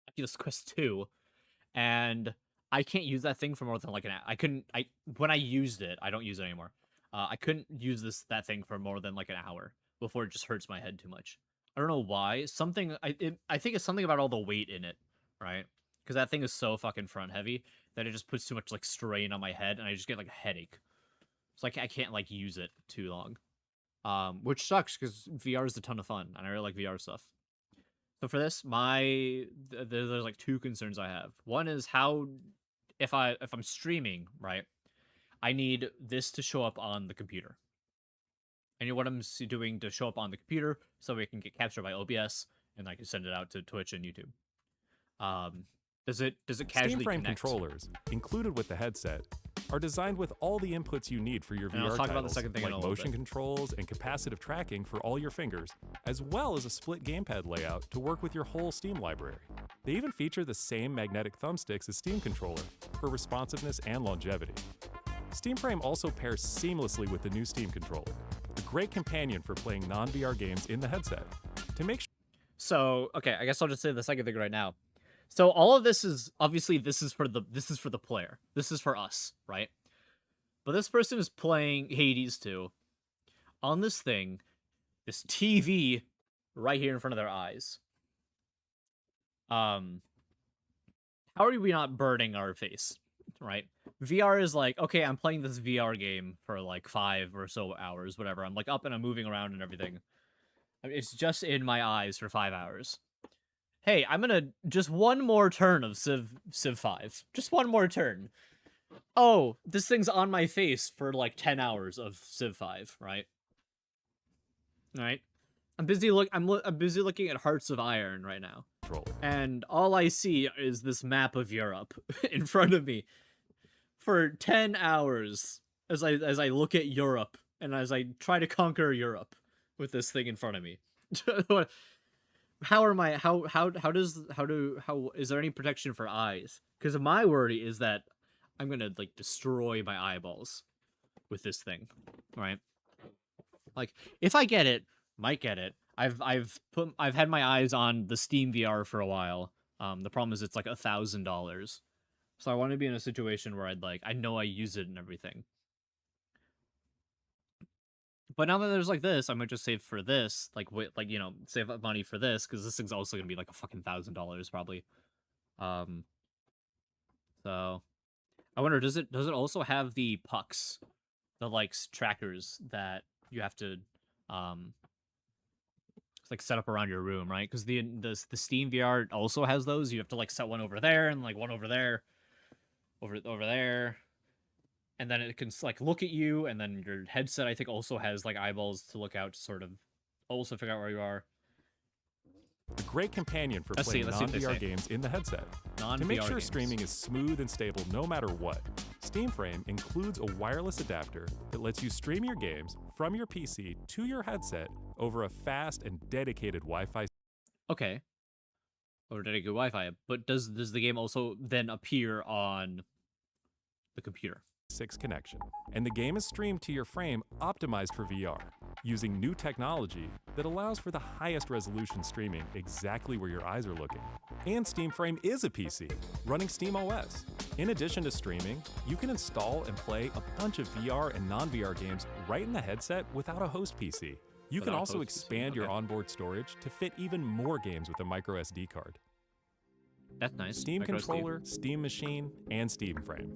Oculus Quest 2, and I can't use that thing for more than like an hour. When I used it, I don't use it anymore. I couldn't use that thing for more than like an hour before it just hurts my head too much. I don't know why. I think it's something about all the weight in it, right? Because that thing is so fucking front heavy that it just puts too much like strain on my head, and I just get like a headache. It's like I can't like use it too long. Which sucks because VR is a ton of fun, and I really like VR stuff. So for this, there's like two concerns I have. One is how, if I'm streaming, right, I need this to show up on the computer. I need what I'm doing to show up on the computer so it can get captured by OBS, and I can send it out to Twitch and YouTube. Does it casually Steam Frame connect? controllers, included with the headset, are designed with all the inputs you need for your And I'll VR talk about the titles, second thing in like a little motion bit. controls and capacitive tracking for all your fingers, as well as a split gamepad layout to work with your whole Steam library. They even feature the same magnetic thumbsticks as Steam controller for responsiveness and longevity. Steam Frame also pairs seamlessly with the new Steam controller, a great companion for playing non-VR games in the headset. To make sure So, okay, I guess I'll just say the second thing right now. So all of this is obviously this is for the player. This is for us, right? But this person is playing Hades 2 on this thing, this TV right here in front of their eyes. How are we not burning our face, right? VR is like, okay, I'm playing this VR game for like 5 or so hours, whatever. I'm like up and I'm moving around and everything. I mean, it's just in my eyes for 5 hours. Hey, I'm gonna just one more turn of Civ 5. Just one more turn. Oh, this thing's on my face for like 10 hours of Civ 5, right? Right? I'm busy looking at Hearts of Iron right now. And all I see is this map of Europe in front of me for 10 hours as I look at Europe and as I try to conquer Europe with this thing in front of me. How is there any protection for eyes? Because my worry is that I'm gonna like destroy my eyeballs with this thing, right? Like, if I get it, might get it. I've had my eyes on the Steam VR for a while. The problem is it's like $1,000, so I want to be in a situation where I know I use it and everything. But now that there's like this, I might just save for this, save up money for this, because this thing's also gonna be like a fucking $1,000 probably. So I wonder, does it also have the pucks, the trackers that you have to set up around your room, right? Because the Steam VR also has those. You have to set one over there and one over there, over there, and then it can look at you, and then your headset I think also has eyeballs to look out to sort of also figure out where you are. A great companion for Let's playing see what they non-VR say. games in the headset. Non-VR To make sure games. streaming is smooth and stable no matter what, Steam Frame includes a wireless adapter that lets you stream your games from your PC to your headset over a fast and dedicated Wi-Fi. Okay. Or dedicated Wi-Fi, but does the game also then appear on the computer? 6 connection, and the game is streamed to your frame optimized for VR, using new technology that allows for the highest resolution streaming exactly where your eyes are looking. And Steam Frame is a PC, running Steam OS. In addition to streaming, you can install and play a bunch of VR and non-VR games right in the headset without a host PC. You can Without a also host PC, expand your okay. onboard storage to fit even more games with a micro SD card. That's nice. Steam Micro SD. controller, Steam machine, and Steam Frame.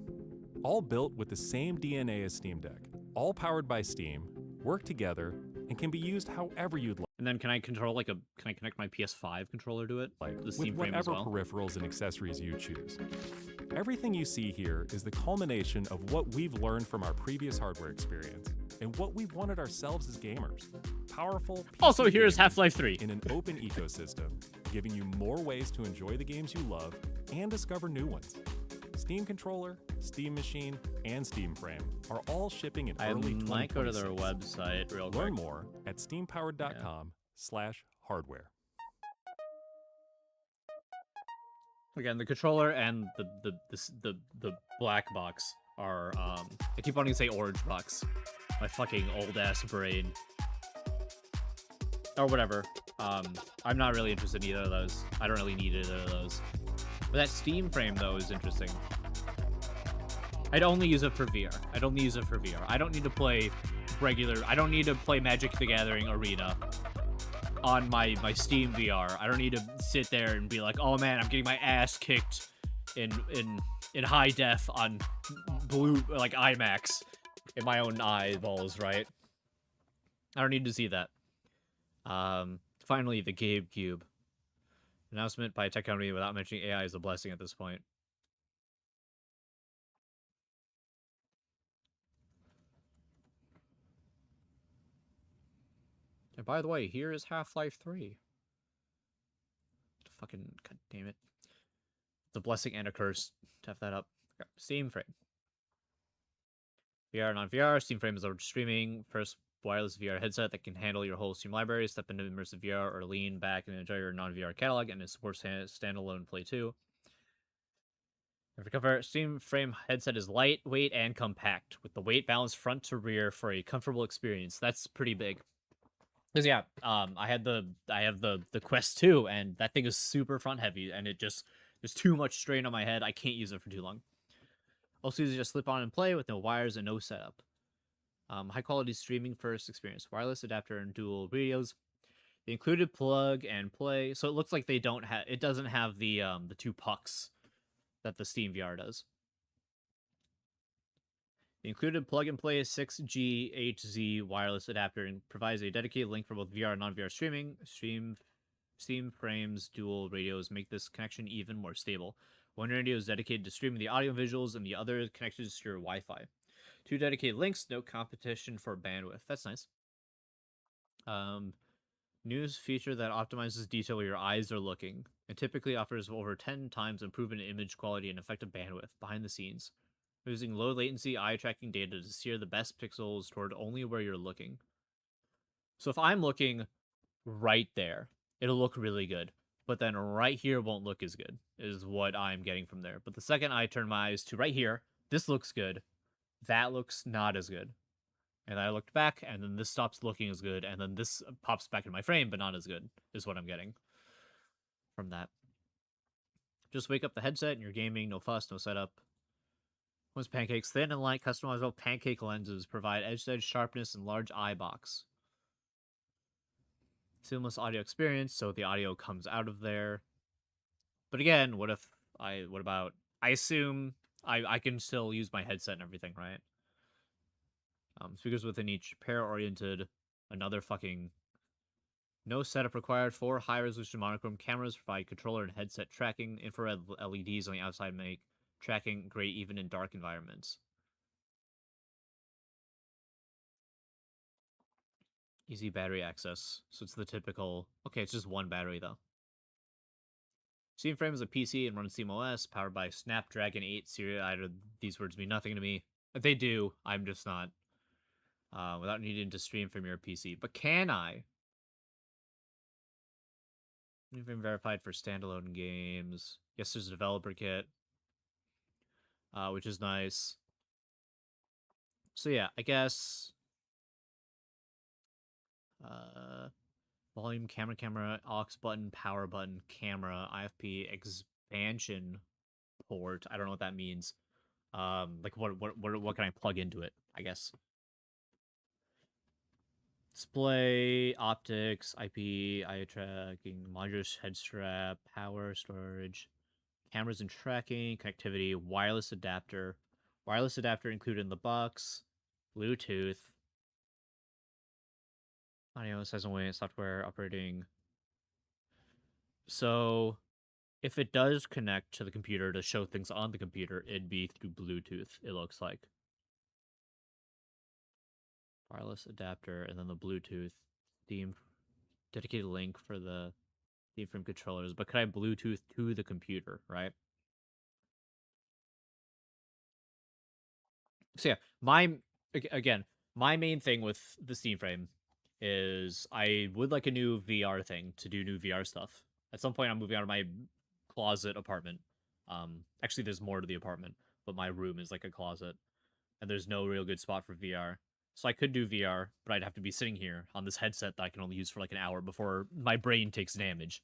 All built with the same DNA as Steam Deck. All powered by Steam, work together, and can be used however you'd like. And then can I connect my PS5 controller to it? The With Steam Frame as whatever well? peripherals and accessories you choose. Everything you see here is the culmination of what we've learned from our previous hardware experience and what we've wanted ourselves as gamers. Powerful PC Also, here's gaming Half-Life 3. in an open ecosystem, giving you more ways to enjoy the games you love and discover new ones. Steam controller, Steam machine, and Steam Frame are all shipping in I early might go to their 2026. website real quick. Learn more at steampowered.com/hardware. Again, the controller and the black box are I keep wanting to say orange box. My fucking old ass brain. Or whatever. I'm not really interested in either of those. I don't really need either of those. But that Steam Frame though is interesting. I'd only use it for VR. I'd only use it for VR. I don't need to play I don't need to play Magic the Gathering Arena on my Steam VR. I don't need to sit there and be like, oh man, I'm getting my ass kicked in high def on blue IMAX in my own eyeballs, right? I don't need to see that. Finally, the GameCube. Announcement by a tech company without mentioning AI is a blessing at this point. And by the way, here is Half-Life 3. Fucking god damn it. It's a blessing and a curse to have that up. Okay. Steam Frame. VR, non-VR. Steam Frame is a streaming first wireless VR headset that can handle your whole Steam library, step into immersive VR, or lean back and enjoy your non-VR catalog, and it supports standalone play too. And for comfort, Steam Frame headset is lightweight and compact, with the weight balanced front to rear for a comfortable experience. That's pretty big. Because yeah, I have the Quest 2, and that thing is super front heavy, and there's too much strain on my head. I can't use it for too long. Also easy to just slip on and play with no wires and no setup. High quality streaming first experience, wireless adapter and dual radios. The included plug and play. So it looks like it doesn't have the 2 pucks that the Steam VR does. The included plug-and-play 6G HZ wireless adapter and provides a dedicated link for both VR and non-VR streaming. Steam Frame's dual radios make this connection even more stable. One radio is dedicated to streaming the audio and visuals, and the other is connected to your Wi-Fi. 2 dedicated links, no competition for bandwidth. That's nice. News feature that optimizes detail where your eyes are looking, and typically offers over 10 times improvement in image quality and effective bandwidth behind the scenes. Using low latency eye tracking data to steer the best pixels toward only where you're looking. So if I'm looking right there, it'll look really good. But then right here won't look as good, is what I'm getting from there. But the second I turn my eyes to right here, this looks good. That looks not as good. And I looked back, and then this stops looking as good, and then this pops back in my frame, but not as good, is what I'm getting from that. Just wake up the headset and you're gaming, no fuss, no setup. Once pancakes thin and light, customizable pancake lenses provide edge-to-edge sharpness and large eye box. Seamless audio experience, so the audio comes out of there. But again, what about, I assume I can still use my headset and everything, right? Speakers within each pair oriented, another fucking, no setup required. 4 high-resolution monochrome cameras provide controller and headset tracking. Infrared LEDs on the outside make tracking great even in dark environments. Easy battery access. So it's the typical... Okay, it's just one battery, though. Steam Frame is a PC and runs SteamOS, powered by Snapdragon 8 series. Either these words mean nothing to me. If they do, I'm just not. Without needing to stream from your PC. But can I? You've been verified for standalone games. Yes, there's a developer kit. Which is nice. So yeah, I guess... volume, camera, aux button, power button, camera, IFP, expansion port. I don't know what that means. Like what can I plug into it, I guess? Display, optics, IP, eye tracking, modular head strap, power, storage, cameras and tracking, connectivity, wireless adapter. Wireless adapter included in the box, Bluetooth, audio, size and weight, software, operating. So, if it does connect to the computer to show things on the computer, it'd be through Bluetooth, it looks like. Wireless adapter, and then the Bluetooth theme, dedicated link for the theme from controllers. But could I Bluetooth to the computer, right? So yeah, my main thing with the Steam Frame is I would like a new VR thing to do new VR stuff. At some point, I'm moving out of my closet apartment. Actually, there's more to the apartment, but my room is like a closet, and there's no real good spot for VR. So I could do VR, but I'd have to be sitting here on this headset that I can only use for like an hour before my brain takes damage.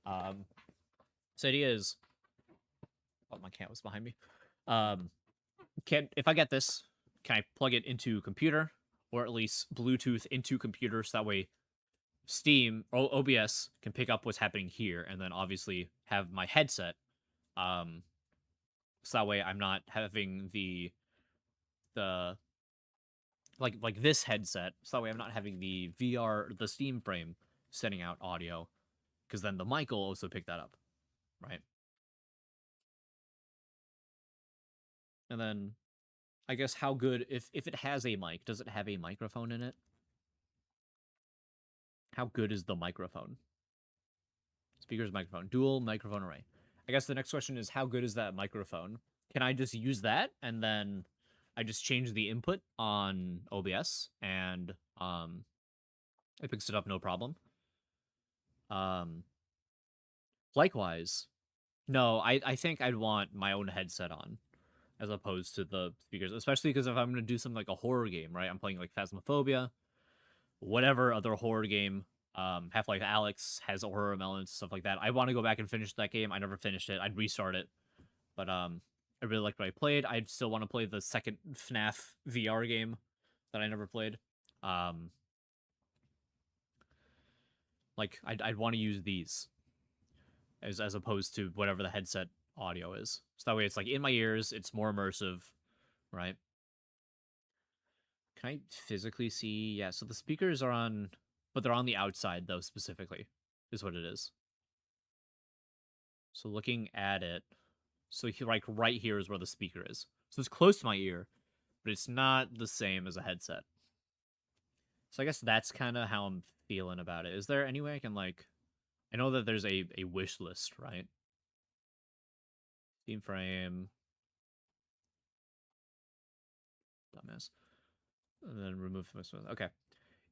So idea is, oh, my cat was behind me. If I get this, can I plug it into computer, or at least Bluetooth into computer, so that way Steam or OBS can pick up what's happening here, and then obviously have my headset. So that way I'm not having the like this headset. So that way I'm not having the Steam Frame sending out audio, because then the mic will also pick that up, right? And then I guess how good, if it has a mic, does it have a microphone in it? How good is the microphone? Speakers, microphone, dual microphone array. I guess the next question is, how good is that microphone? Can I just use that and then I just change the input on OBS and it picks it up no problem? Likewise, no, I think I'd want my own headset on as opposed to the speakers, especially because if I'm going to do something like a horror game, right? I'm playing like Phasmophobia, whatever other horror game. Half-Life Alyx has horror elements, stuff like that. I want to go back and finish that game. I never finished it. I'd restart it. But I really liked what I played. I'd still want to play the second FNAF VR game that I never played. Like I'd want to use these as opposed to whatever the headset audio is. So that way it's like in my ears, it's more immersive, right? Can I physically see? Yeah, so the speakers are on, but they're on the outside though, specifically, is what it is. So looking at it, so like right here is where the speaker is. So it's close to my ear, but it's not the same as a headset. So I guess that's kind of how I'm feeling about it. Is there any way I can like, I know that there's a wish list, right? Steam Frame. Dumbass. And then remove this one. Okay.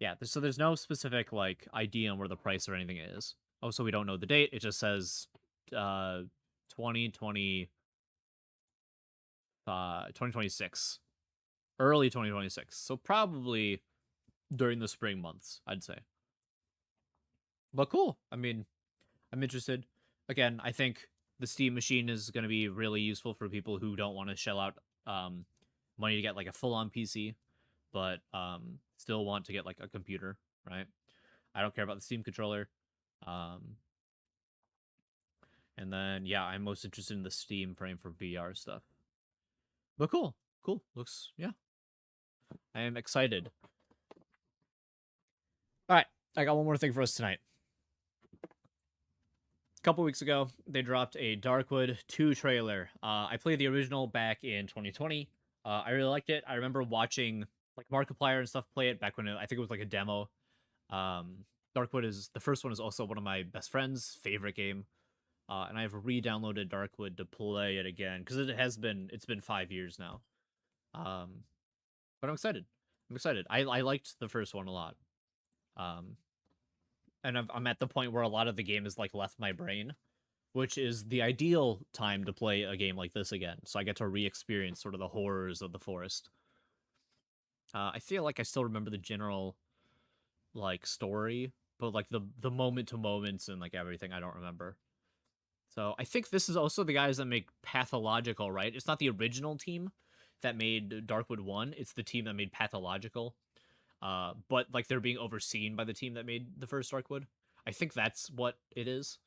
Yeah, so there's no specific like idea on where the price or anything is. Also, we don't know the date. It just says 2020 2026, early 2026. So probably during the spring months, I'd say. But cool. I mean, I'm interested. Again, I think the Steam machine is going to be really useful for people who don't want to shell out money to get like a full-on PC, but still want to get like a computer, right? I don't care about the Steam controller. And then yeah, I'm most interested in the Steam frame for VR stuff. But cool. Looks, yeah. I am excited. All right, I got one more thing for us tonight. A couple weeks ago, they dropped a Darkwood 2 trailer. I played the original back in 2020. I really liked it. I remember watching like Markiplier and stuff play it back when I think it was like a demo. Darkwood is the first one is also one of my best friend's favorite game. And I've re-downloaded Darkwood to play it again because it's been 5 years now. But I'm excited. I liked the first one a lot. And I'm at the point where a lot of the game is like left my brain, which is the ideal time to play a game like this again. So I get to re-experience sort of the horrors of the forest. I feel like I still remember the general like story, but like the moment to moments and like everything I don't remember. So I think this is also the guys that make Pathological, right? It's not the original team that made Darkwood 1. It's the team that made Pathological. But like they're being overseen by the team that made the first Darkwood. I think that's what it is,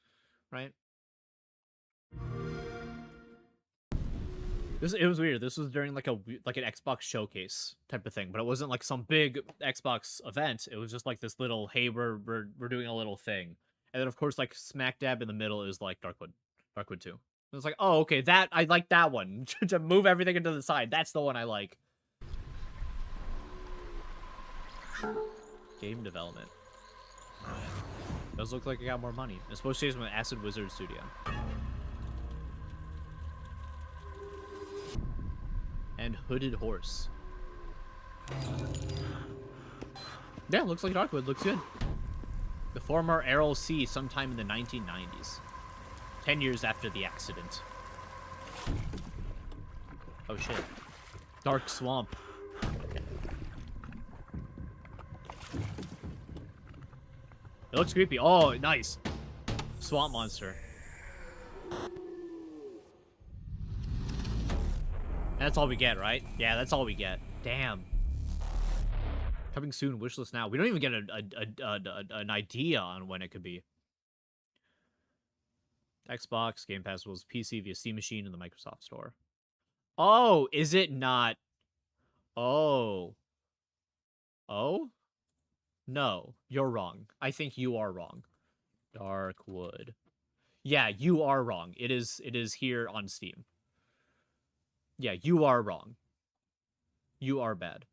right? It was weird. This was during like an Xbox showcase type of thing, but it wasn't like some big Xbox event. It was just like this little, hey, we're doing a little thing. And then of course like smack dab in the middle is like Darkwood 2. It's like, oh, okay, that I like that one. To move everything into the side. That's the one I like. Game development. Does look like it got more money. It's supposed to be from Acid Wizard Studio. And Hooded Horse. Yeah, looks like Darkwood. Looks good. The former Errol C. sometime in the 1990s. 10 years after the accident. Oh shit. Dark Swamp. It looks creepy. Oh, nice. Swamp monster. That's all we get, right? Yeah, that's all we get. Damn. Coming soon, wishlist now. We don't even get an idea on when it could be. Xbox, Game Pass was PC via Steam Machine in the Microsoft Store. Oh, is it not? Oh. Oh? No, you're wrong. I think you are wrong. Darkwood. Yeah, you are wrong. It is here on Steam. Yeah, you are wrong. You are bad.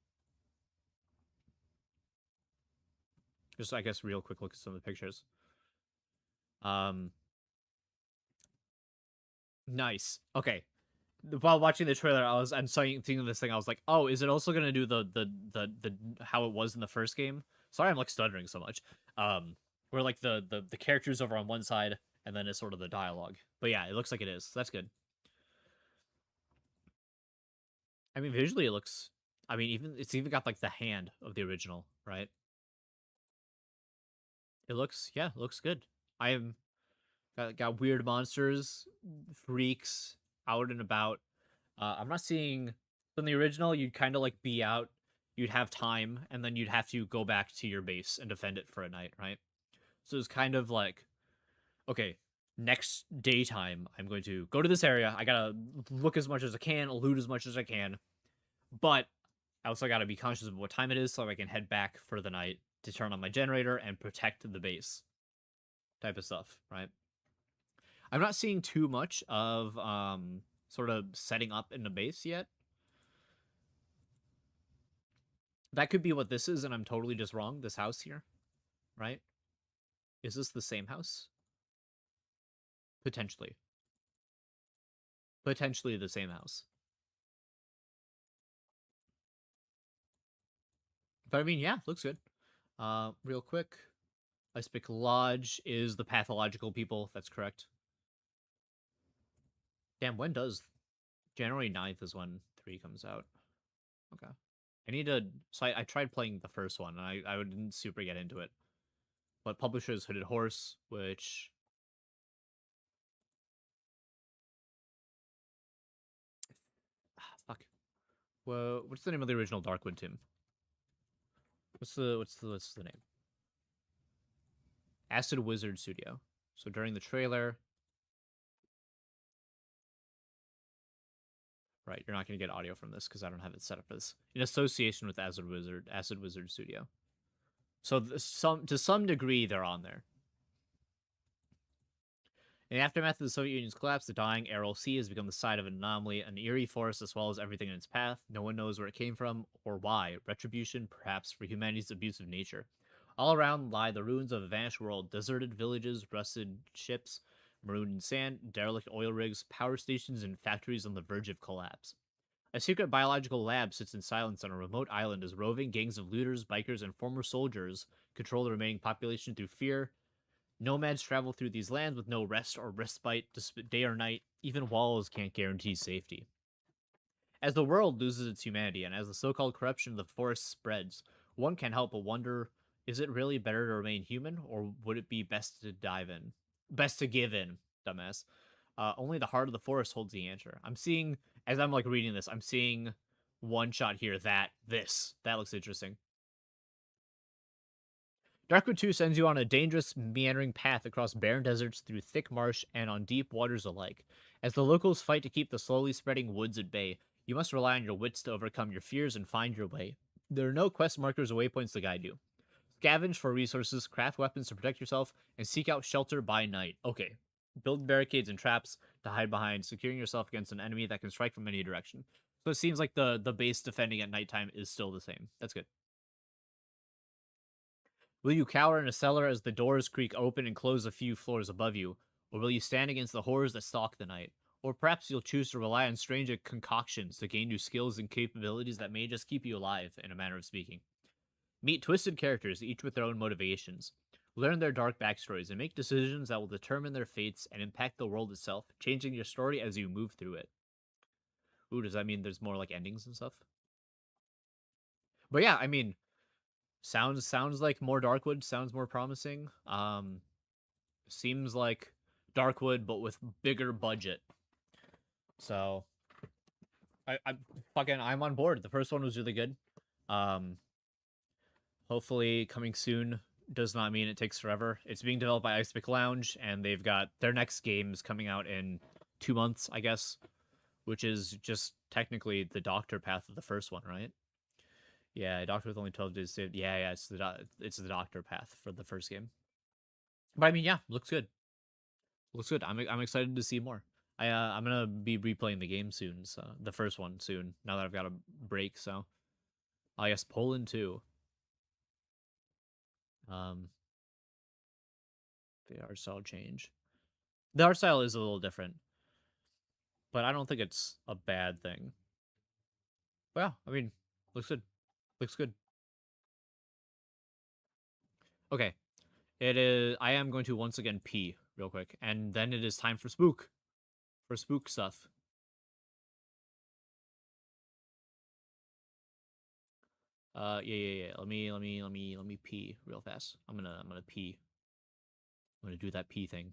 Just, I guess, real quick look at some of the pictures. Nice. Okay. While watching the trailer, I'm thinking this thing. I was like, oh, is it also gonna do the how it was in the first game? Sorry, I'm like stuttering so much. Where like the characters over on one side, and then it's sort of the dialogue. But yeah, it looks like it is. That's good. I mean, visually it looks. I mean, it's even got like the hand of the original, right? It looks, yeah, it looks good. I am got weird monsters, freaks out and about. I'm not seeing. In the original, you'd kind of like be out, you'd have time, and then you'd have to go back to your base and defend it for a night, right? So it's kind of like, okay, next daytime, I'm going to go to this area. I gotta look as much as I can, loot as much as I can, but I also gotta be conscious of what time it is so I can head back for the night to turn on my generator and protect the base. Type of stuff, right? I'm not seeing too much of sort of setting up in the base yet. That could be what this is, and I'm totally just wrong. This house here, right? Is this the same house? Potentially. Potentially the same house. But I mean, yeah, looks good. Real quick. Icepick Lodge is the pathological people. That's correct. Damn, when does January 9th is when 3 comes out. Okay. I need to... So I tried playing the first one, and I didn't super get into it. But publisher is Hooded Horse, which... Fuck. Well, what's the name of the original Darkwood team? What's the name? Acid Wizard Studio. So during the trailer... Right, you're not going to get audio from this because I don't have it set up as in association with Acid Wizard Studio. So to some degree, they're on there. In the aftermath of the Soviet Union's collapse, the dying Aral Sea has become the site of an anomaly, an eerie forest that swallows everything in its path. No one knows where it came from or why. Retribution, perhaps, for humanity's abuse of nature. All around lie the ruins of a vanished world, deserted villages, rusted ships, marooned in sand, derelict oil rigs, power stations, and factories on the verge of collapse. A secret biological lab sits in silence on a remote island as roving gangs of looters, bikers, and former soldiers control the remaining population through fear. Nomads travel through these lands with no rest or respite, day or night. Even walls can't guarantee safety. As the world loses its humanity and as the so-called corruption of the forest spreads, one can't help but wonder, is it really better to remain human, or would it be best to dive in? Best to give in, dumbass. Only the heart of the forest holds the answer. I'm seeing, as I'm like reading this, I'm seeing one shot here that looks interesting. Darkwood 2 sends you on a dangerous, meandering path across barren deserts, through thick marsh, and on deep waters alike. As the locals fight to keep the slowly spreading woods at bay, you must rely on your wits to overcome your fears and find your way. There are no quest markers or waypoints to guide you. Scavenge for resources, craft weapons to protect yourself, and seek out shelter by night. Okay. Build barricades and traps to hide behind, securing yourself against an enemy that can strike from any direction. So it seems like the base defending at nighttime is still the same. That's good. Will you cower in a cellar as the doors creak open and close a few floors above you? Or will you stand against the horrors that stalk the night? Or perhaps you'll choose to rely on strange concoctions to gain new skills and capabilities that may just keep you alive, in a manner of speaking. Meet twisted characters, each with their own motivations. Learn their dark backstories and make decisions that will determine their fates and impact the world itself, changing your story as you move through it. Ooh, does that mean there's more like endings and stuff? But yeah, I mean, sounds like more Darkwood, sounds more promising. Seems like Darkwood but with bigger budget. So I'm on board. The first one was really good. Hopefully coming soon does not mean it takes forever. It's being developed by Icepick Lounge, and they've got their next games coming out in 2 months, I guess, which is just technically the Doctor path of the first one, right? Yeah, Doctor with only 12 days saved. Yeah, it's the Doctor path for the first game. But I mean, yeah, looks good. Looks good. I'm excited to see more. I'm gonna be replaying the game soon, so the first one soon. Now that I've got a break, so I guess Poland too. The art style change. The art style is a little different, but I don't think it's a bad thing. But yeah, I mean, looks good. Looks good. Okay. It is. I am going to once again pee real quick, and then it is time for spook. For spook stuff. Yeah. Let me pee real fast. I'm gonna pee. I'm gonna do that pee thing.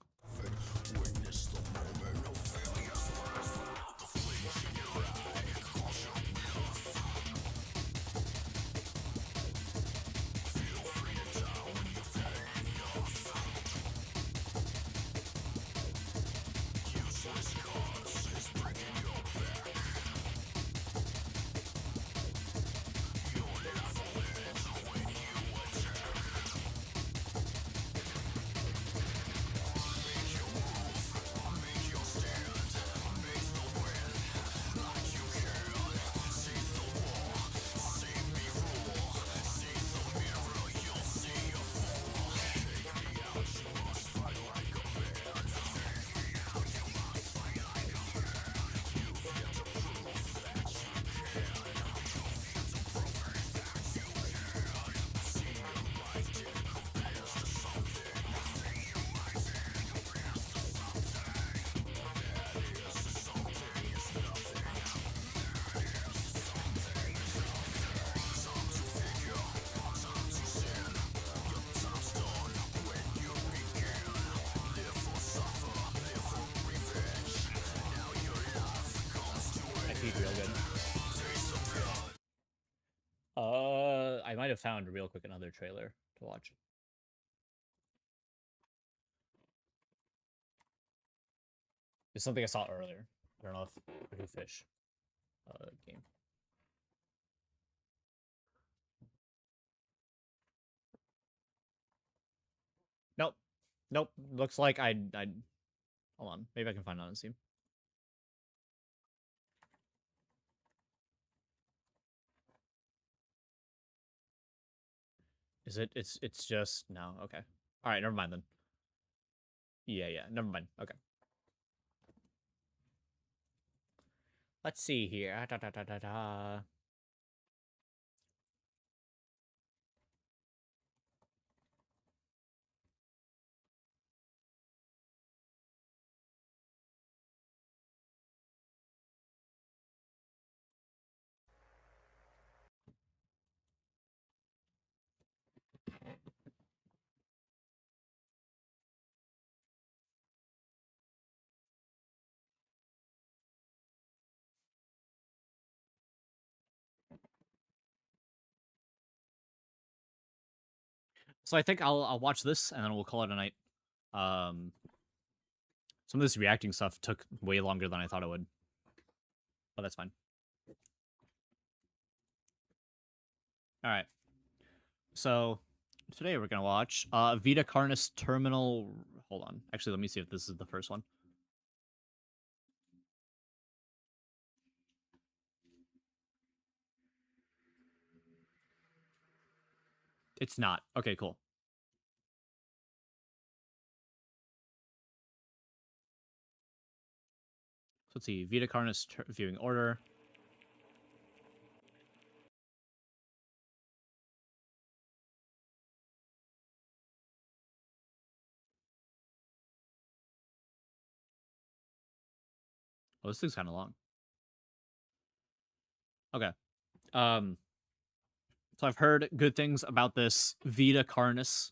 I might have found real quick another trailer to watch. It's something I saw earlier. I don't know if Blue Fish game. Nope. Nope. Looks like I hold on. Maybe I can find it on Steam. Is it? It's just no. Okay. All right. Never mind then. Yeah. Never mind. Okay. Let's see here. Da, da, da, da, da. So I think I'll watch this and then we'll call it a night. Some of this reacting stuff took way longer than I thought it would, but that's fine. All right. So today we're gonna watch Vita Carnis Terminal. Hold on. Actually, let me see if this is the first one. It's not. Okay, cool. So let's see. Vita Carnis viewing order. Oh, this thing's kind of long. Okay. So I've heard good things about this Vita Carnis.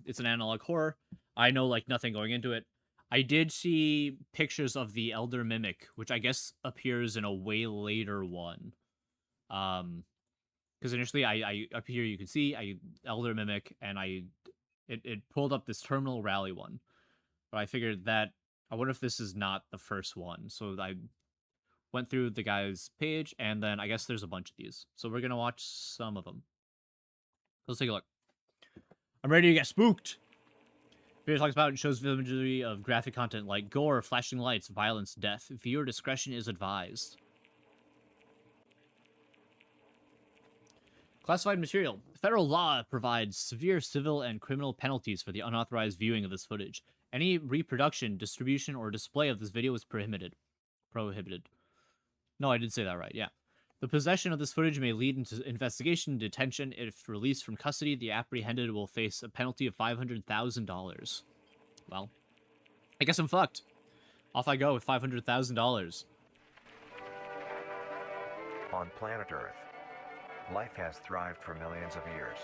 It's an analog horror. I know like nothing going into it. I did see pictures of the Elder Mimic, which I guess appears in a way later one. Because initially I up here you can see Elder Mimic and it pulled up this Terminal Rally one. But I figured that I wonder if this is not the first one. So I went through the guy's page and then I guess there's a bunch of these. So we're gonna watch some of them. Let's take a look. I'm ready to get spooked. Video talks about and shows imagery of graphic content like gore, flashing lights, violence, death. Viewer discretion is advised. Classified material. Federal law provides severe civil and criminal penalties for the unauthorized viewing of this footage. Any reproduction, distribution, or display of this video is prohibited. No, I did say that right, yeah. The possession of this footage may lead into investigation and detention. If released from custody, the apprehended will face a penalty of $500,000. Well, I guess I'm fucked. Off I go with $500,000. On planet Earth, life has thrived for millions of years.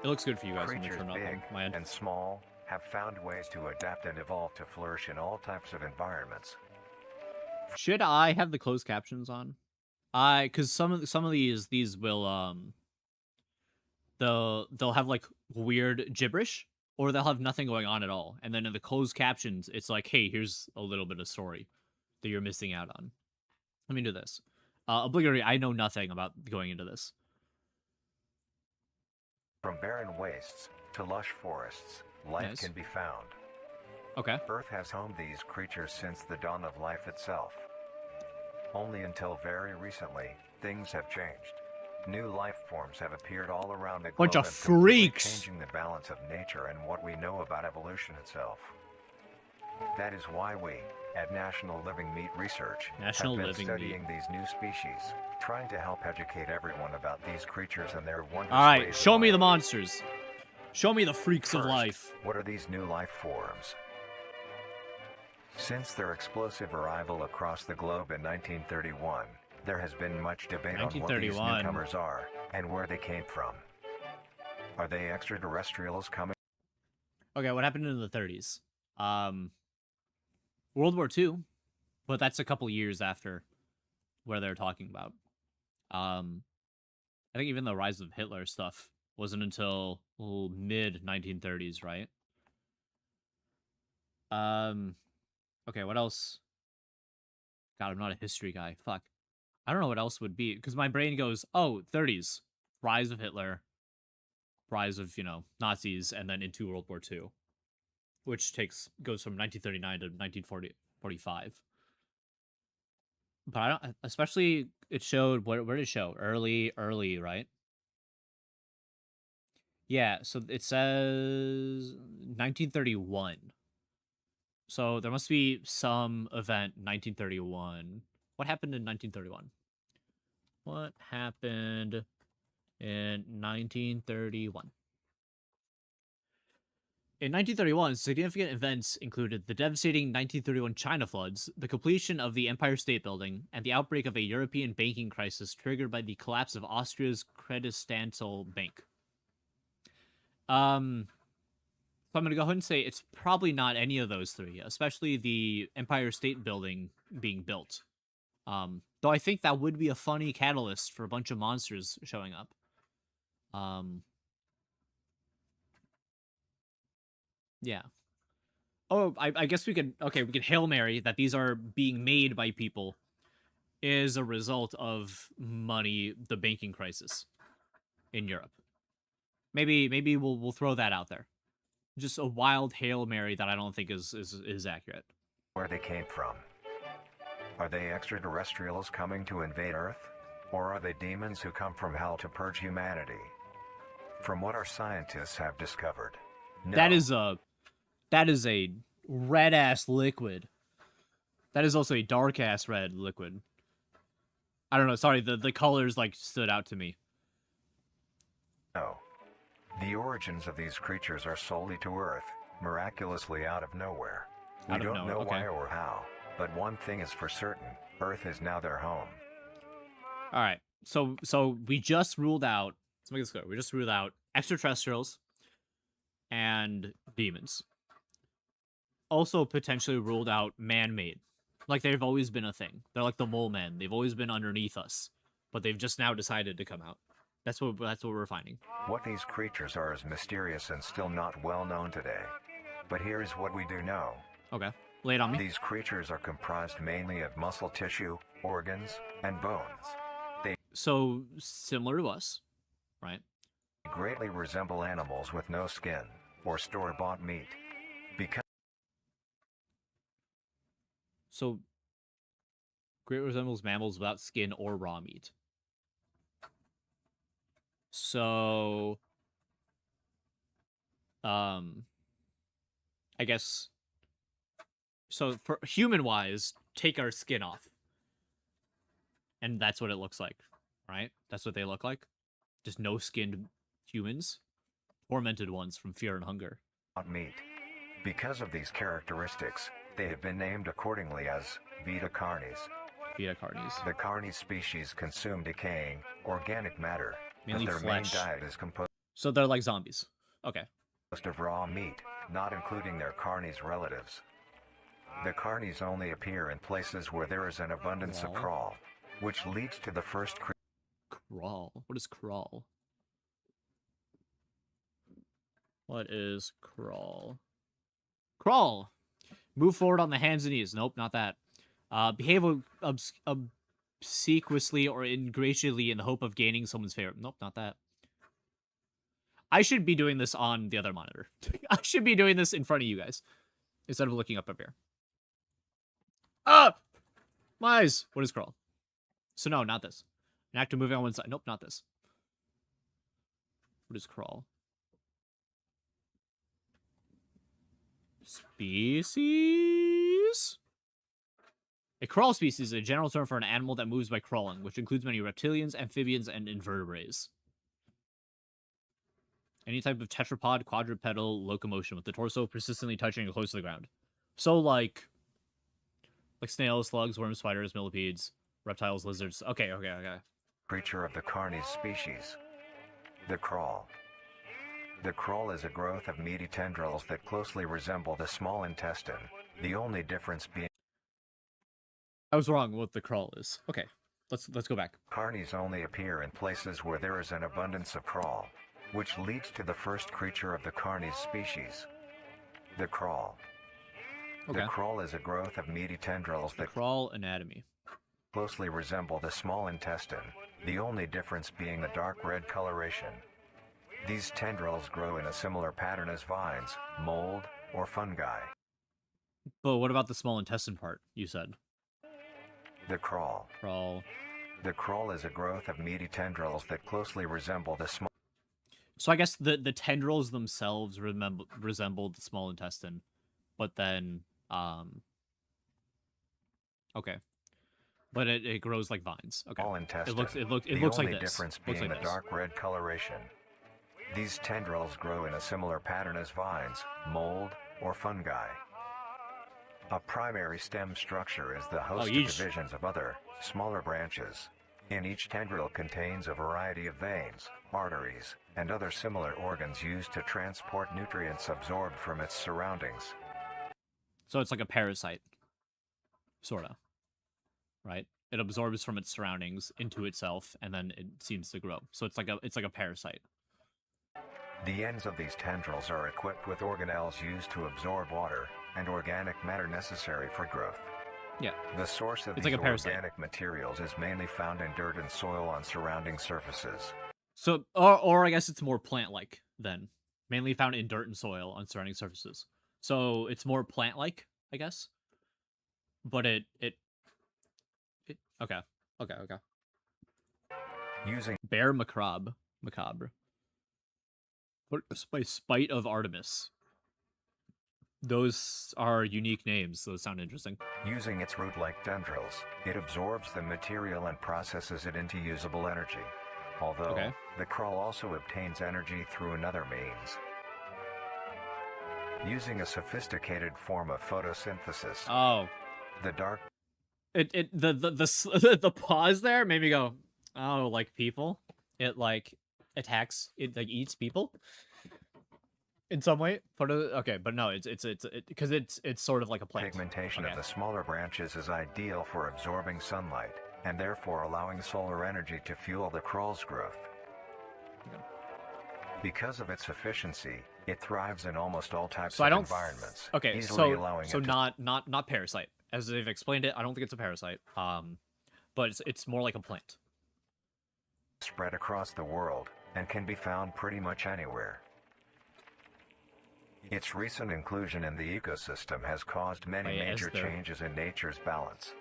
It looks good for you guys when you Creatures turn up big on my end. and small have found ways to adapt and evolve to flourish in all types of environments. Should I have the closed captions on? Because some of these will they'll have like weird gibberish, or they'll have nothing going on at all, and then in the closed captions it's like, hey, here's a little bit of story that you're missing out on. Let me do this. Obligatory. I know nothing about going into this. From barren wastes to lush forests, life Nice. can be found. Okay. Earth has homed these creatures since the dawn of life itself. Only until very recently, things have changed. New life forms have appeared all around the globe, Bunch of and completely freaks. changing the balance of nature and what we know about evolution itself. That is why we, at National Living Meat Research, National have been Living studying these new species, trying to help educate everyone about these creatures and their wondrous All right, ways show of me the life. monsters. Show me the freaks of First, life. What are these new life forms? Since their explosive arrival across the globe in 1931, there has been much debate on what these 1931. newcomers are and where they came from. Are they extraterrestrials coming? Okay, what happened in the 30s? World War II, but that's a couple years after where they're talking about. I think even the rise of Hitler stuff wasn't until mid 1930s, right? Okay, what else? God, I'm not a history guy. Fuck. I don't know what else would be, because my brain goes, oh, 30s, rise of Hitler, rise of, Nazis, and then into World War II, which goes from 1939 to 1945. But I don't, especially it showed, where did it show? Early, right? Yeah, so it says 1931. So there must be some event 1931. What happened in 1931? What happened in 1931? In 1931, significant events included the devastating 1931 China floods, the completion of the Empire State Building, and the outbreak of a European banking crisis triggered by the collapse of Austria's Creditanstalt Bank. So I'm going to go ahead and say it's probably not any of those three, especially the Empire State Building being built. Though I think that would be a funny catalyst for a bunch of monsters showing up. Yeah. Oh, I guess we could Hail Mary that these are being made by people is a result of the banking crisis in Europe. Maybe we'll throw that out there. Just a wild Hail Mary that I don't think is accurate. Where they came from. Are they extraterrestrials coming to invade Earth? Or are they demons who come from hell to purge humanity? From what our scientists have discovered, no. That is a red-ass liquid. That is also a dark-ass red liquid. I don't know, sorry, the colors, stood out to me. No. The origins of these creatures are solely to Earth, miraculously out of nowhere. We don't know why or how, but one thing is for certain, Earth is now their home. Alright, so we just ruled out, let's make this clear, we just ruled out extraterrestrials and demons. Also potentially ruled out man-made. Like they've always been a thing. They're like the mole men. They've always been underneath us, but they've just now decided to come out. That's what we're finding. What these creatures are is mysterious and still not well known today. But here's what we do know. Okay, lay it on me. These creatures are comprised mainly of muscle tissue, organs, and bones. They so similar to us, right? Greatly resemble animals with no skin or store-bought meat. Because So, great resembles mammals without skin or raw meat. So, I guess, so for human-wise, take our skin off. And that's what it looks like, right? That's what they look like. Just no-skinned humans. Tormented ones from fear and hunger. Meat. Because of these characteristics, they have been named accordingly as Vita carnis. Vita carnis. The carnis species consume decaying, organic matter, mainly but their flesh. main diet is composed So they're like zombies. Okay. of raw meat, not including their carnis relatives. The carnis only appear in places where there is an abundance of crawl, which leads to the first Crawl? What is crawl? What is crawl? Crawl! Move forward on the hands and knees. Nope, not that. Behave obsequiously or ingratiatingly in the hope of gaining someone's favor. Nope, not that. I should be doing this on the other monitor. I should be doing this in front of you guys instead of looking up here. Ah! My eyes! What is crawl? So no, not this. An active moving on one side. Nope, not this. What is crawl? Species? A crawl species is a general term for an animal that moves by crawling, which includes many reptilians, amphibians, and invertebrates. Any type of tetrapod, quadrupedal locomotion with the torso persistently touching or close to the ground. So like snails, slugs, worms, spiders, millipedes, reptiles, lizards. Okay. creature of the carnis species. The crawl. The crawl is a growth of meaty tendrils that closely resemble the small intestine, the only difference being... I was wrong what the crawl is. Okay. let's go back. Carnies only appear in places where there is an abundance of crawl, which leads to the first creature of the Carnies species, the crawl. Okay. The crawl is a growth of meaty tendrils that Crawl anatomy closely resemble the small intestine, the only difference being the dark red coloration. These tendrils grow in a similar pattern as vines, mold, or fungi. But what about the small intestine part, you said? The crawl. Crawl. The crawl is a growth of meaty tendrils that closely resemble the small... So I guess the tendrils themselves resemble the small intestine, but then, okay. But it grows like vines. Okay. Small intestine. It looks the like only this. difference Looks being like the this. dark red coloration. These tendrils grow in a similar pattern as vines, mold, or fungi. A primary stem structure is the host of divisions of other, smaller branches. And each tendril contains a variety of veins, arteries, and other similar organs used to transport nutrients absorbed from its surroundings. So it's like a parasite, sorta, right? It absorbs from its surroundings into itself, and then it seems to grow. So it's like a parasite. The ends of these tendrils are equipped with organelles used to absorb water and organic matter necessary for growth. Yeah. The source of It's these like a parasite. organic materials is mainly found in dirt and soil on surrounding surfaces. So, or I guess it's more plant-like then, mainly found in dirt and soil on surrounding surfaces. So it's more plant-like, I guess. But it okay. Using bear macabre. What by spite of Artemis. Those are unique names. Those sound interesting. Using its root-like tendrils, it absorbs the material and processes it into usable energy. Although, the crawl also obtains energy through another means. Using a sophisticated form of photosynthesis. Oh. The dark... The pause there made me go, oh, like people? It, like, attacks, it, like, eats people? In some way, okay, but no, it's because it's sort of like a plant. Pigmentation of the smaller branches is ideal for absorbing sunlight, and therefore allowing solar energy to fuel the crawl's growth. Because of its efficiency, it thrives in almost all types of environments. Okay, easily allowing so it to not parasite. As they've explained it, I don't think it's a parasite. But it's more like a plant. Spread across the world and can be found pretty much anywhere. Its recent inclusion in the ecosystem has caused many major changes in nature's balance.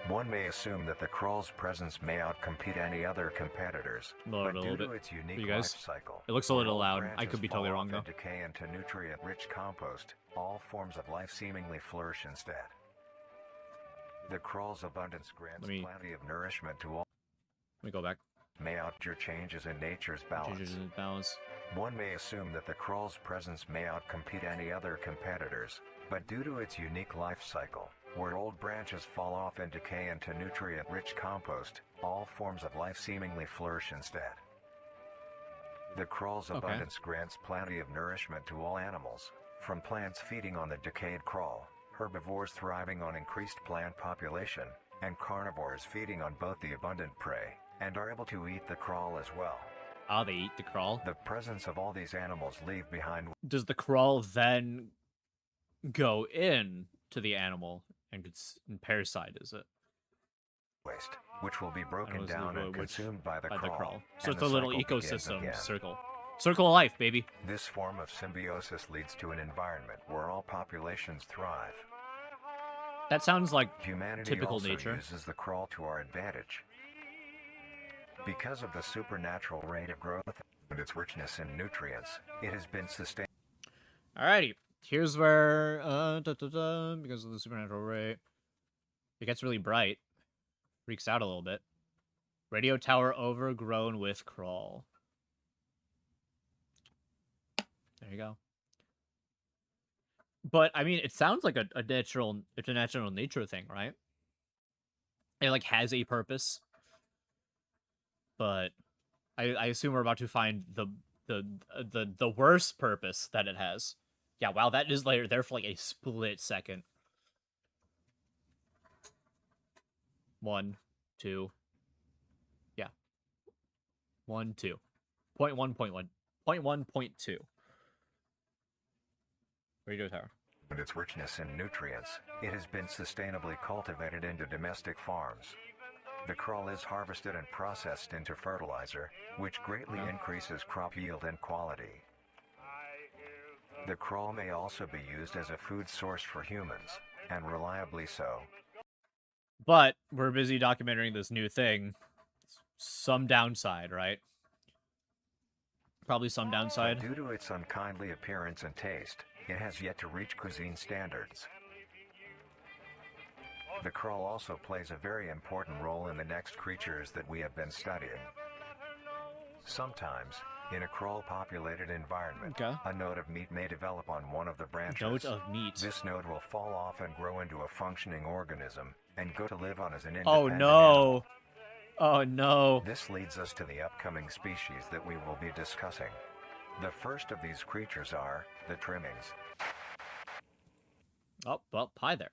One may assume that the crawl's presence may outcompete any other competitors, but due to its unique life cycle, it looks a little loud. I could be totally wrong though. Decay into nutrient-rich compost, all forms of life seemingly flourish instead. The crawl's abundance grants plenty of nourishment to all. Let me go back. May outdo changes in nature's balance. One may assume that the crawl's presence may outcompete any other competitors, but due to its unique life cycle, where old branches fall off and decay into nutrient-rich compost, all forms of life seemingly flourish instead. The crawl's abundance grants plenty of nourishment to all animals, from plants feeding on the decayed crawl, herbivores thriving on increased plant population, and carnivores feeding on both the abundant prey, and are able to eat the crawl as well. Ah, they eat the crawl? The presence of all these animals leave behind... Does the crawl then go in to the animal and parasite, is it? Waste, which will be broken down and consumed by the crawl. So it's a little ecosystem circle. Circle of life, baby. This form of symbiosis leads to an environment where all populations thrive. That sounds like humanity typical also nature. Uses the crawl to our advantage. Because of the supernatural rate of growth and its richness in nutrients, it has been sustained. Alrighty, here's where because of the supernatural rate, it gets really bright, freaks out a little bit. Radio tower overgrown with crawl. There you go. But I mean, it sounds like it's a natural nature thing, right? It like has a purpose. But I assume we're about to find the worst purpose that it has. Yeah, wow, that is there for like a split second. 1, 2, 1, 2. Point 1, point 1. Point 1, point 2. Radio tower. And its richness in nutrients, it has been sustainably cultivated into domestic farms. The krill is harvested and processed into fertilizer, which greatly increases crop yield and quality. The krill may also be used as a food source for humans, and reliably so. But we're busy documenting this new thing. Some downside, right? Probably some downside. But due to its unkindly appearance and taste, it has yet to reach cuisine standards. The krill also plays a very important role in the next creatures that we have been studying. Sometimes, in a krill-populated environment, a node of meat may develop on one of the branches. Node of meat. This node will fall off and grow into a functioning organism, and go to live on as an independent Oh no! animal. Oh no! This leads us to the upcoming species that we will be discussing. The first of these creatures are the trimmings. Oh, well, hi there.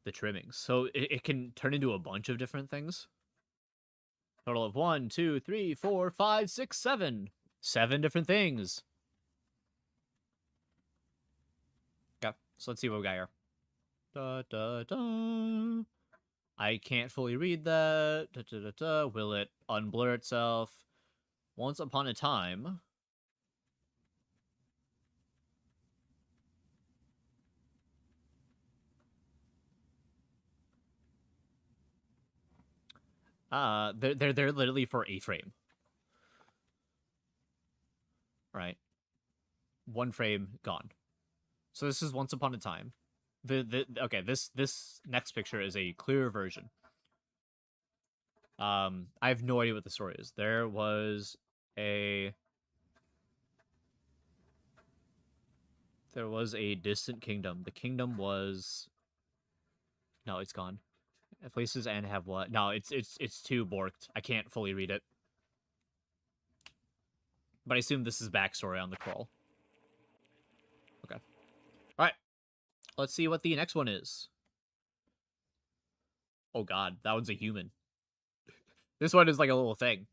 The trimmings. So it can turn into a bunch of different things. Total of 1, 2, 3, 4, 5, 6, 7. 7 different things. Okay, so let's see what we got here. Da, da, da. I can't fully read that. Da, da, da, da. Will it unblur itself? Once upon a time. They're literally for a frame. Right. 1 frame gone. So this is once upon a time. Okay, this next picture is a clearer version. I have no idea what the story is. There was a distant kingdom. The kingdom was no, it's gone. Places and have what? No, it's too borked. I can't fully read it. But I assume this is backstory on the crawl. Okay. Alright. Let's see what the next one is. Oh god, that one's a human. This one is like a little thing.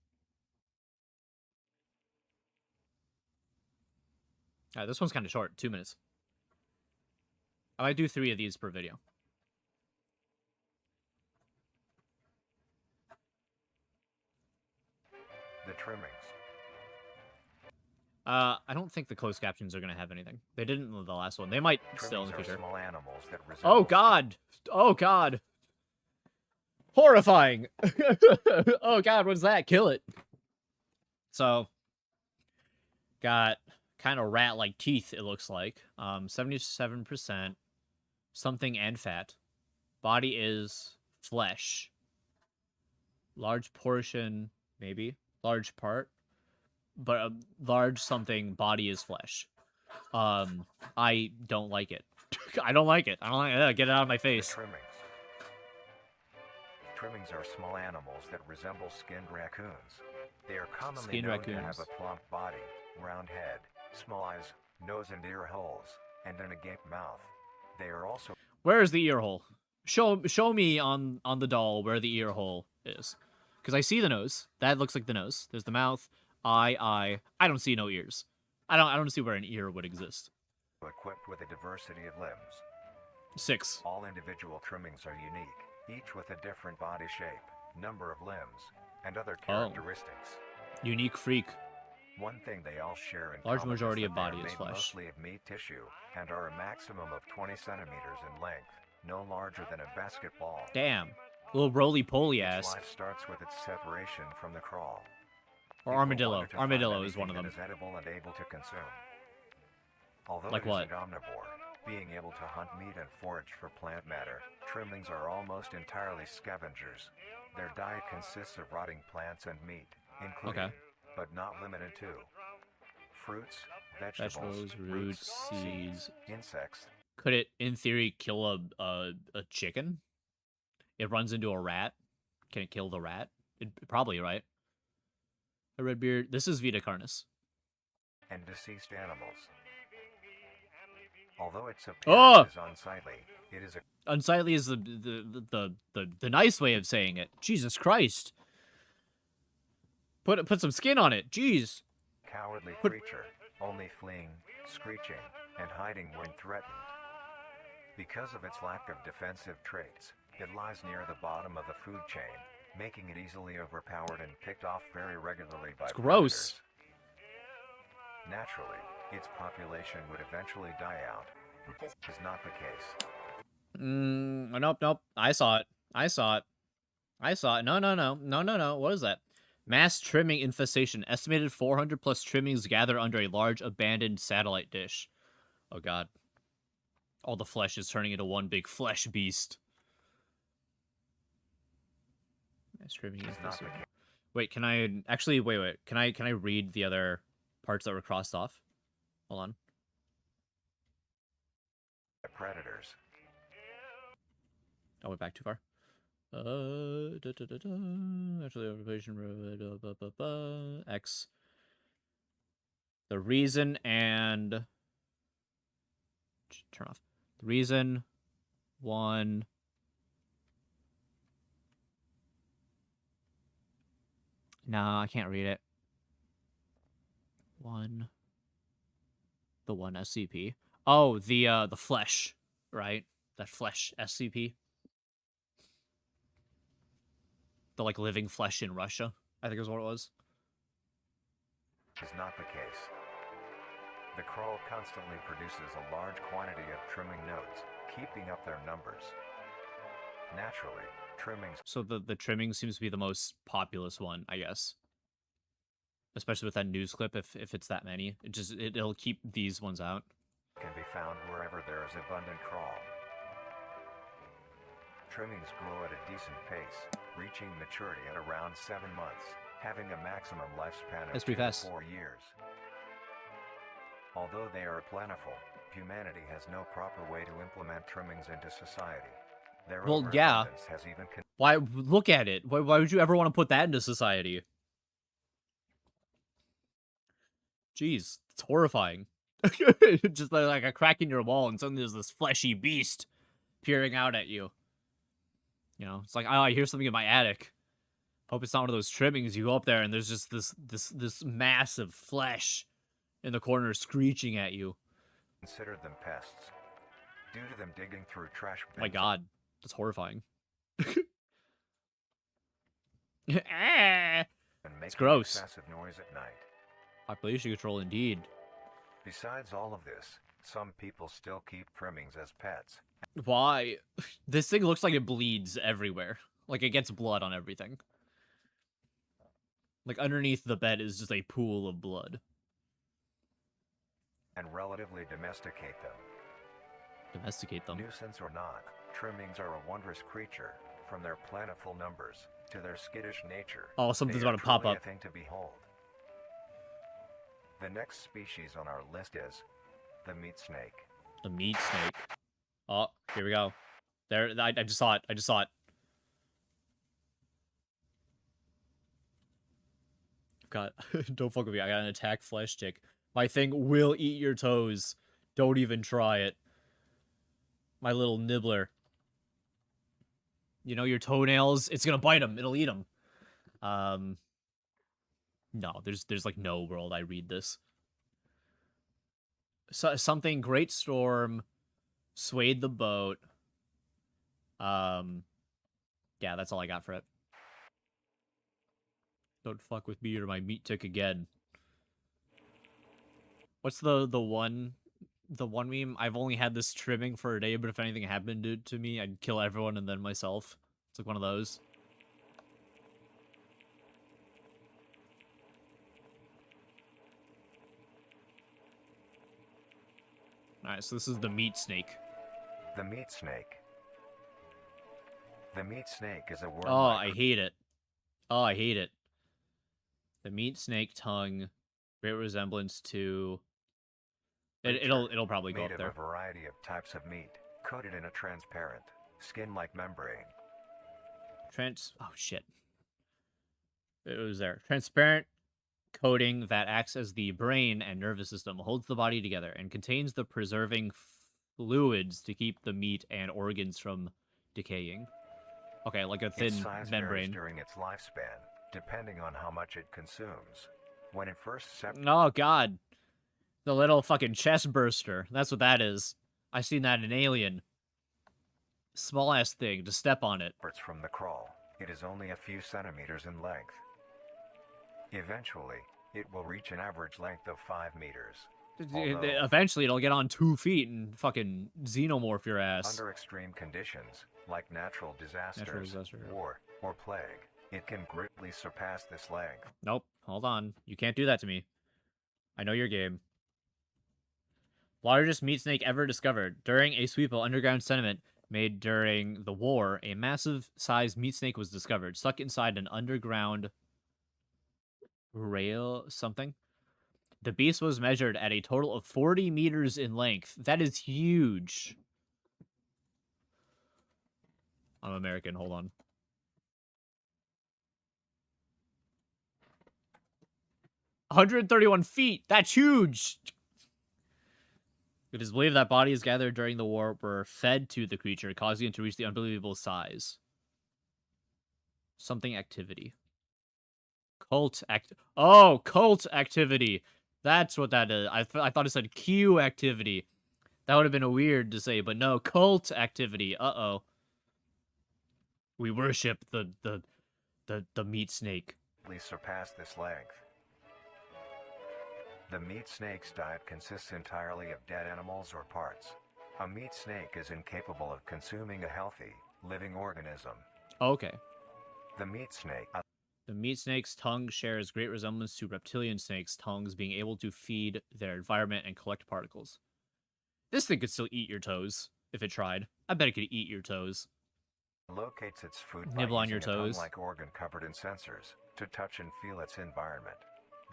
Alright, this one's kind of short. 2 minutes. I might do 3 of these per video. The trimmings. I don't think the closed captions are going to have anything. They didn't in the last one. They might still in the future. Small animals that Oh god! Oh god! Horrifying! Oh god, what's that? Kill it! So, got kind of rat-like teeth, it looks like. 77%. Something and fat. Body is flesh. Large portion, maybe. Large part. But a large something, body is flesh. I don't like it. I don't like it. I don't like it. Get it out of my face. Trimmings. Trimmings are small animals that resemble skinned raccoons. They are commonly known to have a plump body, round head, small eyes, nose and ear holes, and an agape mouth. They are also... Where is the ear hole? Show me on the doll where the ear hole is. Because I see the nose. That looks like the nose. There's the mouth. I don't see no ears. I don't see where an ear would exist. Equipped with a diversity of limbs. 6. All individual trimmings are unique, each with a different body shape, number of limbs, and other characteristics. Unique freak. One thing they all share in large common majority is of that body they are is made flesh. mostly of meat tissue and are a maximum of 20 centimeters in length, no larger than a basketball. Damn. Little roly-poly Its ass. life starts with its separation from the crawl. Or armadillo. Armadillo is one of them. That is edible and able to consume. Although Like it is what? an omnivore, being able to hunt meat and forage for plant matter, trimmings are almost entirely scavengers. Their diet consists of rotting plants and meat, including, but not limited to, fruits, vegetables, roots, seeds, insects. Could it, in theory, kill a chicken? It runs into a rat. Can it kill the rat? Probably, right? A red beard. This is Vita Carnis. And deceased animals. Although its appearance is unsightly, it is a... Unsightly is the nice way of saying it. Jesus Christ. Put some skin on it. Jeez. Cowardly creature, only fleeing, screeching, and hiding when threatened. Because of its lack of defensive traits, it lies near the bottom of the food chain, making it easily overpowered and picked off very regularly by It's gross. predators. Naturally, its population would eventually die out. This is not the case. Nope. I saw it. No. What is that? Mass trimming infestation. Estimated 400 plus trimmings gather under a large abandoned satellite dish. Oh god. All the flesh is turning into one big flesh beast. Mass trimming infestation. Wait, can I actually wait. Can I read the other parts that were crossed off? Hold on. Predators. I went back too far. Actually, occupation X. The reason and turn off. The reason 1. No, I can't read it. 1. The 1 SCP. Oh, the flesh, right? That flesh SCP. The, like, living flesh in Russia, I think is what it was. Is not the case. The crow constantly produces a large quantity of trimming nodes, keeping up their numbers. Naturally, trimmings... So the trimming seems to be the most populous one, I guess. Especially with that news clip, if it's that many. It'll keep these ones out. Can be found wherever there is abundant crawl. Trimmings grow at a decent pace, reaching maturity at around 7 months, having a maximum lifespan of 2 to 4 years. Although they are plentiful, humanity has no proper way to implement trimmings into society. Their overabundance has even why look at it? Why would you ever want to put that into society? Jeez, it's horrifying. Just like a crack in your wall, and suddenly there's this fleshy beast peering out at you. You know, it's like, oh, I hear something in my attic. Hope it's not one of those trimmings. You go up there and there's just this mass of flesh in the corner screeching at you. Considered them pests due to them digging through trash bins. Oh my god, that's horrifying. It's gross. Excessive noise at night. Population control indeed. Besides all of this, some people still keep trimmings as pets. Why? This thing looks like it bleeds everywhere. Like it gets blood on everything. Like underneath the bed is just a pool of blood. And relatively domesticate them. Domesticate them. Nuisance or not, trimmings are a wondrous creature, from their plentiful numbers to their skittish nature. Oh, something's about to pop up. A thing to behold. The next species on our list is the meat snake. The meat snake. Oh, here we go. There, I just saw it. God, don't fuck with me. I got an attack flesh tick. My thing will eat your toes. Don't even try it. My little nibbler. You know, your toenails, it's gonna bite them. It'll eat them. No, there's like no world I read this. So, something Great Storm swayed the boat. Yeah, that's all I got for it. Don't fuck with me or my meat tick again. What's the one meme? I've only had this trimming for a day, but if anything happened to me, I'd kill everyone and then myself. It's like one of those. Alright, so this is the meat snake. The meat snake. The meat snake is a worm. Oh, I hate it. Oh, I hate it. The meat snake tongue, great resemblance to. It'll probably go up there. Made of a variety of types of meat, coated in a transparent, skin-like membrane. Oh shit. It was there. Transparent coating that acts as the brain and nervous system, holds the body together, and contains the preserving fluids to keep the meat and organs from decaying. Okay, like a thin its size membrane. Varies during its lifespan, depending on how much it consumes. When it first Oh, God. The little fucking chest burster. That's what that is. I seen that in Alien. Small-ass thing. To step on it. from the crawl, it is only a few centimeters in length. Eventually, it will reach an average length of 5 meters. Eventually, it'll get on 2 feet and fucking xenomorph your ass. Under extreme conditions, like natural disasters, war, or plague, it can greatly surpass this length. Nope. Hold on. You can't do that to me. I know your game. Largest meat snake ever discovered. During a sweep of underground sediment made during the war, a massive-sized meat snake was discovered, stuck inside an underground rail something. The beast was measured at a total of 40 meters in length. That is huge. I'm American. Hold on. "131 feet! That's huge!" It is believed that bodies gathered during the war were fed to the creature, causing it to reach the unbelievable size. Something activity. Cult activity. That's what that is. I thought it said Q activity. That would have been weird to say, but no, cult activity. Uh-oh. We worship the meat snake. Surpass this length. The meat snake's diet consists entirely of dead animals or parts. A meat snake is incapable of consuming a healthy, living organism. Okay. The meat snake... The meat snake's tongue shares great resemblance to reptilian snakes' tongues, being able to feed their environment and collect particles. This thing could still eat your toes, if it tried. I bet it could eat your toes. Locates its food Nibble by on your using a toes. tongue-like organ covered in sensors to touch and feel its environment.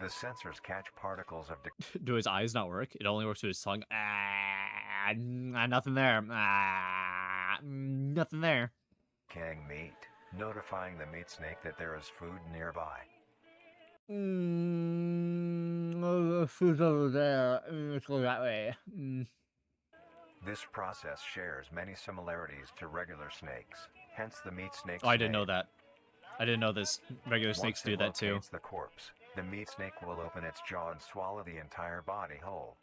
The sensors catch particles of Do his eyes not work? It only works with his tongue. Nothing there. Nothing there. decaying meat, notifying the meat snake that there is food nearby. Food's over there. Let's go that way. This process shares many similarities to regular snakes, hence the meat snake's Oh, I didn't name. know that. I didn't know this. Regular snakes do that too. Once it locates the corpse, the meat snake will open its jaw and swallow the entire body whole.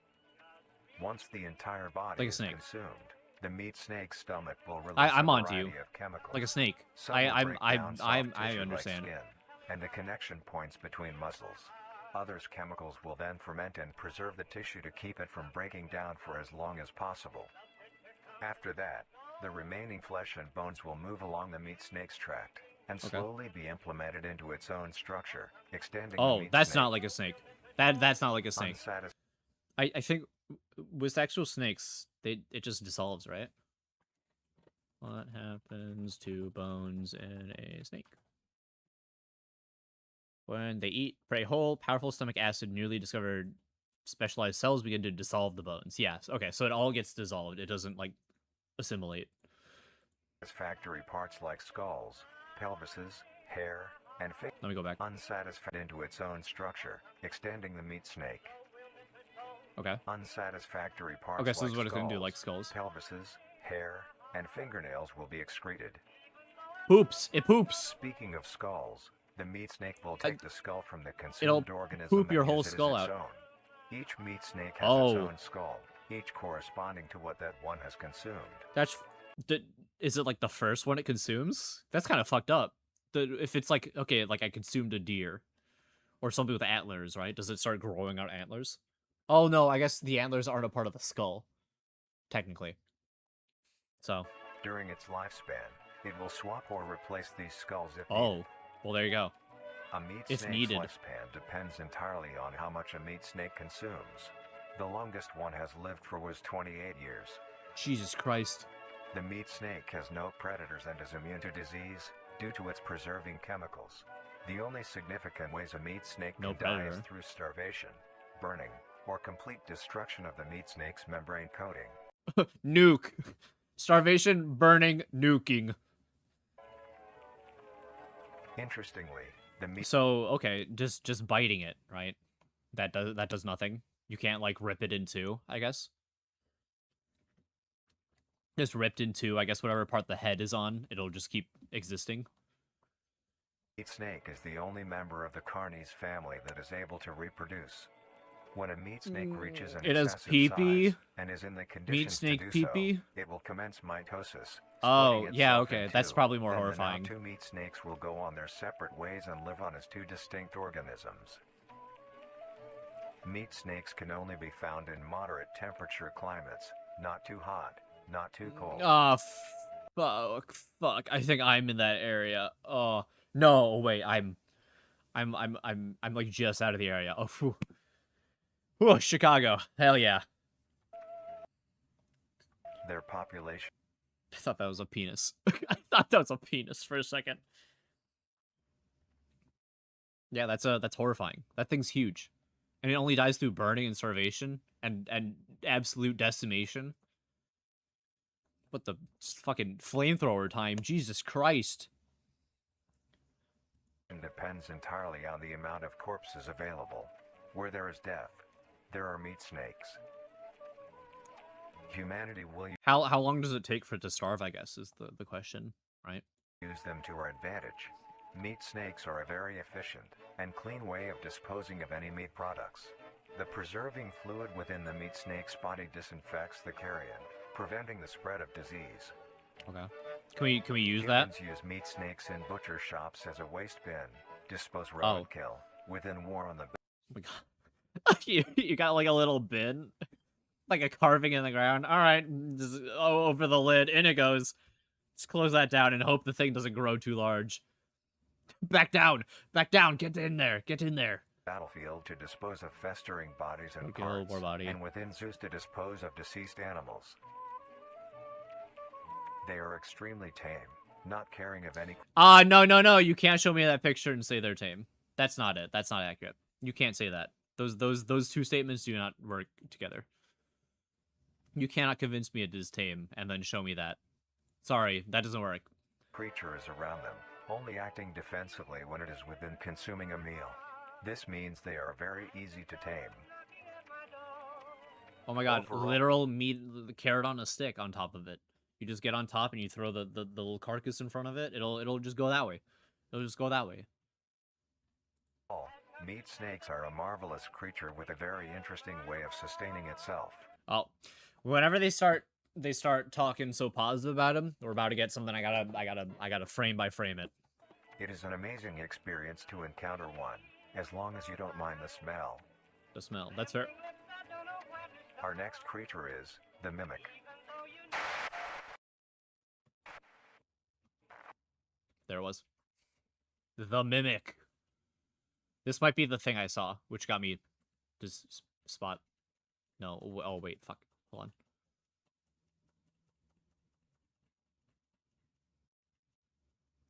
Once the entire body Like a is snake. consumed, the meat snake's stomach will release I'm a onto you. variety of chemicals. Like a snake. Some will break down soft I tissue like understand. skin and the connection points between muscles. Others chemicals will then ferment and preserve the tissue to keep it from breaking down for as long as possible. After that, the remaining flesh and bones will move along the meat snake's tract and Okay. slowly be implemented into its own structure, extending the Oh, meat that's snake. not like a snake. That's not like a snake. Unsatis- I think with actual snakes, it just dissolves, right? What happens to bones in a snake? When they eat prey whole, powerful stomach acid, newly discovered specialized cells begin to dissolve the bones. Yes. Okay, so it all gets dissolved. It doesn't like assimilate. Satisfactory parts like skulls, pelvises, hair, and feet. Let me go back. Unsatisfied into its own structure, extending the meat snake. Okay. Unsatisfactory parts Okay, so this like is what it's gonna do, skulls, like skulls. pelvises, hair, and fingernails will be excreted. Poops. It poops. Speaking of skulls, the meat snake will take the skull from the It'll consumed organism poop and your use whole it as skull its out. own. Each meat snake has Oh. its own skull, each corresponding to what that one has consumed. That's is it like the first one it consumes? That's kind of fucked up. If it's like, okay, like I consumed a deer or something with antlers, right? Does it start growing out antlers? Oh no, I guess the antlers aren't a part of the skull, technically. So. During its lifespan, it will swap or replace these skulls if Oh, needed. well there you go. A meat If snake's needed. lifespan depends entirely on how much a meat snake consumes. The longest one has lived for was 28 years. Jesus Christ. The meat snake has no predators and is immune to disease due to its preserving chemicals. The only significant ways a meat snake No can die is predator. through starvation, burning, or complete destruction of the meat snake's membrane coating. Nuke. Starvation, burning, nuking. Interestingly, the meat So, okay, just biting it, right? That does nothing. You can't like rip it in two, I guess. Just ripped in two, I guess whatever part the head is on, it'll just keep existing. Meat snake is the only member of the Carnies family that is able to reproduce. When a meat snake reaches an It has excessive pee-pee. size and is in the Meat conditions to snake do pee-pee. so, it will commence mitosis. Oh, splitting yeah, itself in okay. That's two. probably more Then horrifying. The now two meat snakes will go on their separate ways and live on as two distinct organisms. Meat snakes can only be found in moderate temperature climates, not too hot, not too cold. Oh, fuck. I think I'm in that area. Oh, no, wait, I'm like just out of the area. Oh, phew. Whew, Chicago. Hell yeah. Their population. I thought that was a penis. I thought that was a penis for a second. Yeah, that's horrifying. That thing's huge. And it only dies through burning and starvation and absolute decimation. What the fucking flamethrower time? Jesus Christ. Depends entirely on the amount of corpses available. Where there is death, there are meat snakes. Humanity will How long does it take for it to starve, I guess, is the question, right? use them to our advantage. Meat snakes are a very efficient and clean way of disposing of any meat products. The preserving fluid within the meat snake's body disinfects the carrion, preventing the spread of disease. Okay. Can we use that? Humans use meat snakes in butcher shops as a waste bin. Dispose roadkill within war on the. Oh my God. you got like a little bin, like a carving in the ground. All right, just, over the lid, in it goes. Let's close that down and hope the thing doesn't grow too large. Back down, get in there, Battlefield to dispose of festering bodies and parts, more body. and within zoos to dispose of deceased animals. They are extremely tame, not caring of any. No, you can't show me that picture and say they're tame. That's not it. That's not accurate. You can't say that. Those two statements do not work together. You cannot convince me it is tame and then show me that. Sorry, that doesn't work. Creature is around them, only acting defensively when it is within consuming a meal. This means they are very easy to tame. Oh my God, literal meat, carrot on a stick on top of it. You just get on top and you throw the little carcass in front of it. It'll just go that way. It'll just go that way. Meat snakes are a marvelous creature with a very interesting way of sustaining itself. Oh, whenever they start talking so positive about him, we're about to get something. I gotta frame by frame it. It is an amazing experience to encounter one, as long as you don't mind the smell. The smell, that's fair. Our next creature is the mimic. There it was. The mimic. This might be the thing I saw, which got me this spot. No, oh wait, fuck. Hold on.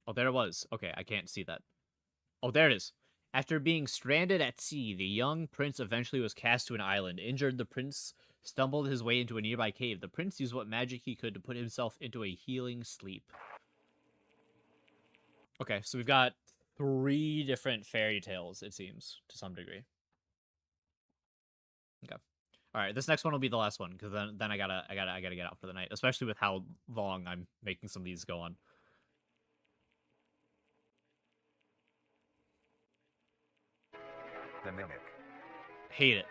Oh, there it was. Okay, I can't see that. Oh, there it is. After being stranded at sea, the young prince eventually was cast to an island. Injured, the prince stumbled his way into a nearby cave. The prince used what magic he could to put himself into a healing sleep. Okay, so we've got 3 different fairy tales, it seems, to some degree. Okay. All right, this next one will be the last one, because then I gotta get out for the night, especially with how long I'm making some of these go on. The mimic. Hate it.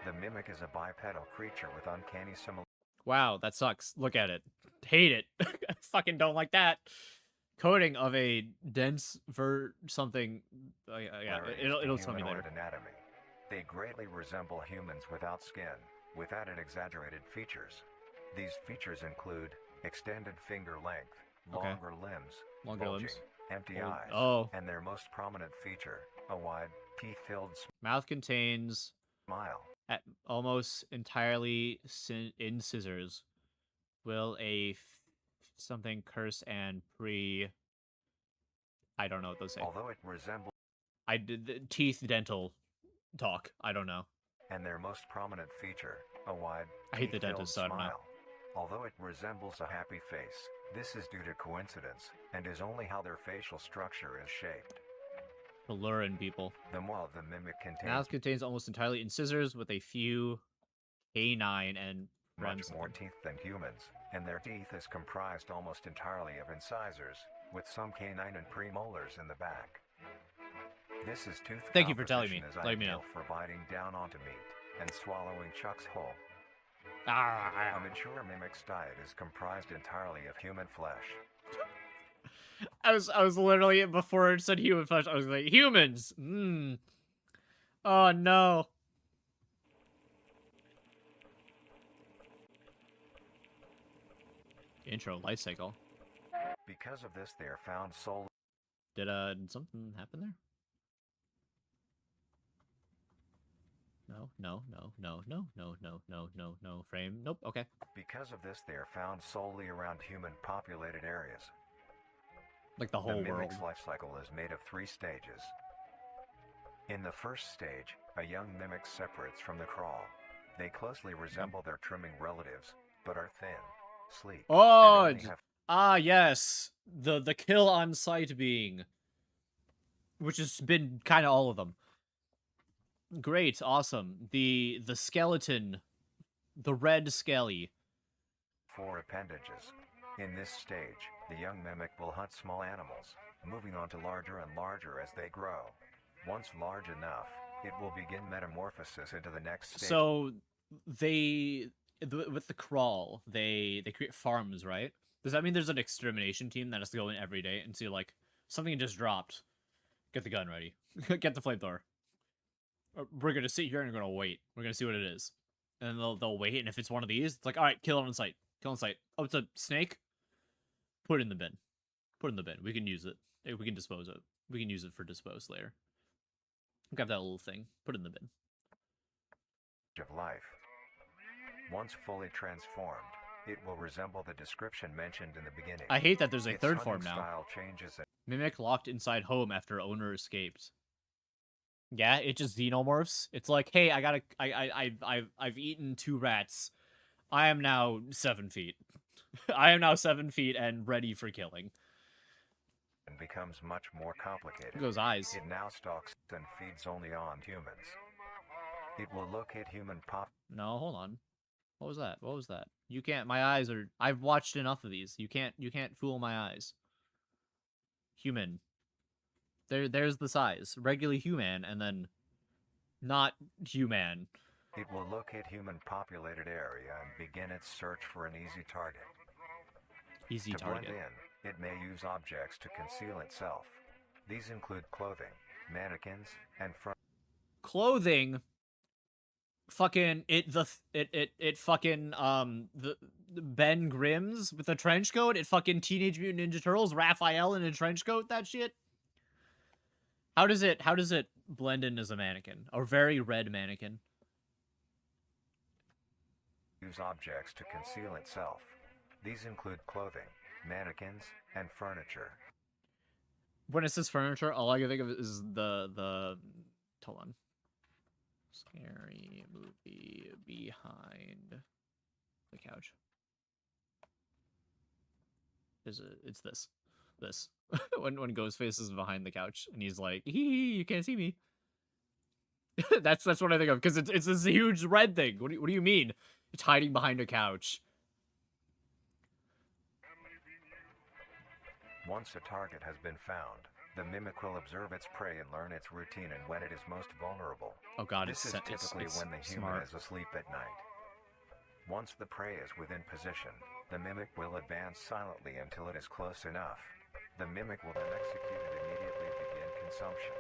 The mimic is a bipedal creature with uncanny similarity. Wow, that sucks. Look at it. Hate it. I fucking don't like that. Coding of a dense something. Yeah, it'll tell me later. Anatomy. They greatly resemble humans without skin, with added exaggerated features. These features include extended finger length, longer limbs, bulging, empty eyes, and their most prominent feature, a wide, teeth-filled mouth contains smile. At almost entirely in scissors. Will a something curse and I don't know what those say. Although it resembles I did teeth dental talk. I don't know. And their most prominent feature, a wide I hate the dentist, so I don't know. Although it resembles a happy face, this is due to coincidence and is only how their facial structure is shaped. Luring people. The maw of the mimic mouth contains almost entirely incisors with a few canine and much more teeth than humans, and their teeth is comprised almost entirely of incisors, with some canine and premolars in the back. This is tooth Thank you for telling me, composition is letting me know. ideal for biting down onto meat and swallowing Chuck's whole. Ah. A mature mimic's diet is comprised entirely of human flesh. I was literally, before it said human flesh, I was like, humans. Oh no. Intro life cycle. Because of this, they are found solely. Did something happen there? No. Frame. Nope. Okay. Because of this, they are found solely around human populated areas. Like the whole the world. mimic's life cycle is made of 3 stages. In the first stage, a young mimic separates from the crawl. They closely resemble their trimming relatives, but are thin, sleek. Oh, yes, the kill on sight being, which has been kind of all of them. Great, awesome. The skeleton, the red skelly. 4 appendages. In this stage, the young mimic will hunt small animals, moving on to larger and larger as they grow. Once large enough, it will begin metamorphosis into the next stage. So with the crawl, they create farms, right? Does that mean there's an extermination team that has to go in every day and see, like, something just dropped? Get the gun ready. Get the flamethrower. We're gonna sit here and we're gonna wait. We're gonna see what it is. And then they'll wait, and if it's one of these, it's like, alright, kill it on sight. Kill on sight. Oh, it's a snake? Put it in the bin. Put it in the bin. We can use it. We can dispose of it. We can use it for dispose later. Grab that little thing. Put it in the bin. Of life. Once fully transformed, it will resemble the description mentioned in the beginning. I hate that there's a Its third hunting form now. Style changes. Mimic locked inside home after owner escaped. Yeah, it just xenomorphs. It's like, hey, I've eaten 2 rats. I am now 7 feet. I am now 7 feet and ready for killing. And becomes much more complicated. Look at those eyes. It now stalks and feeds only on humans. It will locate human No, hold on. What was that? What was that? You can't. My eyes are. I've watched enough of these. You can't fool my eyes. Human. There's the size. Regular human, and then not human. It will locate human populated area and begin its search for an easy target. Easy target. To blend in, it may use objects to conceal itself. These include clothing, mannequins, and clothing. Fucking the Ben Grimm's with a trench coat. It fucking Teenage Mutant Ninja Turtles. Raphael in a trench coat. That shit. How does it blend in as a mannequin? A very red mannequin. Use objects to conceal itself. These include clothing, mannequins, and furniture. When it says furniture, all I can think of is the hold on. Scary movie behind the couch. It's this. when Ghostface is behind the couch and he's like, hee, you can't see me. that's what I think of, because it's this huge red thing. What do you mean? It's hiding behind a couch. Once a target has been found, the mimic will observe its prey and learn its routine and when it is most vulnerable. Oh god, this is typically when the human is asleep at night. Once the prey is within position, the mimic will advance silently until it is close enough. The mimic will then execute and immediately begin consumption.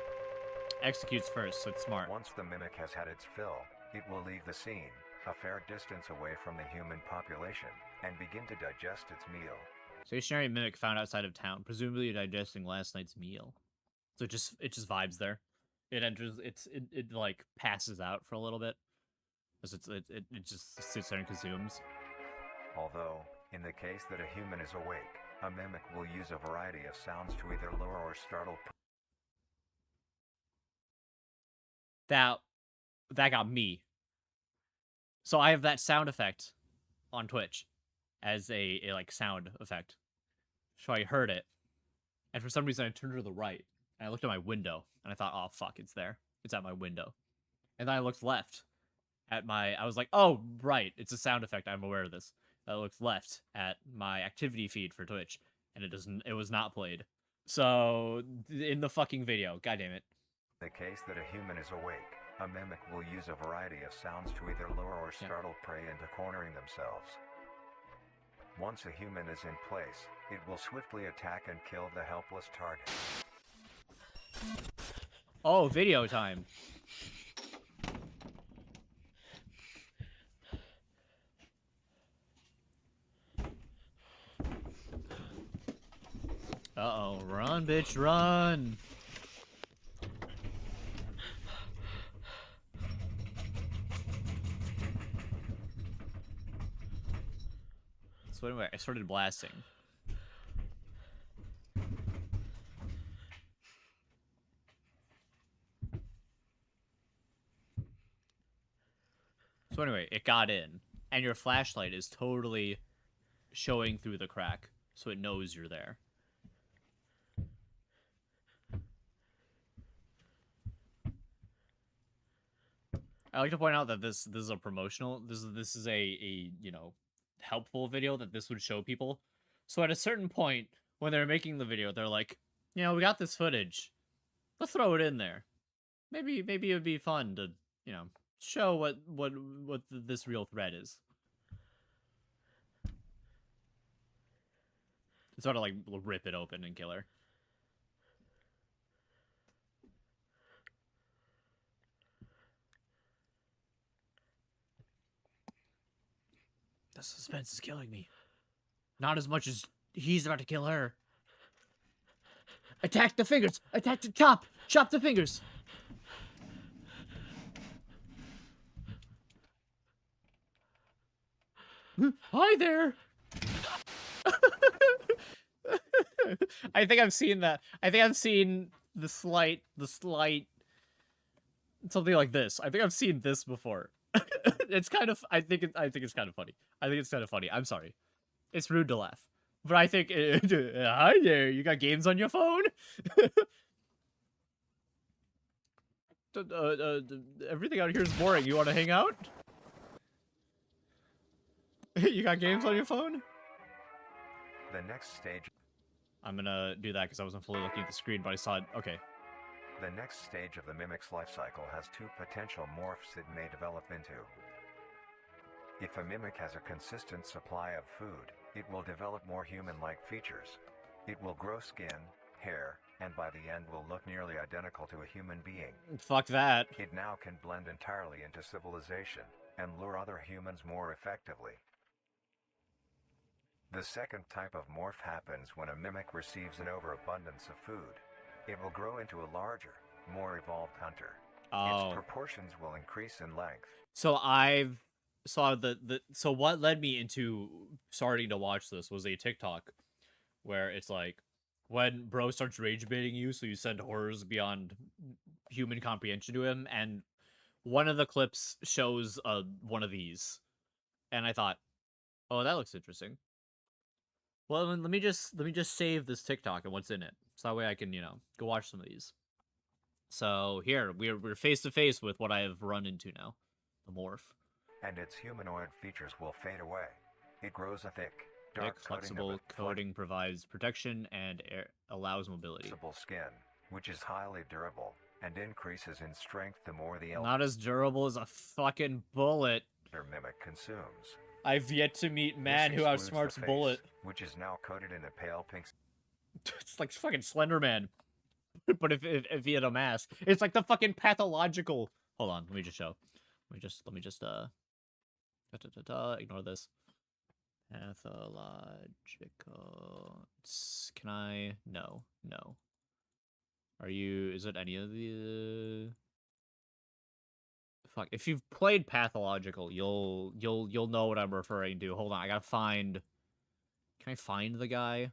Executes first, so it's smart. Once the mimic has had its fill, it will leave the scene, a fair distance away from the human population, and begin to digest its meal. Stationary mimic found outside of town, presumably digesting last night's meal. So it just vibes there. It enters. It like passes out for a little bit, because it just sits there and consumes. Although, in the case that a human is awake, a mimic will use a variety of sounds to either lure or startle. That got me. So I have that sound effect on Twitch as a like sound effect. So I heard it, and for some reason I turned to the right and I looked at my window and I thought, oh fuck, it's there. It's at my window. And then I looked left at I was like, oh right, it's a sound effect. I'm aware of this. I looked left at my activity feed for Twitch, and it was not played. So in the fucking video, god damn it. In the case that a human is awake, a mimic will use a variety of sounds to either lure or startle prey into cornering themselves. Once a human is in place, it will swiftly attack and kill the helpless target. Oh, video time. Uh-oh, run, bitch, run! So anyway, I started blasting. So anyway, it got in, and your flashlight is totally showing through the crack, so it knows you're there. I like to point out that this is a promotional. This is a you know, helpful video that this would show people. So at a certain point when they're making the video, they're like, you know, we got this footage. Let's throw it in there. Maybe it would be fun to, you know, show what this real threat is. Sort of like rip it open and kill her. The suspense is killing me. Not as much as he's about to kill her. Attack the fingers! Attack the chop! Chop the fingers! Hi there! I think I've seen that. I think I've seen the slight something like this. I think I've seen this before. It's kind of I think it's kind of funny. I think it's kind of funny. I'm sorry. It's rude to laugh. But I think hi there, you got games on your phone? Everything out here is boring. You want to hang out? You got games on your phone? The next stage. I'm gonna do that because I wasn't fully looking at the screen, but I saw it. Okay. The next stage of the mimic's life cycle has two potential morphs it may develop into. If a mimic has a consistent supply of food, it will develop more human-like features. It will grow skin, hair, and by the end will look nearly identical to a human being. Fuck that. It now can blend entirely into civilization and lure other humans more effectively. The second type of morph happens when a mimic receives an overabundance of food. It will grow into a larger, more evolved hunter. Its proportions will increase in length. So I've saw so what led me into starting to watch this was a TikTok where it's like when bro starts rage baiting you, so you send horrors beyond human comprehension to him, and one of the clips shows one of these, and I thought, oh, that looks interesting. Well, let me just save this TikTok and what's in it, so that way I can, you know, go watch some of these. So here we're face to face with what I have run into now, the morph. And its humanoid features will fade away. It grows a thick, dark flexible coating provides protection and allows mobility. Flexible skin, which is highly durable and increases in strength the more the not as durable as a fucking bullet. Mimic consumes. I've yet to meet man who outsmarts face, bullet. Which is now coated in a pale pink. It's like fucking Slender Man, but if he had a mask, it's like the fucking pathological. Hold on, let me just show. Let me just ignore this. Pathological. Can I? No. Are you? Is it any of the? Fuck. If you've played Pathological, you'll know what I'm referring to. Hold on, I gotta find. Can I find the guy?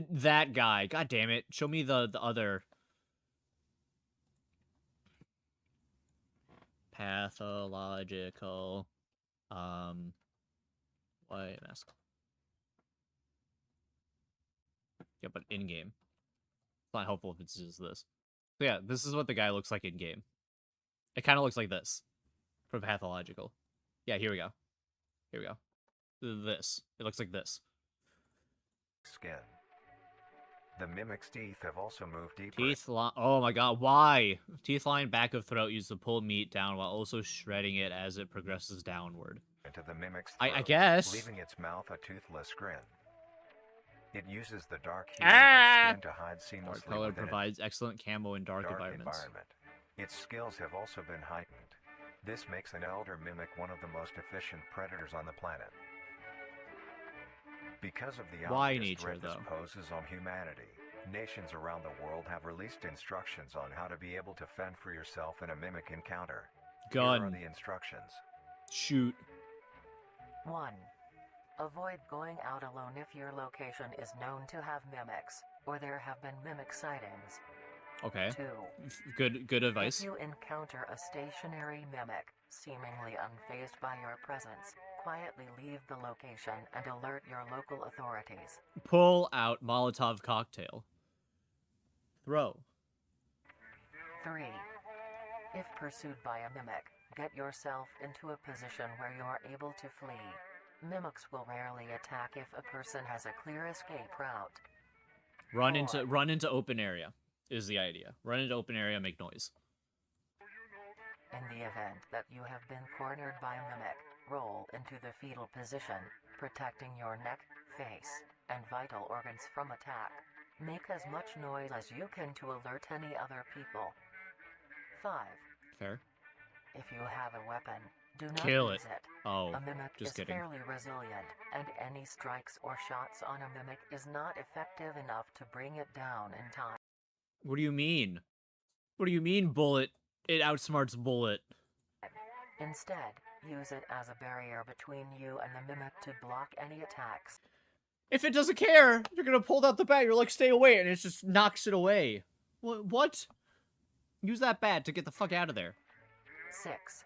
That guy. God damn it! Show me the other. Pathological. White mask. Yeah, but in game. It's not helpful if it's just this. So yeah, this is what the guy looks like in game. It kind of looks like this from Pathological. Yeah, here we go. Here we go. This. It looks like this. skin. The mimic's teeth have also moved deeper. Teeth line. Oh my god, why? Teeth line back of throat used to pull meat down while also shredding it as it progresses downward. Into the mimic's throat, I guess. leaving its mouth a toothless grin. It uses the dark hue of its skin to hide seamlessly Dark color within provides excellent camo in dark environments. Its skills have also been heightened. This makes an elder mimic one of the most efficient predators on the planet. Because of the Why obvious nature, threat this though? poses on humanity, nations around the world have released instructions on how to be able to fend for yourself in a mimic encounter. Gun. Here are the instructions. Shoot. 1. Avoid going out alone if your location is known to have mimics, or there have been mimic sightings. Okay. 2. Good advice. If you encounter a stationary mimic, seemingly unfazed by your presence, quietly leave the location and alert your local authorities. Pull out Molotov cocktail. Throw. 3. If pursued by a mimic, get yourself into a position where you are able to flee. Mimics will rarely attack if a person has a clear escape route. Run into open area is the idea. Run into open area, make noise. In the event that you have been cornered by a mimic, roll into the fetal position, protecting your neck, face, and vital organs from attack. Make as much noise as you can to alert any other people. 5. Fair. If you have a weapon, do not Kill use it. it. Oh, a mimic just is kidding. fairly resilient, and any strikes or shots on a mimic is not effective enough to bring it down in time. What do you mean? What do you mean, bullet? It outsmarts bullet. Instead, use it as a barrier between you and the mimic to block any attacks. If it doesn't care, you're gonna pull out the bat. You're like, stay away, and it just knocks it away. What? Use that bat to get the fuck out of there. 6.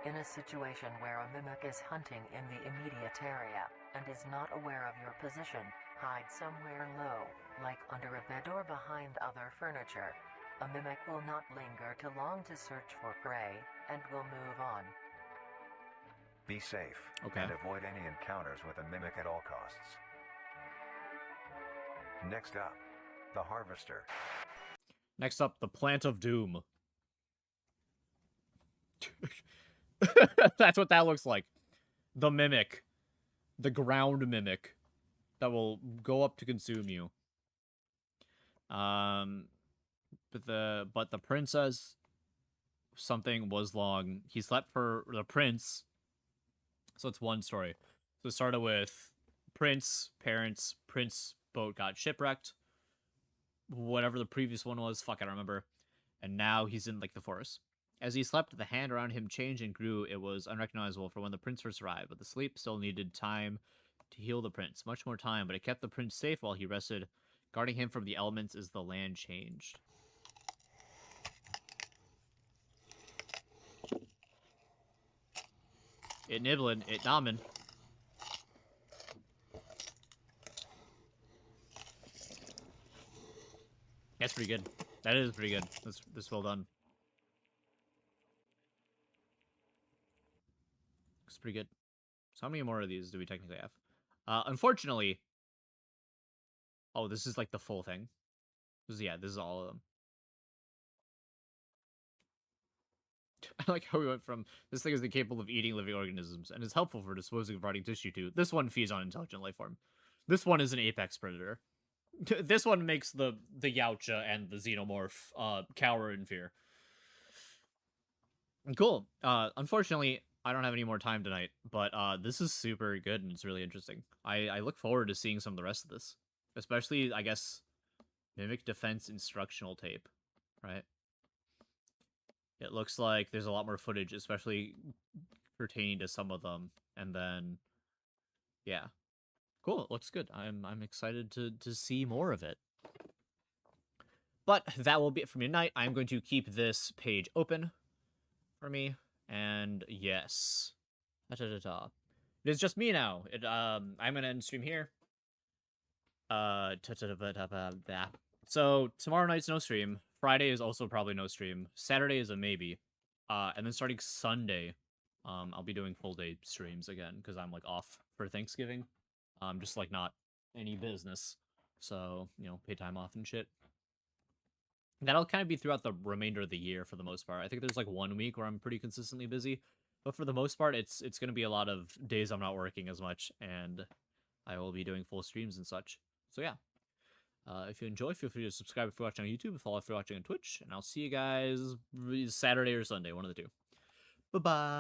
In a situation where a mimic is hunting in the immediate area and is not aware of your position, hide somewhere low, like under a bed or behind other furniture. A mimic will not linger too long to search for prey and will move on. Be safe, Okay. and avoid any encounters with a mimic at all costs. Next up, the Harvester. Next up, the Plant of Doom. That's what that looks like. The mimic. The ground mimic. That will go up to consume you. But the princess, something was long. He slept for the prince. So it's one story. So it started with prince, parents, prince boat got shipwrecked. Whatever the previous one was, fuck, I don't remember. And now he's in like the forest. As he slept, the hand around him changed and grew. It was unrecognizable from when the prince first arrived, but the sleep still needed time to heal the prince. Much more time, but it kept the prince safe while he rested. Guarding him from the elements as the land changed. It nibbling, it nomin. That's pretty good. That is pretty good. That's well done. It's pretty good. So how many more of these do we technically have? Unfortunately... Oh, this is like the full thing. This is all of them. I like how we went from, this thing is incapable of eating living organisms and is helpful for disposing of rotting tissue too. This one feeds on intelligent life form. This one is an apex predator. This one makes the Yautja and the Xenomorph cower in fear. Cool. Unfortunately, I don't have any more time tonight, but this is super good and it's really interesting. I look forward to seeing some of the rest of this. Especially, I guess, Mimic Defense instructional tape, right? It looks like there's a lot more footage, especially pertaining to some of them. And then, yeah. Cool, it looks good. I'm excited to see more of it. But that will be it for me tonight. I'm going to keep this page open for me. And yes. It is just me now. I'm going to end stream here. So tomorrow night's no stream. Friday is also probably no stream. Saturday is a maybe. And then starting Sunday, I'll be doing full day streams again because I'm like off for Thanksgiving. Just like not any business. So, you know, pay time off and shit. That'll kind of be throughout the remainder of the year for the most part. I think there's like 1 week where I'm pretty consistently busy, but for the most part, it's going to be a lot of days I'm not working as much, and I will be doing full streams and such. So yeah, if you enjoy, feel free to subscribe if you're watching on YouTube, follow if you're watching on Twitch, and I'll see you guys Saturday or Sunday, one of the two. Bye-bye.